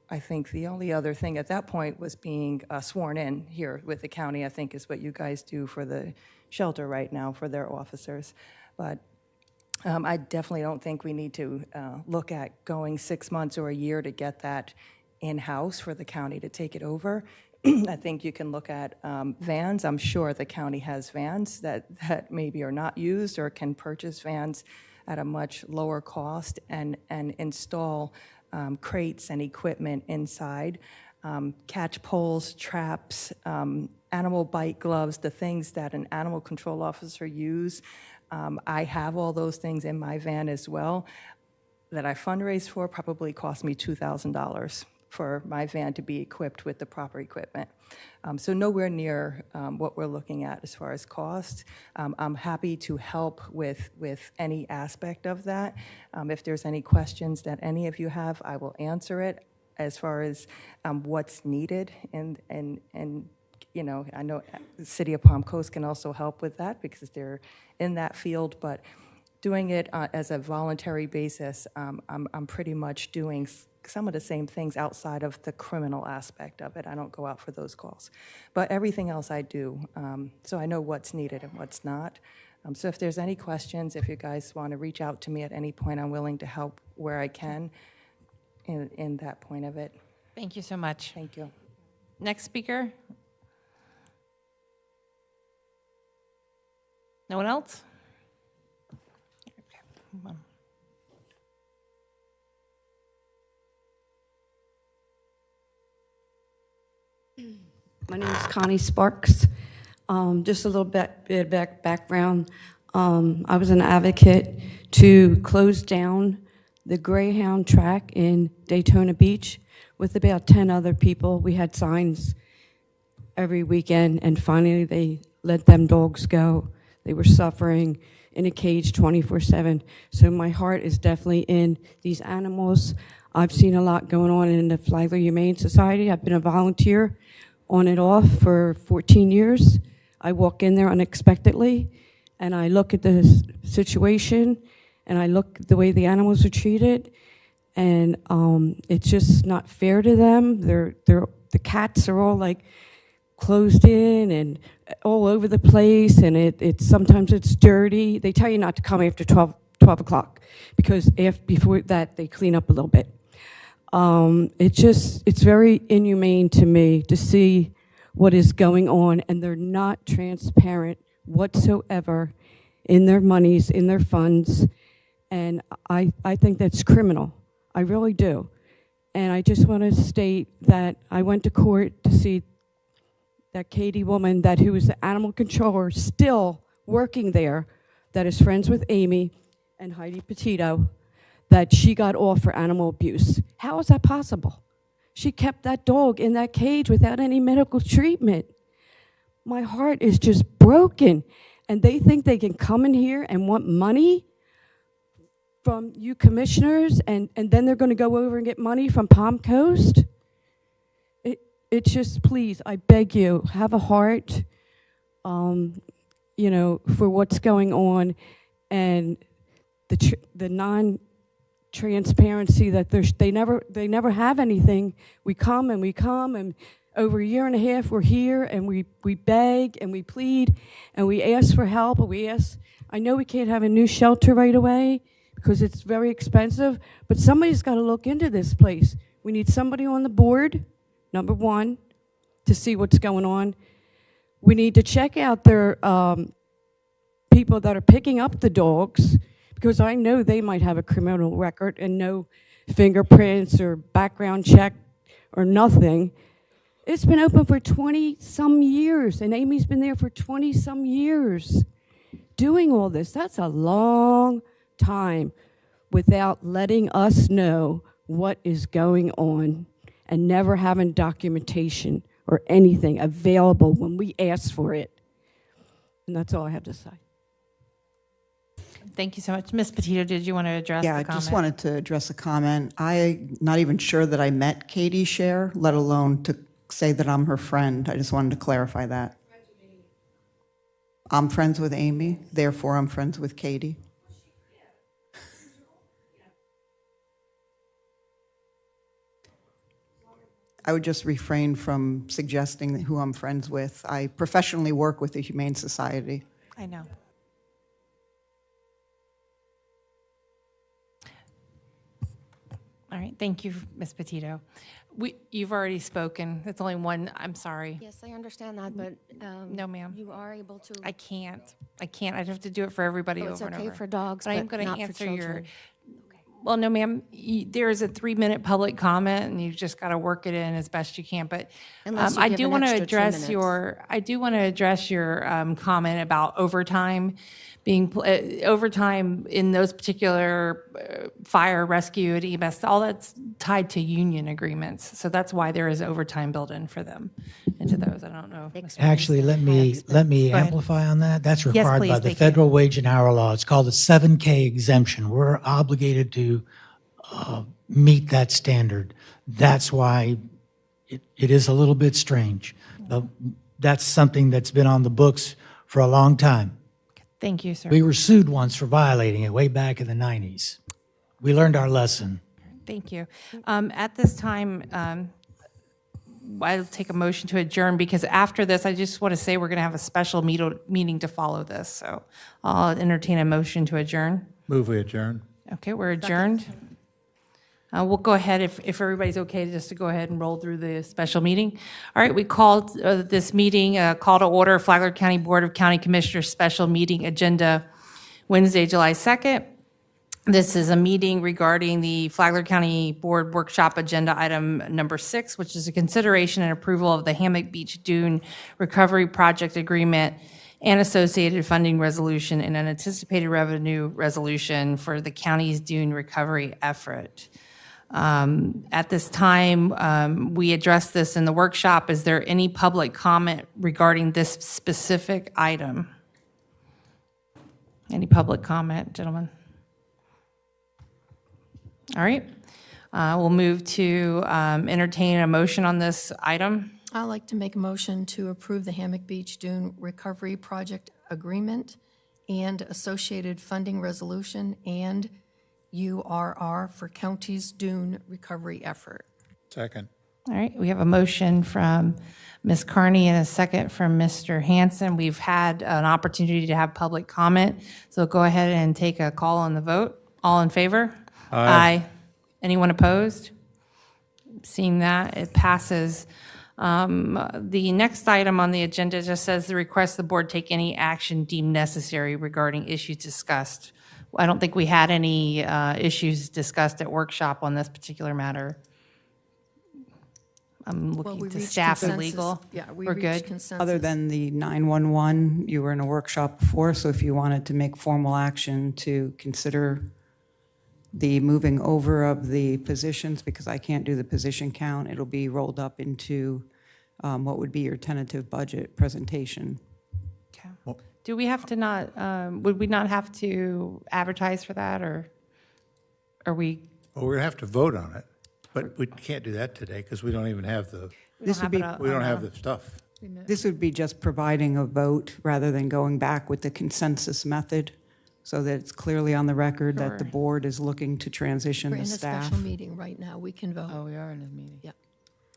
I think the only other thing at that point was being sworn in here with the county, I think is what you guys do for the shelter right now for their officers. But I definitely don't think we need to look at going 6 months or a year to get that in-house for the county to take it over. I think you can look at vans. I'm sure the county has vans that maybe are not used or can purchase vans at a much lower cost and install crates and equipment inside, catch poles, traps, animal bite gloves, the things that an animal control officer use. I have all those things in my van as well that I fundraise for. Probably cost me $2,000 for my van to be equipped with the proper equipment. So nowhere near what we're looking at as far as cost. I'm happy to help with any aspect of that. If there's any questions that any of you have, I will answer it as far as what's needed. And you know, I know the City of Palm Coast can also help with that because they're in that field, but doing it as a voluntary basis, I'm pretty much doing some of the same things outside of the criminal aspect of it. I don't go out for those calls. But everything else I do, so I know what's needed and what's not. So if there's any questions, if you guys want to reach out to me at any point, I'm willing to help where I can in that point of it. Thank you so much. Thank you. Next speaker? No one else? Okay, move on. My name is Connie Sparks. Just a little bit of background. I was an advocate to close down the Greyhound track in Daytona Beach with about 10 other people. We had signs every weekend, and finally they let them dogs go. They were suffering in a cage 24/7. So my heart is definitely in these animals. I've seen a lot going on in the Flagler Humane Society. I've been a volunteer on and off for 14 years. I walk in there unexpectedly, and I look at the situation, and I look at the way the animals are treated, and it's just not fair to them. The cats are all like closed in and all over the place, and sometimes it's dirty. They tell you not to come after 12 o'clock because before that they clean up a little bit. It's very inhumane to me to see what is going on, and they're not transparent whatsoever in their monies, in their funds, and I think that's criminal. I really do. And I just want to state that I went to court to see that Katie woman who was the animal controller still working there, that is friends with Amy and Heidi Petito, that she got off for animal abuse. How is that possible? She kept that dog in that cage without any medical treatment. My heart is just broken. And they think they can come in here and want money from you commissioners, and then they're going to go over and get money from Palm Coast? It's just, please, I beg you, have a heart, for what's going on, and the non-transparency that they never have anything. We come, and over a year and a half we're here, and we beg and we plead and we ask for help, and I know we can't have a new shelter right away because it's very expensive, but somebody's got to look into this place. We need somebody on the board, number one, to see what's going on. We need to check out their people that are picking up the dogs, because I know they might have a criminal record and no fingerprints or background check or nothing. It's been open for 20-some years, and Amy's been there for 20-some years doing all this. That's a long time without letting us know what is going on and never having documentation or anything available when we ask for it. And that's all I have to say. Thank you so much. Ms. Petito, did you want to address the Yeah, I comment? just wanted to address a comment. I'm not even sure that I met Katie Scher, let alone to say that I'm her friend. I just wanted to clarify that. I'm friends with Amy, therefore I'm friends with Katie. I would just refrain from suggesting who I'm friends with. I professionally work with the Humane Society. I know. All right, thank you, Ms. Petito. You've already spoken. It's only one. I'm sorry. Yes, I understand that, but no, ma'am. You are able to. I can't. I'd have to do it for everybody over It's and over. okay for dogs, but I am but going to not for answer your. children. Well, no, ma'am. There is a 3-minute public comment, and you've just got to work it in as best you can. But Unless you I give do an want to extra 2 address minutes. your. I do want to address your comment about overtime being overtime in those particular fire, rescue, and EMS. All that's tied to union agreements, so that's why there is overtime built in for them into those. I don't know. Actually, let me Go ahead. amplify on that. That's Yes, required please, by the thank you. federal wage and hour law. It's called the 7K exemption. We're obligated to meet that standard. That's why it is a little bit strange. But that's something that's been on the books for a long time. Thank you, sir. We were sued once for violating it way back in the 90s. We learned our lesson. Thank you. At this time, I'll take a motion to adjourn because after this, I just want to say we're going to have a special meeting to follow this. So I'll entertain a motion to adjourn. Move we adjourn. Okay, we're adjourned. We'll go ahead, if everybody's okay, just to go ahead and roll through the special meeting. All right, we called this meeting, call to order, Flagler County Board of County Commissioners Special Meeting Agenda, Wednesday, July 2nd. This is a meeting regarding the Flagler County Board Workshop Agenda Item Number 6, which is a consideration and approval of the Hammock Beach Dune Recovery Project Agreement and associated funding resolution and an anticipated revenue resolution for the county's dune recovery effort. At this time, we addressed this in the workshop. Is there any public comment regarding this specific item? Any public comment, gentlemen? All right. We'll move to entertain a motion on this item. I'd like to make a motion to approve the Hammock Beach Dune Recovery Project Agreement and associated funding resolution and URR for county's dune recovery effort. Second. All right, we have a motion from Ms. Carney and a second from Mr. Hanson. We've had an opportunity to have public comment, so go ahead and take a call on the vote. All in favor? Aye. Anyone opposed? Seeing that, it passes. The next item on the agenda just says the request the board take any action deemed necessary regarding issues discussed. I don't think we had any issues discussed at workshop on this particular matter. I'm looking we to reached staff and consensus. legal. Yeah, we We're reached good. consensus. Other than the 911, you were in a workshop before, so if you wanted to make formal action to consider the moving over of the positions, because I can't do the position count, it'll be rolled up into what would be your tentative budget presentation. Okay. Do we have to not, would we not have to advertise for that, or are we? Well, we're going to have to vote on it, but we can't do that today because we don't even have the, This would be, we don't have the stuff. this would be just providing a vote rather than going back with the consensus method, so that it's clearly on the record that the Sure. board is looking to transition We're the in a staff. special meeting right now. We can vote. Oh, we are in a meeting. Yeah.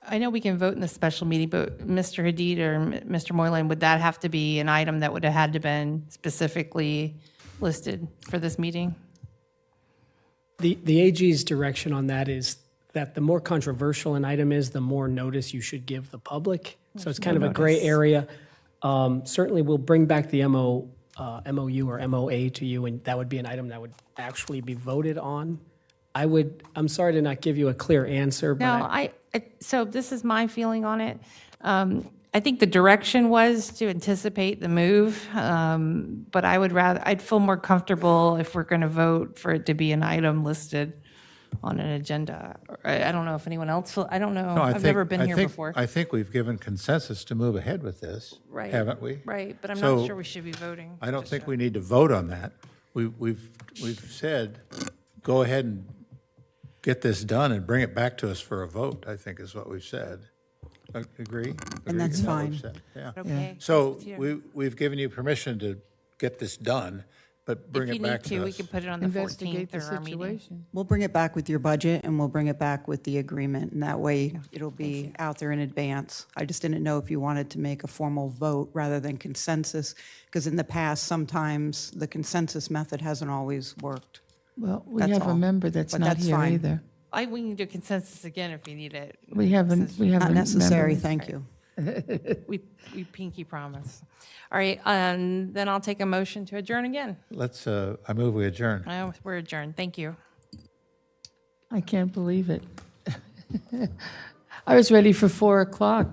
I know we can vote in the special meeting, but Mr. Hadid or Mr. Moylan, would that have to be an item that would have had to been specifically listed for this meeting? The AG's direction on that is that the more controversial an item is, the more notice you should give the public. So it's kind of a gray area. Certainly, we'll bring back the MOU or MOA to you, and that would be an item that would actually be voted on. I'm sorry to not give you a clear answer, but No, so this is my feeling on it. I think the direction was to anticipate the move, but I'd feel more comfortable if we're going to vote for it to be an item listed on an agenda. I don't know if anyone else, I don't know. No, I've never been here before. I think we've given consensus to move ahead with this, Right. haven't we? Right, but I'm So, not sure we should be voting. I don't think we need to vote on that. We've said, go ahead and get this done and bring it back to us for a vote, I think is what we've said. Agree? And that's Is that what fine. we've said? Yeah. Okay. So Here. we've given you permission to get this done, but bring If it you back need to to, we us. could put it on the 14th or our meeting. We'll bring it back with your budget, and we'll bring it back with the agreement, and that way it'll be out there in advance. I just didn't know if you wanted to make a formal vote rather than consensus, because in the past, sometimes the consensus method hasn't always worked. Well, we That's have a all. member that's But not that's here fine. either. We can do consensus again if you need it. We have a Not necessary, member. thank you. We pinky promise. All right, then I'll take a motion to adjourn again. Let's, I move we adjourn. We're adjourned. Thank you. I can't believe it. I was ready for 4 o'clock.